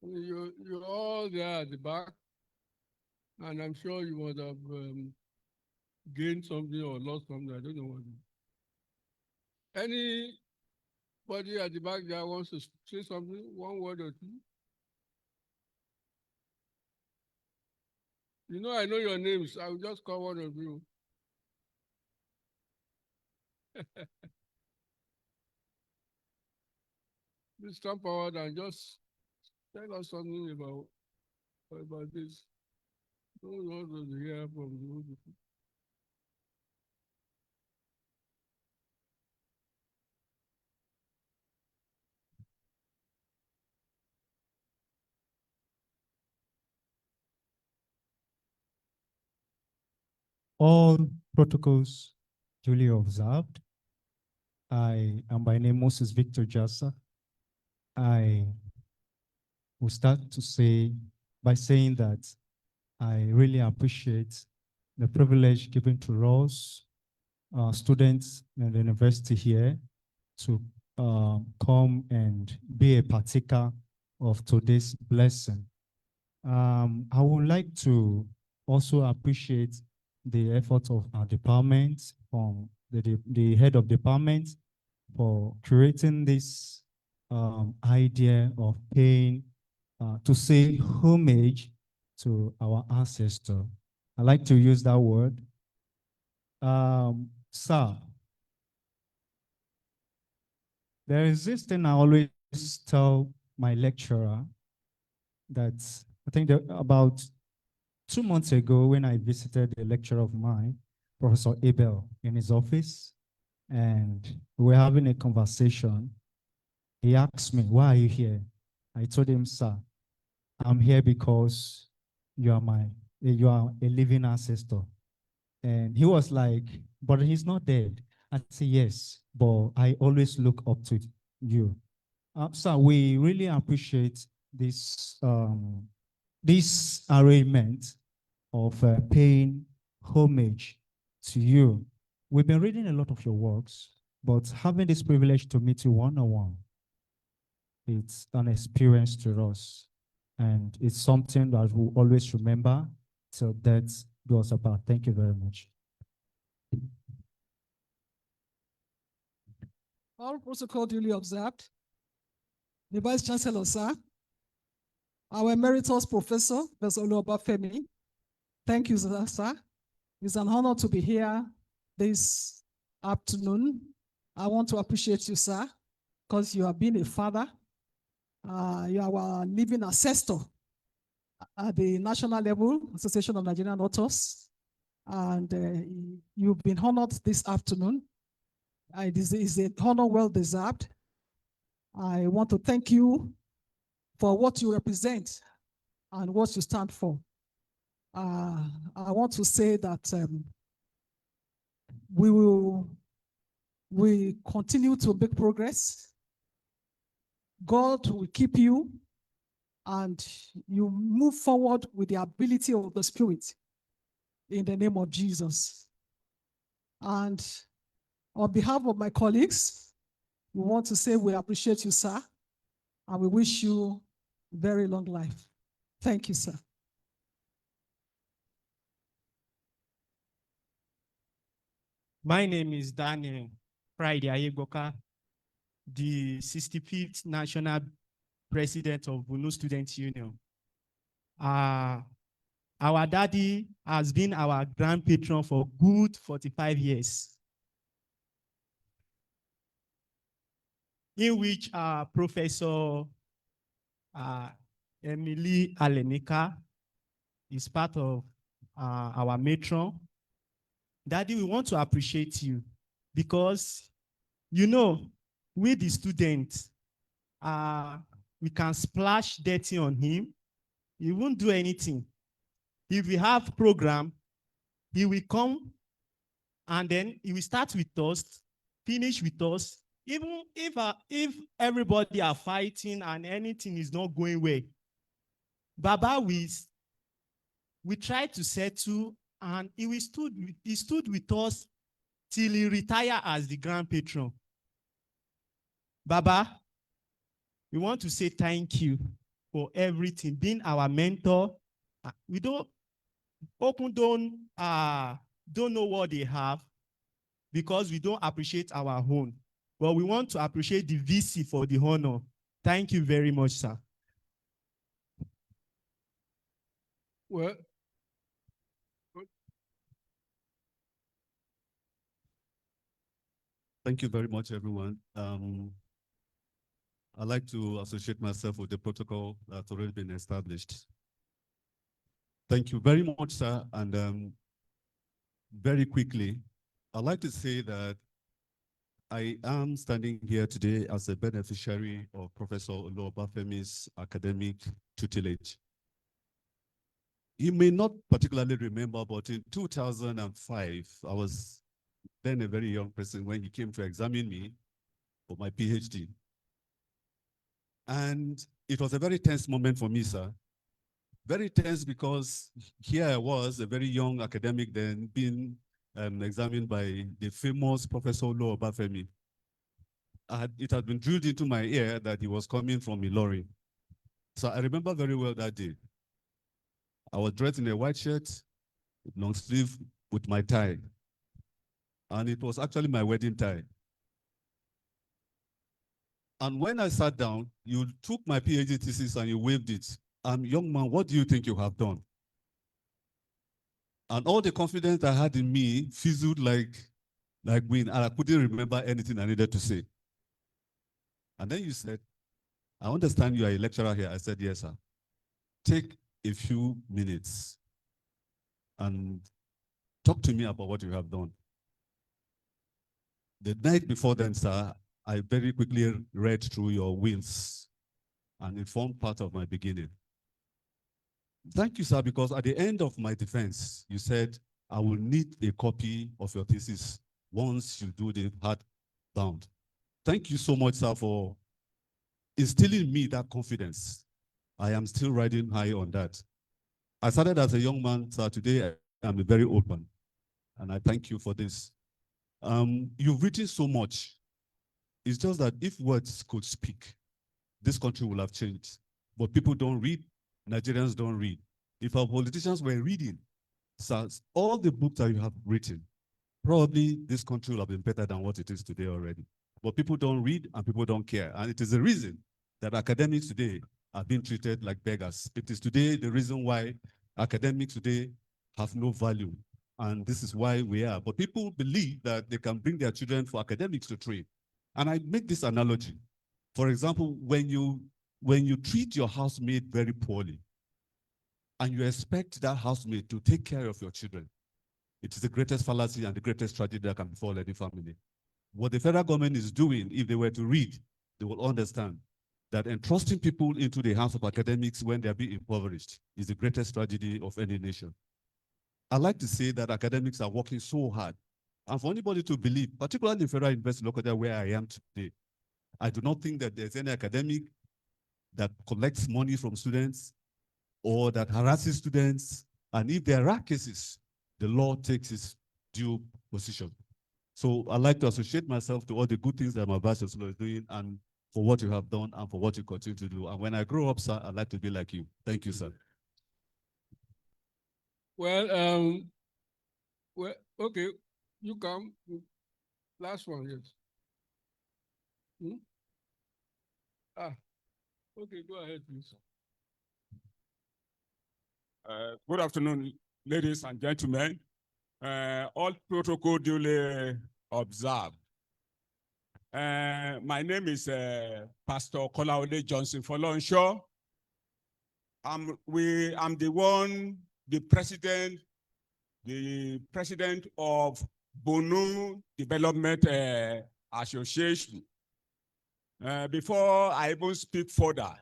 You're all there at the back, and I'm sure you must have gained something or lost something. I don't know what. Anybody at the back there wants to say something, one word or two? You know, I know your names. I will just call one of you. Please come forward and just tell us something about this. Don't want to hear from the old people.
All protocols duly observed. I am by name Moses Victor Jassa. I will start to say by saying that I really appreciate the privilege given to us, students in the university here, to come and be a partaker of today's blessing. I would like to also appreciate the effort of our department, from the head of department, for creating this idea of paying, to say homage to our ancestor. I like to use that word. Sir, there is this thing I always tell my lecturer, that I think that about 2 months ago, when I visited a lecturer of mine, Professor Abel, in his office, and we were having a conversation. He asked me, why are you here? I told him, sir, I'm here because you are a living ancestor. And he was like, but he's not dead. I said, yes, but I always look up to you. So we really appreciate this, this arrangement of paying homage to you. We've been reading a lot of your works, but having this privilege to meet you one-on-one, it's an experience to us. And it's something that we'll always remember till death do us apart. Thank you very much.
All protocol duly observed. The Vice Chancellor, sir, our emeritus professor, Professor Obafemi. Thank you, sir. It's an honor to be here this afternoon. I want to appreciate you, sir, because you have been a father. You are our living ancestor at the national level, Association of Nigerian Authors, and you've been honored this afternoon. It is an honor well deserved. I want to thank you for what you represent and what you stand for. I want to say that we continue to make progress. God will keep you and you move forward with the ability of the Spirit in the name of Jesus. And on behalf of my colleagues, we want to say we appreciate you, sir, and we wish you very long life. Thank you, sir.
My name is Daniel Friday Ayegboka, the 65th National President of Bunu Student Union. Our daddy has been our grand patron for good 45 years, in which Professor Emily Alenika is part of our matron. Daddy, we want to appreciate you because, you know, we the students, we can splash dirty on him. He won't do anything. If we have program, he will come and then he will start with us, finish with us. Even if everybody are fighting and anything is not going well, Baba, we try to settle, and he stood with us till he retired as the grand patron. Baba, we want to say thank you for everything, being our mentor. We don't know what they have because we don't appreciate our own. But we want to appreciate the VC for the honor. Thank you very much, sir.
Well,
Thank you very much, everyone. I'd like to associate myself with the protocol that's already been established. Thank you very much, sir. And very quickly, I'd like to say that I am standing here today as a beneficiary of Professor Obafemi's academic tutelage. You may not particularly remember, but in 2005, I was then a very young person when he came to examine me for my PhD. And it was a very tense moment for me, sir. Very tense because here I was, a very young academic then, being examined by the famous Professor Obafemi. It had been drilled into my ear that he was coming from Ilorin. So I remember very well that day. I was dressed in a white shirt, long sleeve, with my tie. And it was actually my wedding tie. And when I sat down, you took my PhD thesis and you waved it. Young man, what do you think you have done? And all the confidence I had in me fizzled like wind, and I couldn't remember anything I needed to say. And then you said, I understand you are a lecturer here. I said, yes, sir. Take a few minutes and talk to me about what you have done. The night before then, sir, I very quickly read through your wills, and it formed part of my beginning. Thank you, sir, because at the end of my defense, you said, I will need a copy of your thesis once you do the hardbound. Thank you so much, sir, for instilling in me that confidence. I am still riding high on that. I started as a young man, sir. Today I'm a very old man, and I thank you for this. You've written so much. It's just that if words could speak, this country will have changed. But people don't read. Nigerians don't read. If our politicians were reading, sir, all the books that you have written, probably this country will have been better than what it is today already. But people don't read and people don't care. And it is the reason that academics today are being treated like beggars. It is today the reason why academics today have no value. And this is why we are. But people believe that they can bring their children for academics to train. And I make this analogy. For example, when you treat your housemaid very poorly, and you expect that housemaid to take care of your children, it is the greatest fallacy and the greatest tragedy that can befall any family. What the federal government is doing, if they were to read, they will understand that entrusting people into the hands of academics when they're being impoverished is the greatest tragedy of any nation. I like to say that academics are working so hard. And for anybody to believe, particularly in Federal University Lokoja, where I am today, I do not think that there's any academic that collects money from students or that harasses students. And if there are cases, the law takes its due position. So I'd like to associate myself to all the good things that my Vice Chancellor is doing and for what you have done and for what you continue to do. And when I grow up, sir, I'd like to be like you. Thank you, sir.
Well, okay, you come. Last one, yes. Okay, go ahead, please.
Good afternoon, ladies and gentlemen. All protocol duly observed. My name is Pastor Kolaode Johnson Folonshaw. I'm the president of Bunu Development Association. Before I even speak further,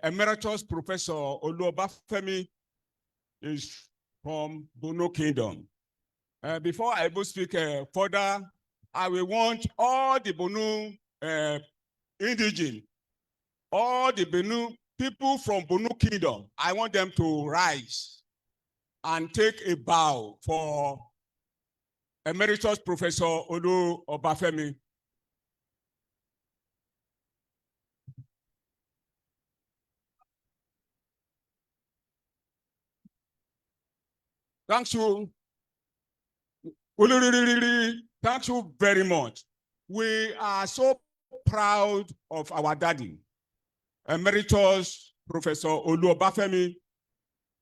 Emeritus Professor Obafemi is from Bunu Kingdom. Before I even speak further, I will want all the Bunu indigenous, all the Bunu people from Bunu Kingdom, I want them to rise and take a bow for Emeritus Professor Obafemi. Thank you. Thank you very much. We are so proud of our daddy. Emeritus Professor Obafemi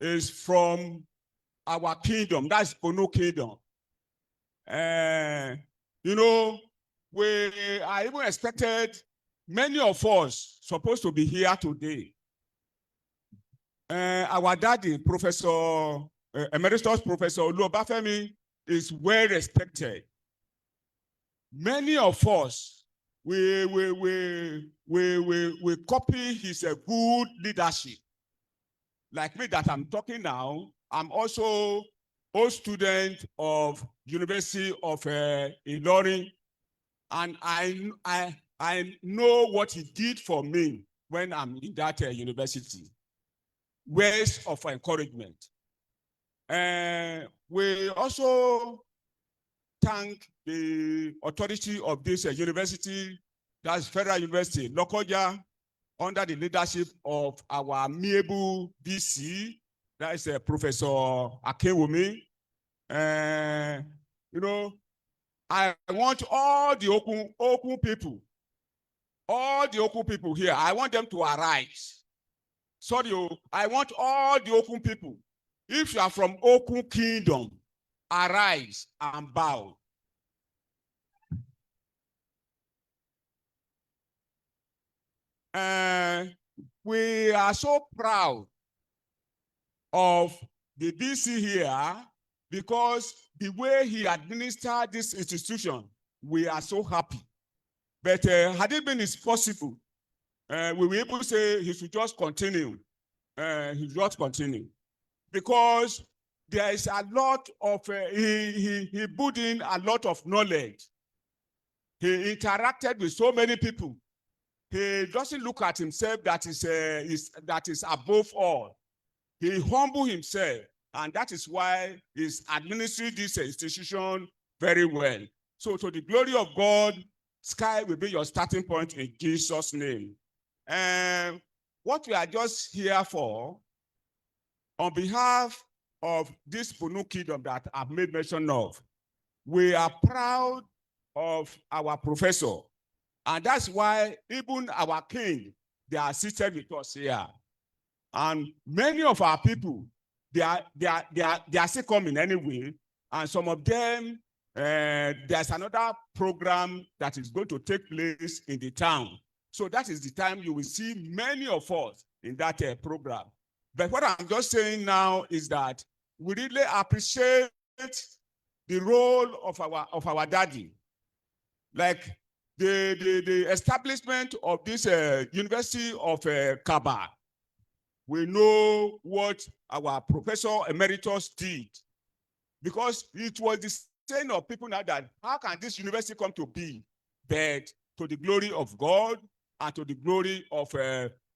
is from our kingdom. That's Bono Kingdom. You know, I even expected many of us supposed to be here today. Our daddy, Professor Emeritus Professor Obafemi, is well respected. Many of us we copy his good leadership. Like me that I'm talking now, I'm also a student of University of Ilorin, and I know what he did for me when I'm in that university. Words of encouragement. We also thank the authority of this university, that's Federal University Lokoja, under the leadership of our amiable VC, that is Professor Akewumi. You know, I want all the Okun people here, I want them to arise. Sorry, I want all the Okun people. If you are from Okun Kingdom, arise and bow. We are so proud of the DC here because the way he administered this institution, we are so happy. But had it been possible, we were able to say he should just continue. He should just continue. Because there is a lot of, he put in a lot of knowledge. He interacted with so many people. He doesn't look at himself that is above all. He humbled himself, and that is why he's administering this institution very well. So to the glory of God, sky will be your starting point in Jesus' name. And what we are just here for, on behalf of this Bunu Kingdom that I've made mention of, we are proud of our professor. And that's why even our king, they are seated with us here. And many of our people, they are still coming anyway. And some of them, there's another program that is going to take place in the town. So that is the time you will see many of us in that program. But what I'm just saying now is that we really appreciate the role of our daddy. Like the establishment of this University of Kaba, we know what our Professor Emeritus did, because it was the saying of people now that how can this university come to be? But to the glory of God and to the glory of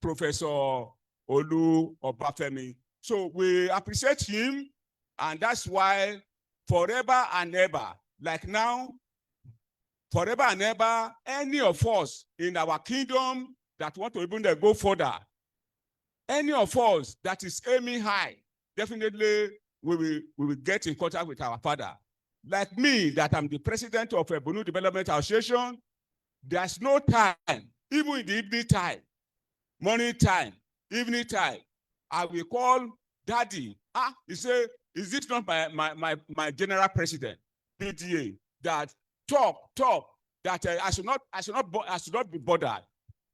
Professor Olu Obafemi. So we appreciate him, and that's why forever and ever, like now, forever and ever, any of us in our kingdom that want to even go further, any of us that is aiming high, definitely we will get in contact with our Father. Like me, that I'm the president of a Bunu Development Association, there's no time, even in the evening time, morning time, evening time, I will call Daddy. He say, is this not my general president, PDA, that talk, that I should not be bothered,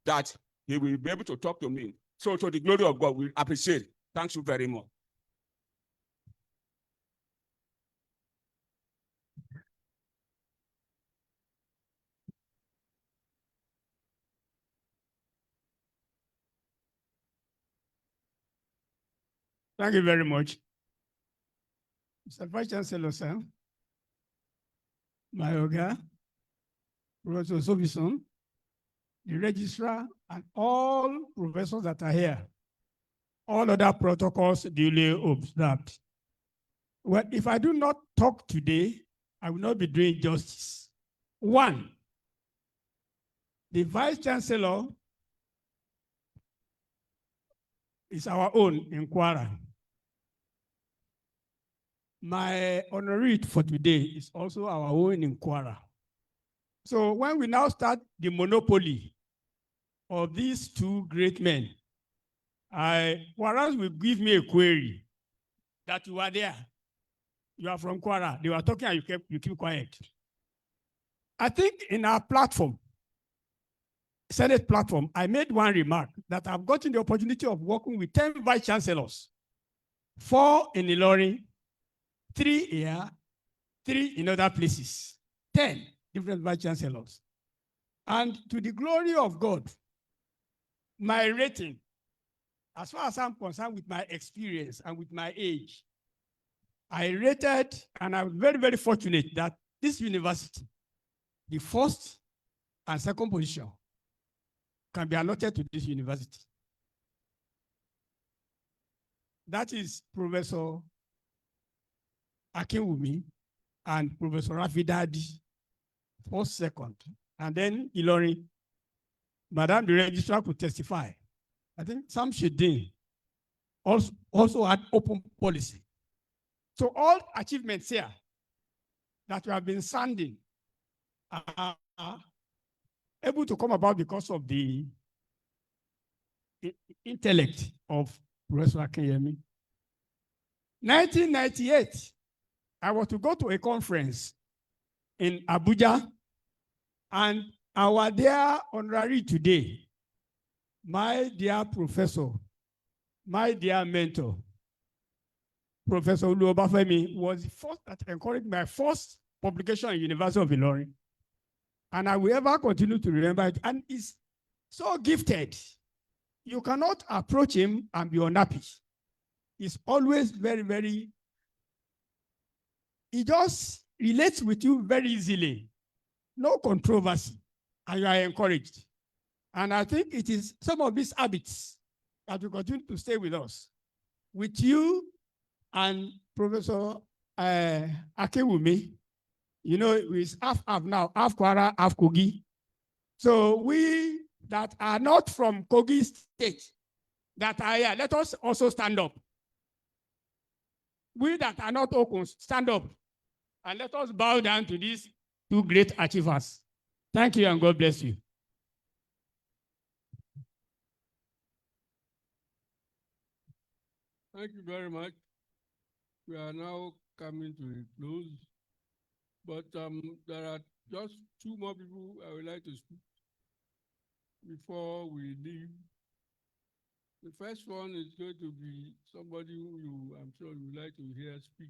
that he will be able to talk to me. So to the glory of God, we appreciate. Thank you very much.
Thank you very much. Mr. Vice Chancellor, sir, my Oga, Professor Sobison, the registrar, and all professors that are here, all other protocols duly observed. Well, if I do not talk today, I will not be doing justice. One, the Vice Chancellor is our own in Kwara. My honoree for today is also our own in Kwara. So when we now start the monopoly of these two great men, Kwaras will give me a query that you are there. You are from Kwara. They were talking and you keep quiet. I think in our platform, Senate platform, I made one remark that I've gotten the opportunity of working with 10 vice chancellors, 4 in Ilorin, 3 here, 3 in other places, 10 different vice chancellors. And to the glory of God, my rating, as far as I'm concerned with my experience and with my age, I rated, and I'm very, very fortunate that this university, the first and second position, can be allotted to this university. That is Professor Akinwumi and Professor Rafidadi, first, second, and then Ilori. Madam the registrar could testify. I think Sam Shedin also had open policy. So all achievements here that we have been sanding are able to come about because of the intellect of Professor Akinyemi. 1998, I was to go to a conference in Abuja, and our dear honorary today, my dear professor, my dear mentor, Professor Olu Obafemi, was the first that encouraged my first publication in University of Ilorin. And I will ever continue to remember it. And he's so gifted. You cannot approach him and be unhappy. He's always very, very, he just relates with you very easily. No controversy. And you are encouraged. And I think it is some of these habits that will continue to stay with us. With you and Professor Akewumi, you know, it's half now, half Kwara, half Kogi. So we that are not from Kogi State, that are here, let us also stand up. We that are not Okun, stand up. And let us bow down to these two great achievers. Thank you and God bless you.
Thank you very much. We are now coming to a close, but there are just 2 more people I would like to speak before we leave. The first one is going to be somebody who I'm sure you would like to hear speak.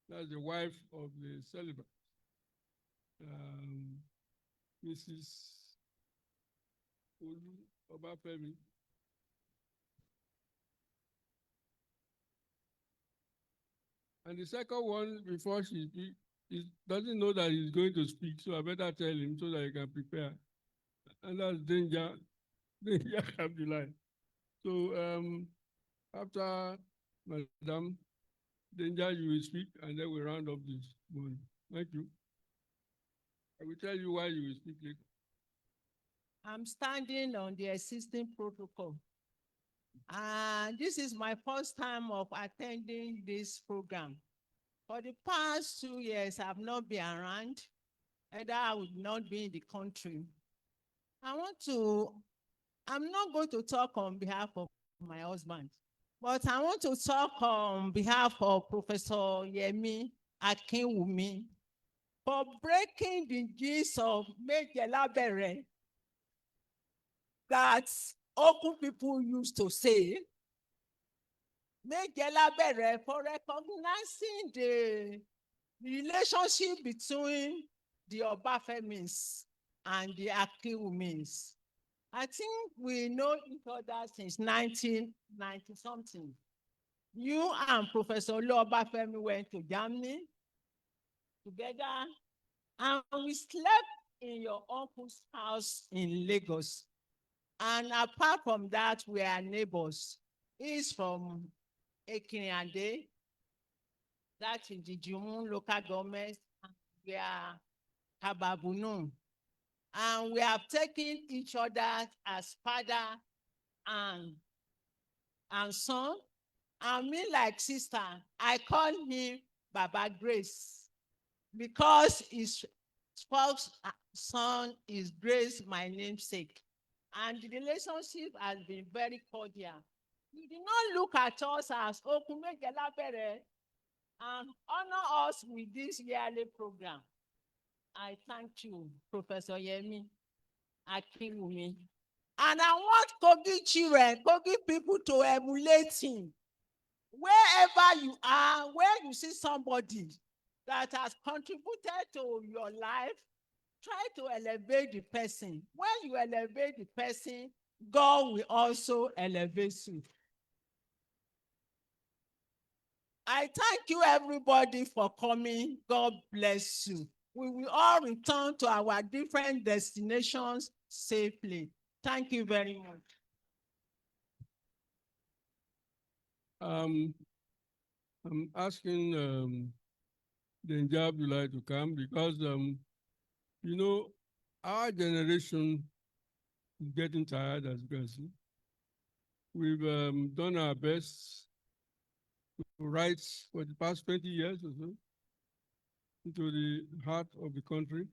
That's the wife of the celebrant. Mrs. Obafemi. And the second one, before she speaks, he doesn't know that he's going to speak, so I better tell him so that he can prepare. And that's danger Abdullah. So after Madam Danger, you will speak, and then we round up this one. Thank you. I will tell you why you will speak later.
I'm standing on the existing protocol. And this is my first time of attending this program. For the past 2 years, I've not been around, either I would not be in the country. I'm not going to talk on behalf of my husband, but I want to talk on behalf of Professor Yemi Akinwumi for breaking the gist of Mejelabere that Oku people used to say. Mejelabere for recognizing the relationship between the Obafemis and the Akinwumis. I think we know each other since 1990 something. You and Professor Obafemi went to Germany together, and we slept in your uncle's house in Lagos. And apart from that, we are neighbors. He's from Ekiriande, that is the Jumun local government. We are Kababunum. And we have taken each other as father and son. And me like sister, I call him Baba Grace because his first son is Grace, my namesake. And the relationship has been very cordial. You did not look at us as Okume Gelabere and honor us with this yearly program. I thank you, Professor Yemi Akinwumi. And I want Kogi children, Kogi people to emulate him. Wherever you are, where you see somebody that has contributed to your life, try to elevate the person. When you elevate the person, God will also elevate you. I thank you, everybody, for coming. God bless you. We will all return to our different destinations safely. Thank you very much.
I'm asking Denja Abdullah to come because, you know, our generation is getting tired, as you can see. We've done our best to write for the past 20 years or so into the heart of the country,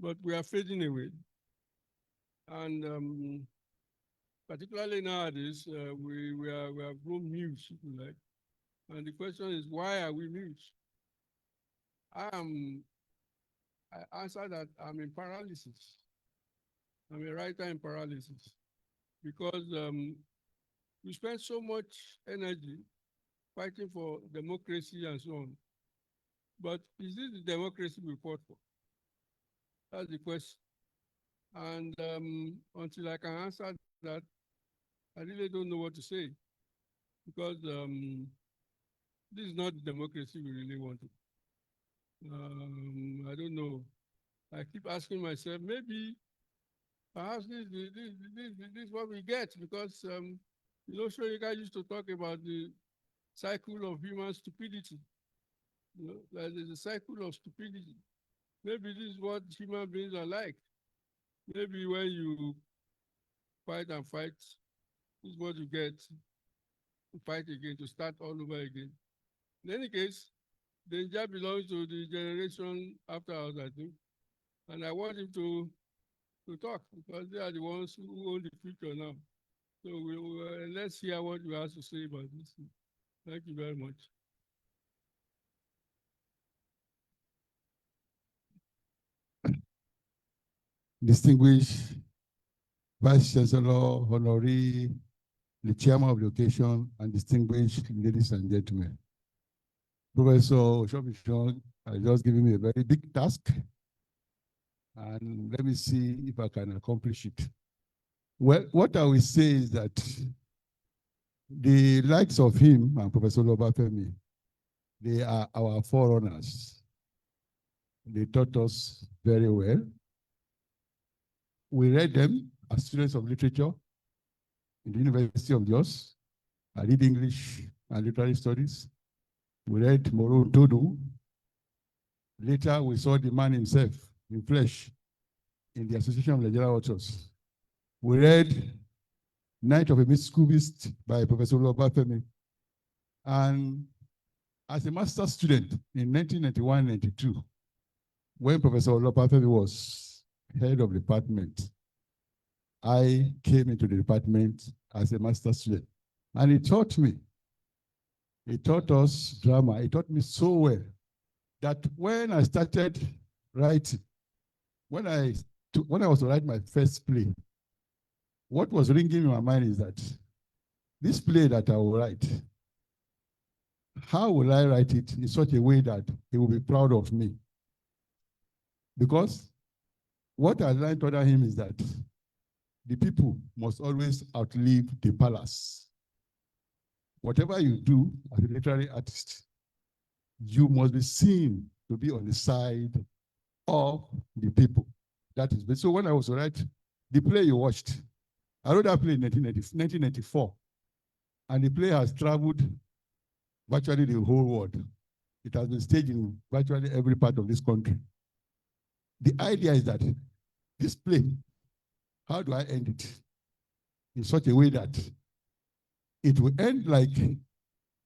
but we are fading away. And particularly nowadays, we have grown mute, if you like. And the question is, why are we mute? I answer that I'm in paralysis. I'm a writer in paralysis because we spend so much energy fighting for democracy and so on. But is this the democracy we fought for? That's the question. And until I can answer that, I really don't know what to say because this is not the democracy we really wanted. I don't know. I keep asking myself, maybe, perhaps this is what we get because, you know, Shoyinka used to talk about the cycle of human stupidity. You know, like there's a cycle of stupidity. Maybe this is what human beings are like. Maybe when you fight and fight, this is what you get. To fight again, to start all over again. In any case, Denja belongs to the generation after us, I think. And I want him to talk because they are the ones who own the future now. So let's hear what you have to say about this. Thank you very much.
Distinguished Vice Chancellor, Honoree, the Chairman of the occasion, and distinguished ladies and gentlemen. Professor Oshobishon has just given me a very big task. and let me see if I can accomplish it. Well, what I will say is that the likes of him and Professor Obafemi, they are our forerunners. They taught us very well. We read them as students of literature in the University of Jos. I read English and literary studies. We read Moro Todo. Later, we saw the man himself in flesh in the Association of Nigerian Authors. We read Night of a Miscubist by Professor Obafemi. And as a master's student in 1991-92, when Professor Obafemi was head of the department, I came into the department as a master's student. And he taught me. He taught us drama. He taught me so well that when I started writing, when I was to write my first play, what was ringing in my mind is that this play that I will write, how will I write it in such a way that he will be proud of me? Because what I learned under him is that the people must always outlive the palace. Whatever you do as a literary artist, you must be seen to be on the side of the people. That is, so when I was to write the play you watched, I wrote that play in 1994, and the play has traveled virtually the whole world. It has been staged in virtually every part of this country. The idea is that this play, how do I end it? In such a way that it will end like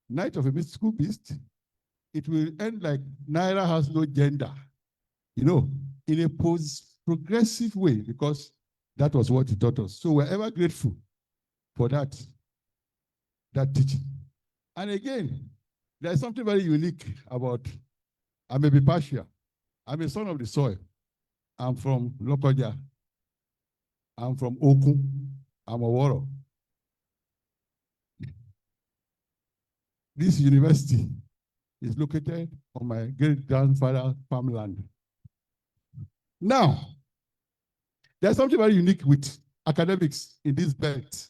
Night of a Mystical Beast. It will end like Naira has no gender, you know, in a progressive way, because that was what he taught us. So we're ever grateful for that teaching. And again, there's something very unique about, I may be partial. I'm a son of the soil. I'm from Lokoja. I'm from Oku. I'm a Waro. This university is located on my great-grandfather's farmland. Now, there's something very unique with academics in this belt.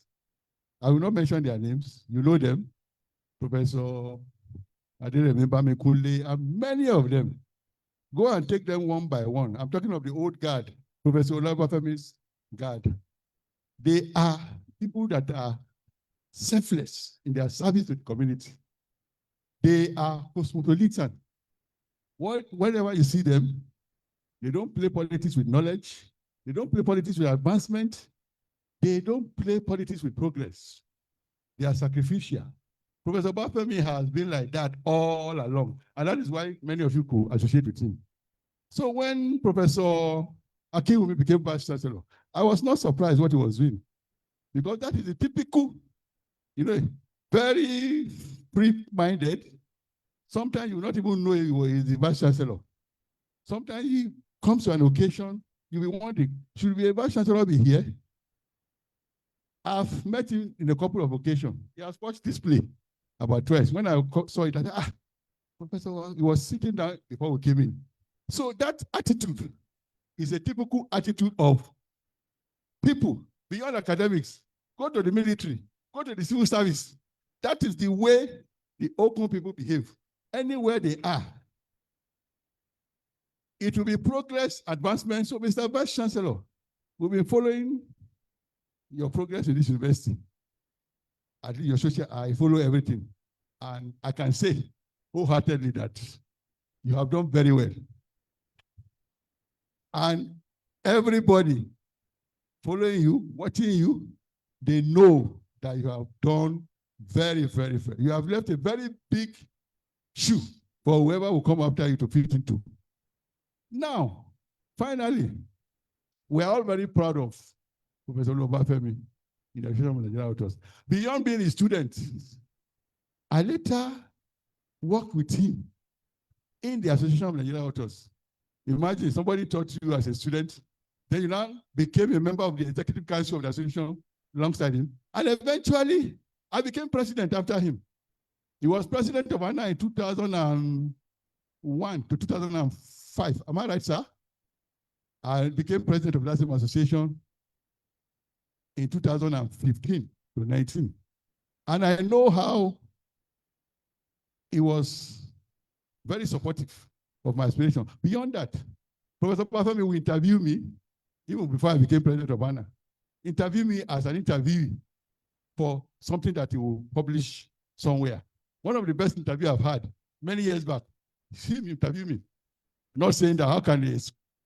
I will not mention their names. You know them. Professor Adiremi Bamekule, and many of them. Go and take them one by one. I'm talking of the old guard, Professor Obafemi's guard. They are people that are selfless in their service to the community. They are cosmopolitan. Whenever you see them, they don't play politics with knowledge. They don't play politics with advancement. They don't play politics with progress. They are sacrificial. Professor Obafemi has been like that all along. And that is why many of you could associate with him. So when Professor Akiwumi became Vice Chancellor, I was not surprised what he was doing. Because that is a typical, you know, very free-minded. Sometimes you will not even know he is the Vice Chancellor. Sometimes he comes to an occasion, you will wonder, should the Vice Chancellor be here? I've met him in a couple of occasions. He has watched this play about twice. When I saw it, I said, Professor, he was sitting down before we came in. So that attitude is a typical attitude of people beyond academics. Go to the military, go to the civil service. That is the way the Okun people behave. Anywhere they are, it will be progress, advancement. So, Mr. Vice Chancellor, we'll be following your progress in this university. At least your social, I follow everything. And I can say wholeheartedly that you have done very well. And everybody following you, watching you, they know that you have done very, very well. You have left a very big shoe for whoever will come after you to fit into. Now, finally, we are all very proud of Professor Obafemi in the Association of Nigerian Authors. Beyond being a student, I later worked with him in the Association of Nigerian Authors. Imagine somebody taught you as a student, then you now became a member of the Executive Council of the Association alongside him, and eventually I became president after him. He was president of ANA in 2001 to 2005. Am I right, sir? I became president of that same association in 2015 to 19. And I know how he was very supportive of my aspiration. Beyond that, Professor Obafemi will interview me, even before I became president of ANA, interview me as an interviewee for something that he will publish somewhere. One of the best interviews I've had many years back, him interview me. Not saying that how can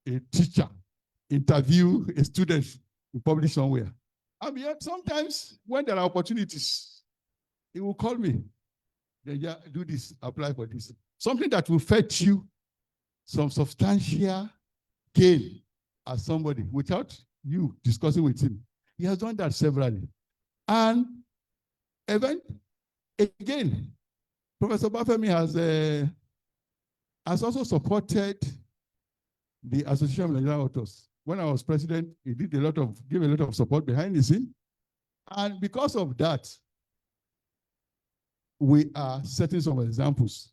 a teacher interview a student to publish somewhere. And yet sometimes when there are opportunities, he will call me. Then yeah, do this, apply for this. Something that will fetch you some substantial gain as somebody without you discussing with him. He has done that severally. And again, Professor Obafemi has also supported the Association of Nigerian Authors. When I was president, he gave a lot of support behind the scene. And because of that, we are setting some examples.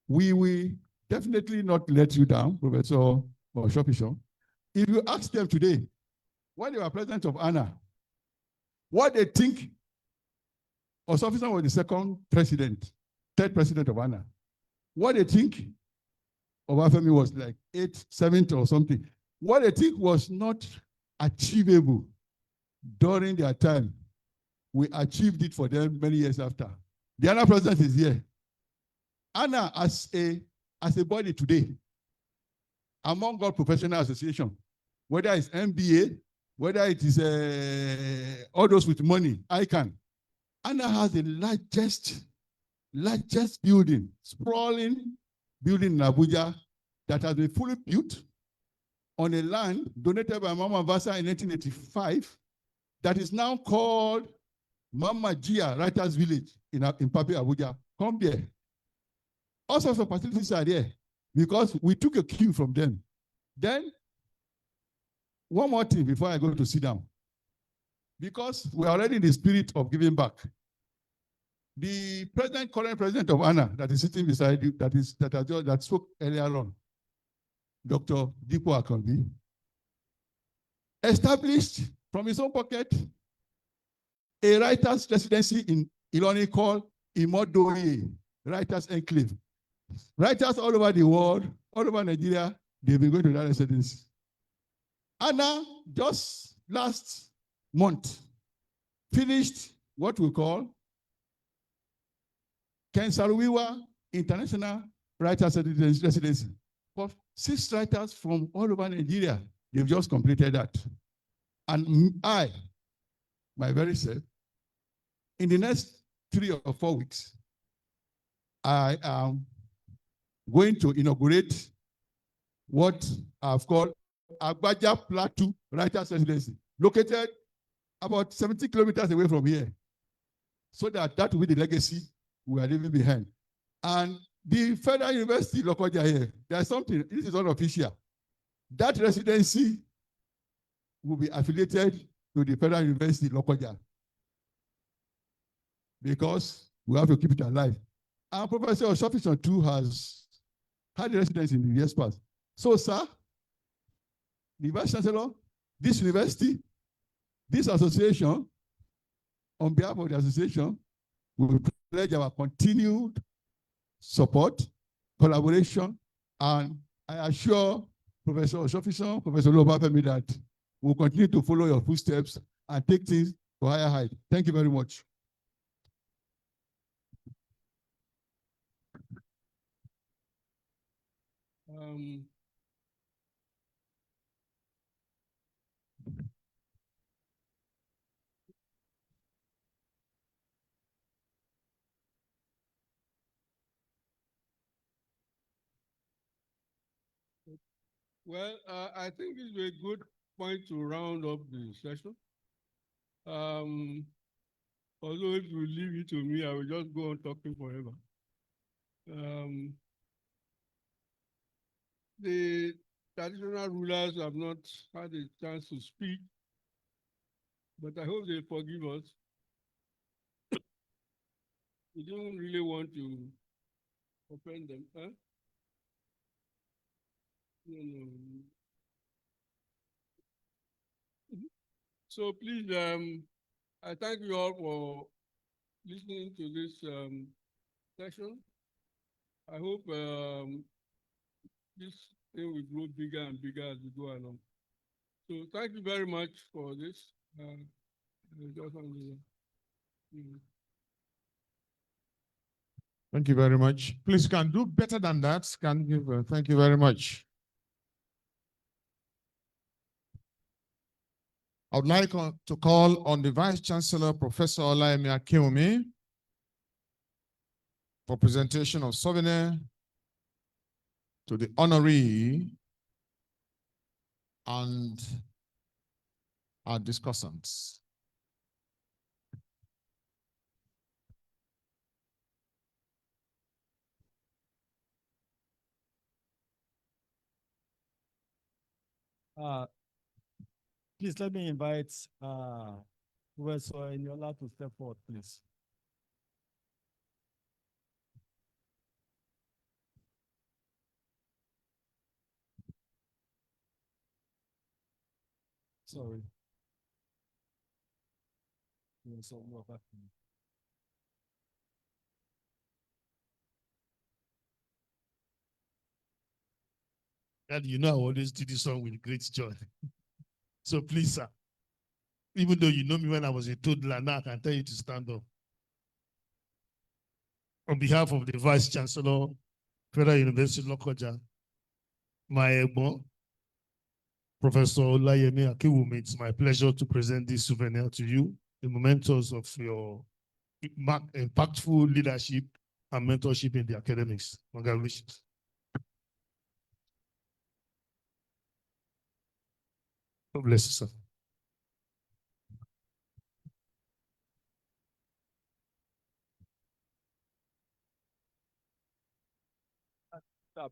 We will definitely not let you down, Professor Oshopisho. If you ask them today, when they were president of ANA, what they think, Oshopisho was the third president of ANA, what they think Obafemi was like 8th, 7th or something, what they think was not achievable during their time, we achieved it for them many years after. The ANA president is here. ANA as a body today, among all professional associations, whether it's MBA, whether it is all those with money, ICANN, ANA has the largest building, sprawling building in Abuja that has been fully built on a land donated by Mama Vasa in 1985 that is now called Mama Gia Writers Village in Papi, Abuja. Come there. All sorts of facilities are there because we took a cue from them. Then, one more thing before I go to sit down. Because we're already in the spirit of giving back. The current president of ANA that is sitting beside you, that spoke earlier on, Dr. Dipo Akambi, established from his own pocket a writers' residency in Iloni called Imodoye, Writers' Enclave. Writers all over the world, all over Nigeria, they've been going to that residency. ANA, just last month, finished what we call Ken Saruwiwa International Writers Residency. For 6 writers from all over Nigeria, they've just completed that. And I, my very self, in the next 3 or 4 weeks, I am going to inaugurate what I've called Agbaja Plateau Writers Residency, located about 70 kilometers away from here, so that will be the legacy we are leaving behind. And the Federal University Lokoja here, there's something, this is unofficial. That residency will be affiliated to the Federal University Lokoja because we have to keep it alive. And Professor Oshopisho too has had a residence in the years past. So, sir, the Vice Chancellor, this university, this association, on behalf of the association, we will pledge our continued support, collaboration, and I assure Professor Oshopisho, Professor Obafemi that we'll continue to follow your footsteps and take things to higher height. Thank you very much.
Well, I think it's a good point to round up the session. Although if you leave it to me, I will just go on talking forever. The traditional rulers have not had a chance to speak, but I hope they forgive us. We don't really want to offend them. Huh? No. So please, I thank you all for listening to this session. I hope this thing will grow bigger and bigger as we go along. So thank you very much for this.
Thank you very much. Please, can do better than that. Can give. Thank you very much. I would like to call on the Vice Chancellor, Professor Olayemi Akinwumi, for presentation of souvenir to the honoree and our discussants.
Please let me invite Professor Eniola to step forward, please. Sorry.
And you know, I always do this song with great joy. So please, sir, even though you know me when I was a toddler, now I can tell you to stand up. On behalf of the Vice Chancellor, Federal University of Lokoja, my Egbo, Professor Olayemi Akinwumi, it's my pleasure to present this souvenir to you, the mementos of your impactful leadership and mentorship in the academics. Congratulations. God bless you, sir.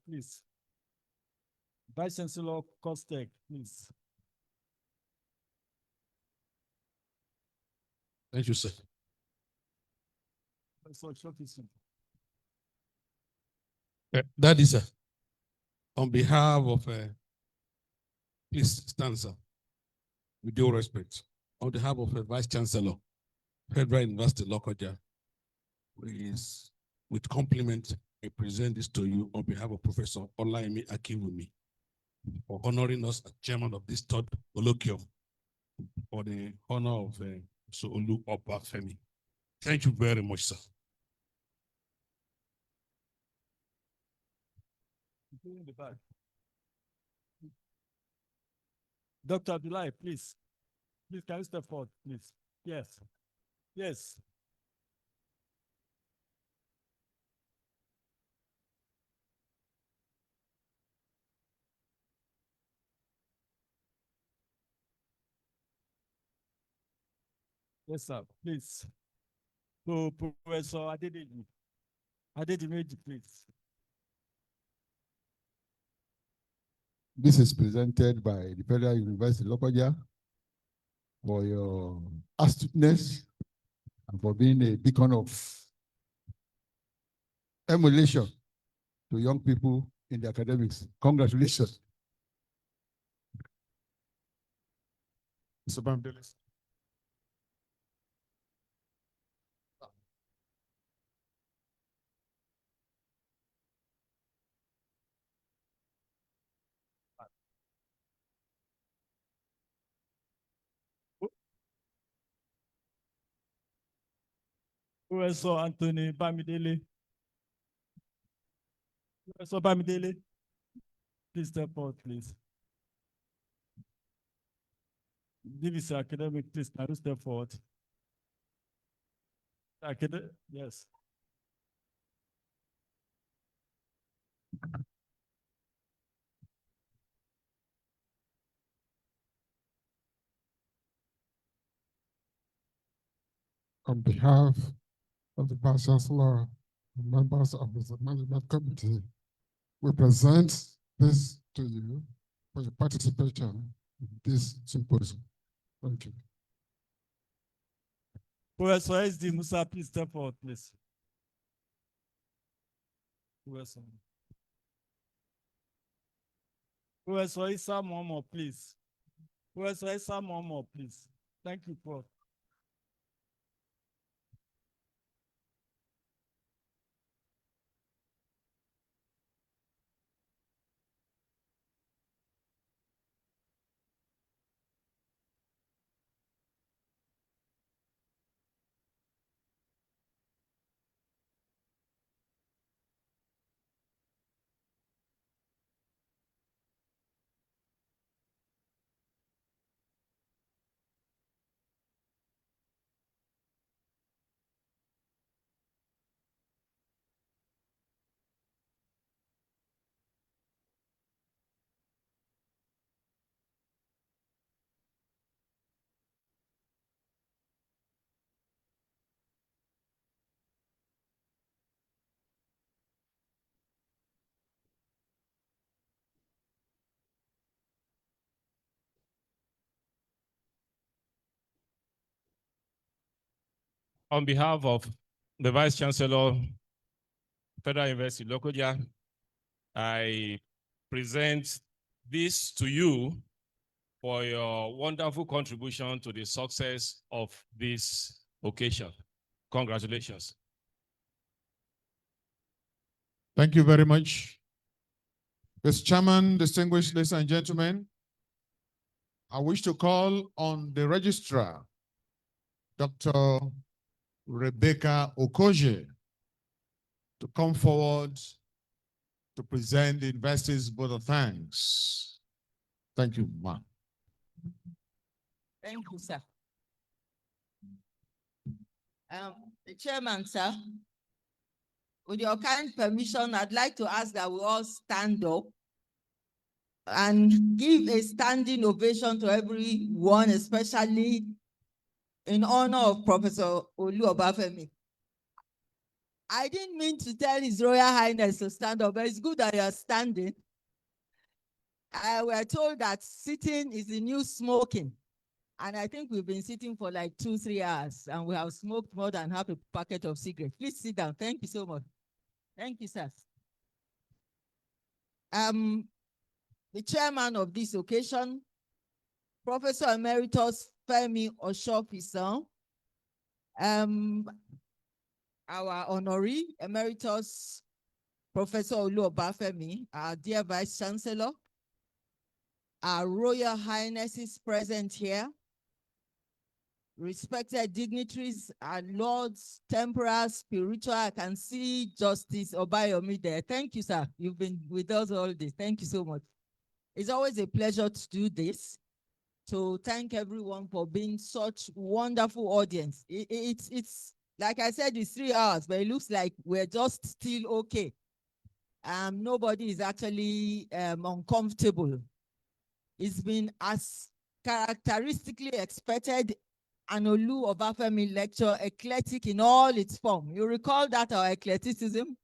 Please. Vice Chancellor Kostek, please.
Thank you, sir. That is, on behalf of, please stand, sir, with due respect, on behalf of the Vice Chancellor, Federal University Lokoja, with compliment, I present this to you on behalf of Professor Olayemi Akinwumi for honoring us as chairman of this third colloquium for the honor of Sir Obafemi. Thank you very much, sir.
Dr. Abdullahi, please. Please, can you step forward, please? Yes. Yes. Yes, sir. Please. So, Professor Adedimeji, please.
This is presented by the Federal University of Lokoja for your astuteness and for being a beacon of emulation to young people in the academics. Congratulations.
Mr. Bamdelis.
Professor Anthony Bamidele. Professor Bamidele, please step forward, please. DVC academic, please, can you step forward? Yes.
On behalf of the Vice Chancellor and members of the Management Committee, we present this to you for your participation in this symposium. Thank you.
Professor SD Musa, please step forward, please. Professor Issa Momo, please. Professor Issa Momo, please. Thank you, Prof.
On behalf of the Vice Chancellor, Federal University Lokoja, I present this to you for your wonderful contribution to the success of this occasion. Congratulations.
Thank you very much. Mr. Chairman, distinguished ladies and gentlemen, I wish to call on the registrar, Dr. Rebecca Okoje, to come forward to present the university's vote of thanks. Thank you, ma'am.
Thank you, sir. The chairman, sir, with your kind permission, I'd like to ask that we all stand up and give a standing ovation to everyone, especially in honor of Professor Olu Obafemi. I didn't mean to tell His Royal Highness to stand up, but it's good that you are standing. We're told that sitting is the new smoking. And I think we've been sitting for like 2-3 hours and we have smoked more than half a packet of cigarettes. Please sit down. Thank you so much. Thank you, sir. The chairman of this occasion, Professor Emeritus Femi Oshofisan, our honoree, Emeritus Professor Olu Obafemi, our dear Vice Chancellor, our Royal Highnesses present here, respected dignitaries, our lords, temporals, spiritual. I can see Justice Obayomi there. Thank you, sir. You've been with us all this. Thank you so much. It's always a pleasure to do this. To thank everyone for being such wonderful audience. It's like I said, it's 3 hours, but it looks like we're just still okay. Nobody is actually uncomfortable. It's been as characteristically expected an Olu Obafemi lecture, eclectic in all its form. You recall that, our eclecticism?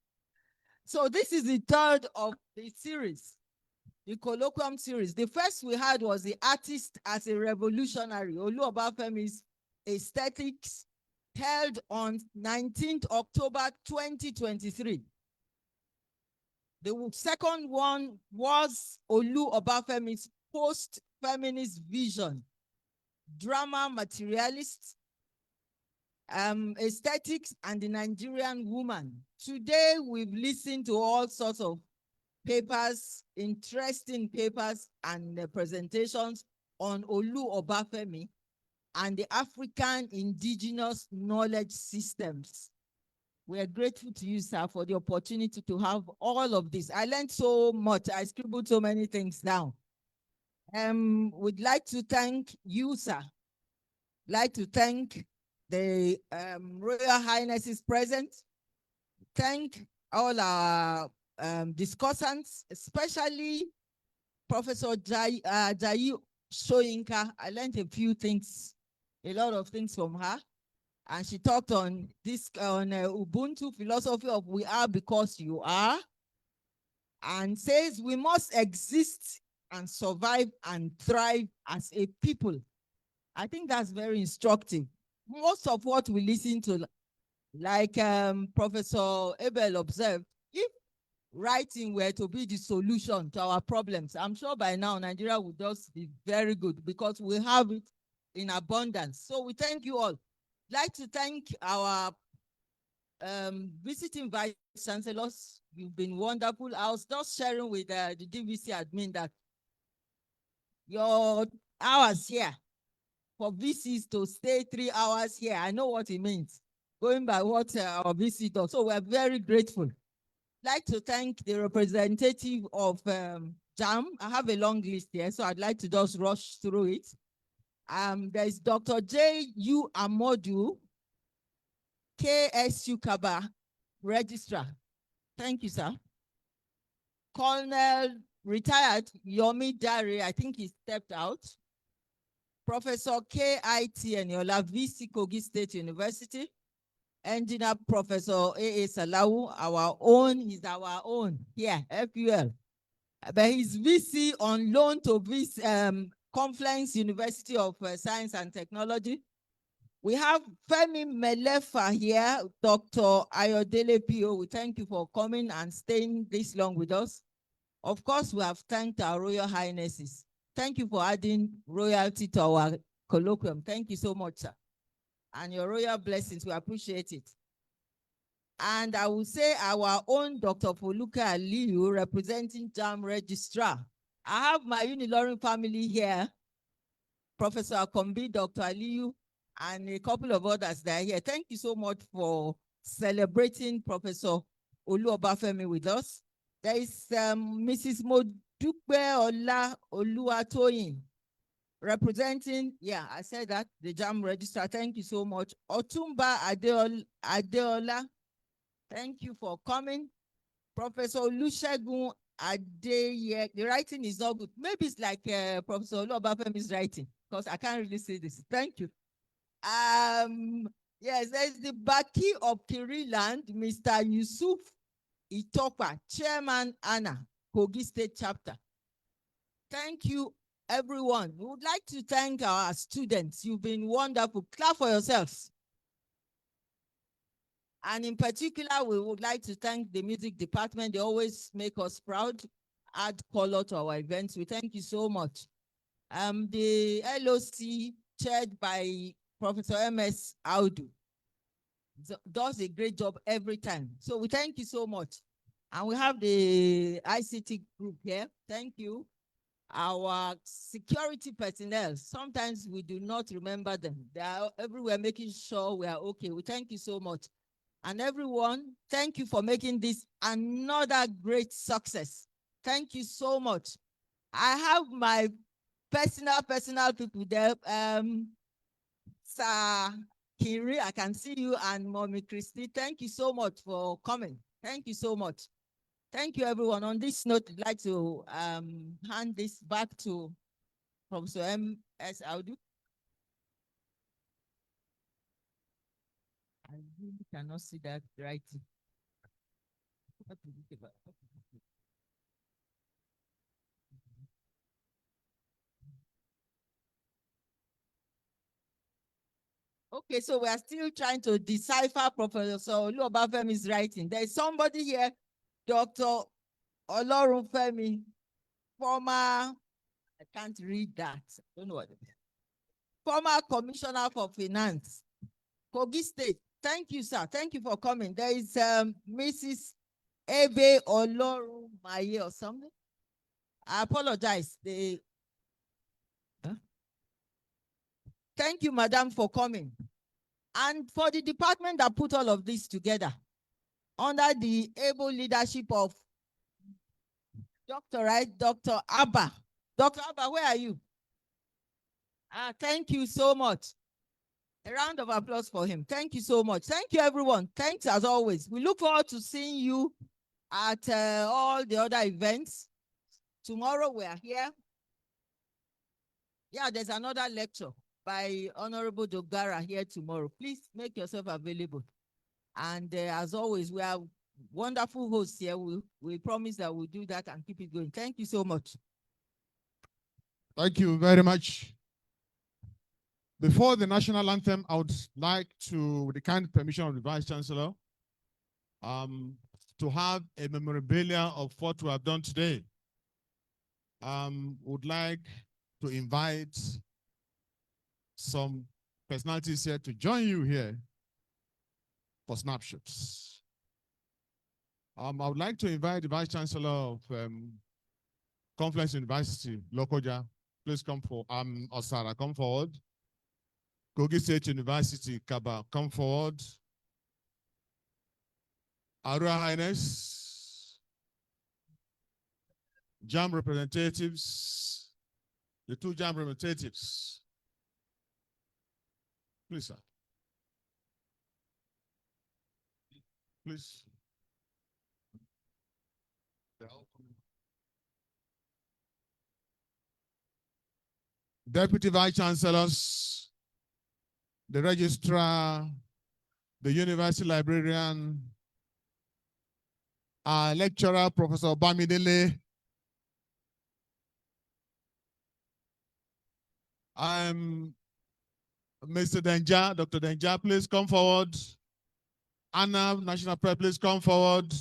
So this is the third of the series, the Colloquium series. The first we had was the artist as a revolutionary, Olu Obafemi's aesthetics, held on 19th October 2023. The second one was Olu Obafemi's post-feminist vision, drama materialist, aesthetics, and the Nigerian woman. Today, we've listened to all sorts of papers, interesting papers and presentations on Olu Obafemi and the African indigenous knowledge systems. We are grateful to you, sir, for the opportunity to have all of this. I learned so much. I scribbled so many things down. We'd like to thank you, sir. Like to thank the Royal Highnesses present. Thank all our discussants, especially Professor Jayi Soyinka. I learned a few things, a lot of things from her. And she talked on this, on Ubuntu philosophy of we are because you are, and says we must exist and survive and thrive as a people. I think that's very instructive. Most of what we listen to, like Professor Abel observed, if writing were to be the solution to our problems, I'm sure by now Nigeria would just be very good because we have it in abundance. So we thank you all. I'd like to thank our visiting vice chancellors. You've been wonderful. I was just sharing with the DVC admin that your hours here for VCs to stay 3 hours here, I know what it means, going by what our VC does. So we're very grateful. I'd like to thank the representative of JAM. I have a long list here, so I'd like to just rush through it. There's Dr. J.U. Amodu, KSU Kaba, Registrar. Thank you, sir. Colonel retired Yomi Dare, I think he stepped out. Professor K.I.T. Eniola, VC Kogi State University. Engineer Professor A.A. Salawu, our own, he's our own here, FUL. But he's VC on loan to VC, Confluence University of Science and Technology. We have Femi Melefa here, Dr. Ayodele Pio. We thank you for coming and staying this long with us. Of course, we have thanked our Royal Highnesses. Thank you for adding royalty to our colloquium. Thank you so much, sir. And your royal blessings, we appreciate it. And I will say our own Dr. Foluka Aliyu, representing JAM Registrar. I have my Unilorin family here, Professor Akombi, Dr. Aliyu, and a couple of others that are here. Thank you so much for celebrating Professor Olu Obafemi with us. There is Mrs. Modukbe Ola Oluwatoyin, representing, I said that, the JAM Registrar. Thank you so much. Otumba Adeola, thank you for coming. Professor Olusegun Adeye, the writing is not good. Maybe it's like Professor Olu Obafemi's writing, because I can't really say this. Thank you. Yes, there's the Baki of Kiriland, Mr. Yusuf Itokwa, Chairman Anna, Kogi State Chapter. Thank you, everyone. We would like to thank our students. You've been wonderful. Clap for yourselves. And in particular, we would like to thank the music department. They always make us proud, add color to our events. We thank you so much. The LOC, chaired by Professor M.S. Audu, does a great job every time. So we thank you so much. And we have the ICT group here. Thank you. Our security personnel, sometimes we do not remember them. They are everywhere making sure we are okay. We thank you so much. And everyone, thank you for making this another great success. Thank you so much. I have my personal people there. Sir Kiri, I can see you, and Mommy Christy. Thank you so much for coming. Thank you so much. Thank you, everyone. On this note, I'd like to hand this back to Professor M.S. Audu. I really cannot see that writing. Okay, so we are still trying to decipher Professor Olu Obafemi's writing. There is somebody here, Dr. Olorunfemi, former, I can't read that. I don't know what it is. Former Commissioner for Finance, Kogi State. Thank you, sir. Thank you for coming. There is Mrs. Ebe Olorumaye or something. I apologize. Thank you, madam, for coming. And for the department that put all of this together, under the able leadership of Dr. Abba. Dr. Abba, where are you? Thank you so much. A round of applause for him. Thank you so much. Thank you, everyone. Thanks as always. We look forward to seeing you at all the other events. Tomorrow we are here. Yeah, there's another lecture by Honorable Dogara here tomorrow. Please make yourself available. And as always, we are wonderful hosts here. We promise that we'll do that and keep it going. Thank you so much.
Thank you very much. Before the national anthem, I would like to, with the kind permission of the Vice Chancellor, to have a memorabilia of what we have done today. Would like to invite some personalities here to join you here for snapshots. I would like to invite the Vice Chancellor of Confluence University, Lokoja. Please come forward. Osara, come forward. Kogi State University, Kaba, come forward. Royal Highness, JAM representatives, the two JAM representatives. Please, sir. Please. Deputy Vice Chancellors, the Registrar, the University Librarian, our lecturer, Professor Bamidele. I'm Mr. Denja, Dr. Denja, please come forward. Anna, National Prep, please come forward.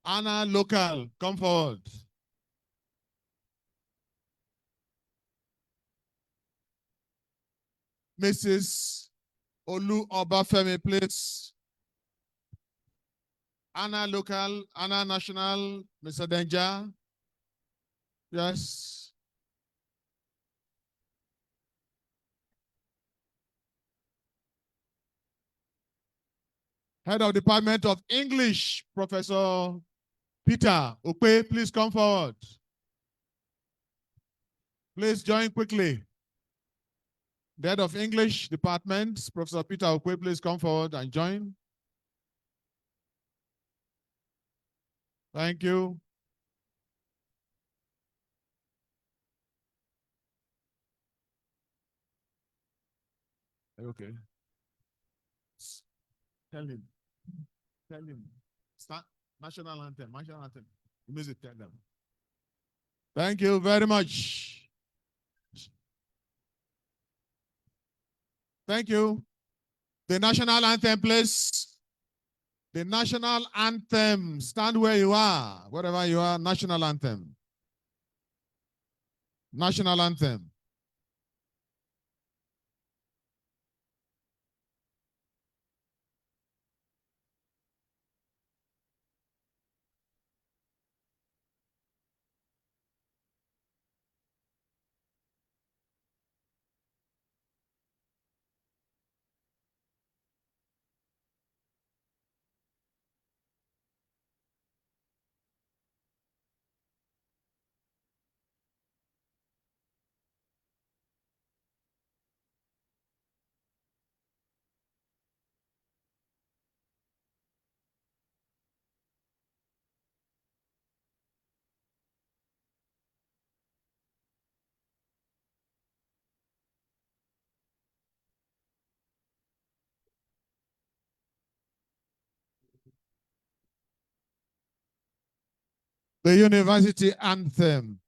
Anna, local, come forward. Mrs. Olu Obafemi, please. Anna, local, Anna, national, Mr. Denja. Yes. Head of Department of English, Professor Peter Okpe, please come forward. Please join quickly. The Head of English Department, Professor Peter Okpe, please come forward and join. Thank you. Okay. Tell him. Tell him. Start national anthem. National anthem. The music, tell them. Thank you very much. Thank you. The national anthem, please. The national anthem. Stand where you are. Wherever you are, national anthem. National anthem. The university anthem.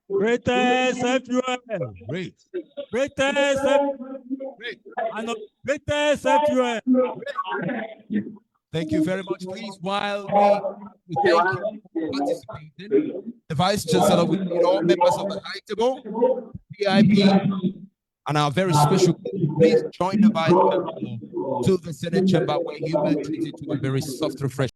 Greatest everywhere.
Great.
Greatest everywhere.
Great.
And greatest everywhere.
Thank you very much. Please, while we thank you for participating, the Vice Chancellor will need all members of the high table, VIP, and our very special guest. Please join the Vice Chancellor to the Senate chamber where he will treat it to a very soft refreshment.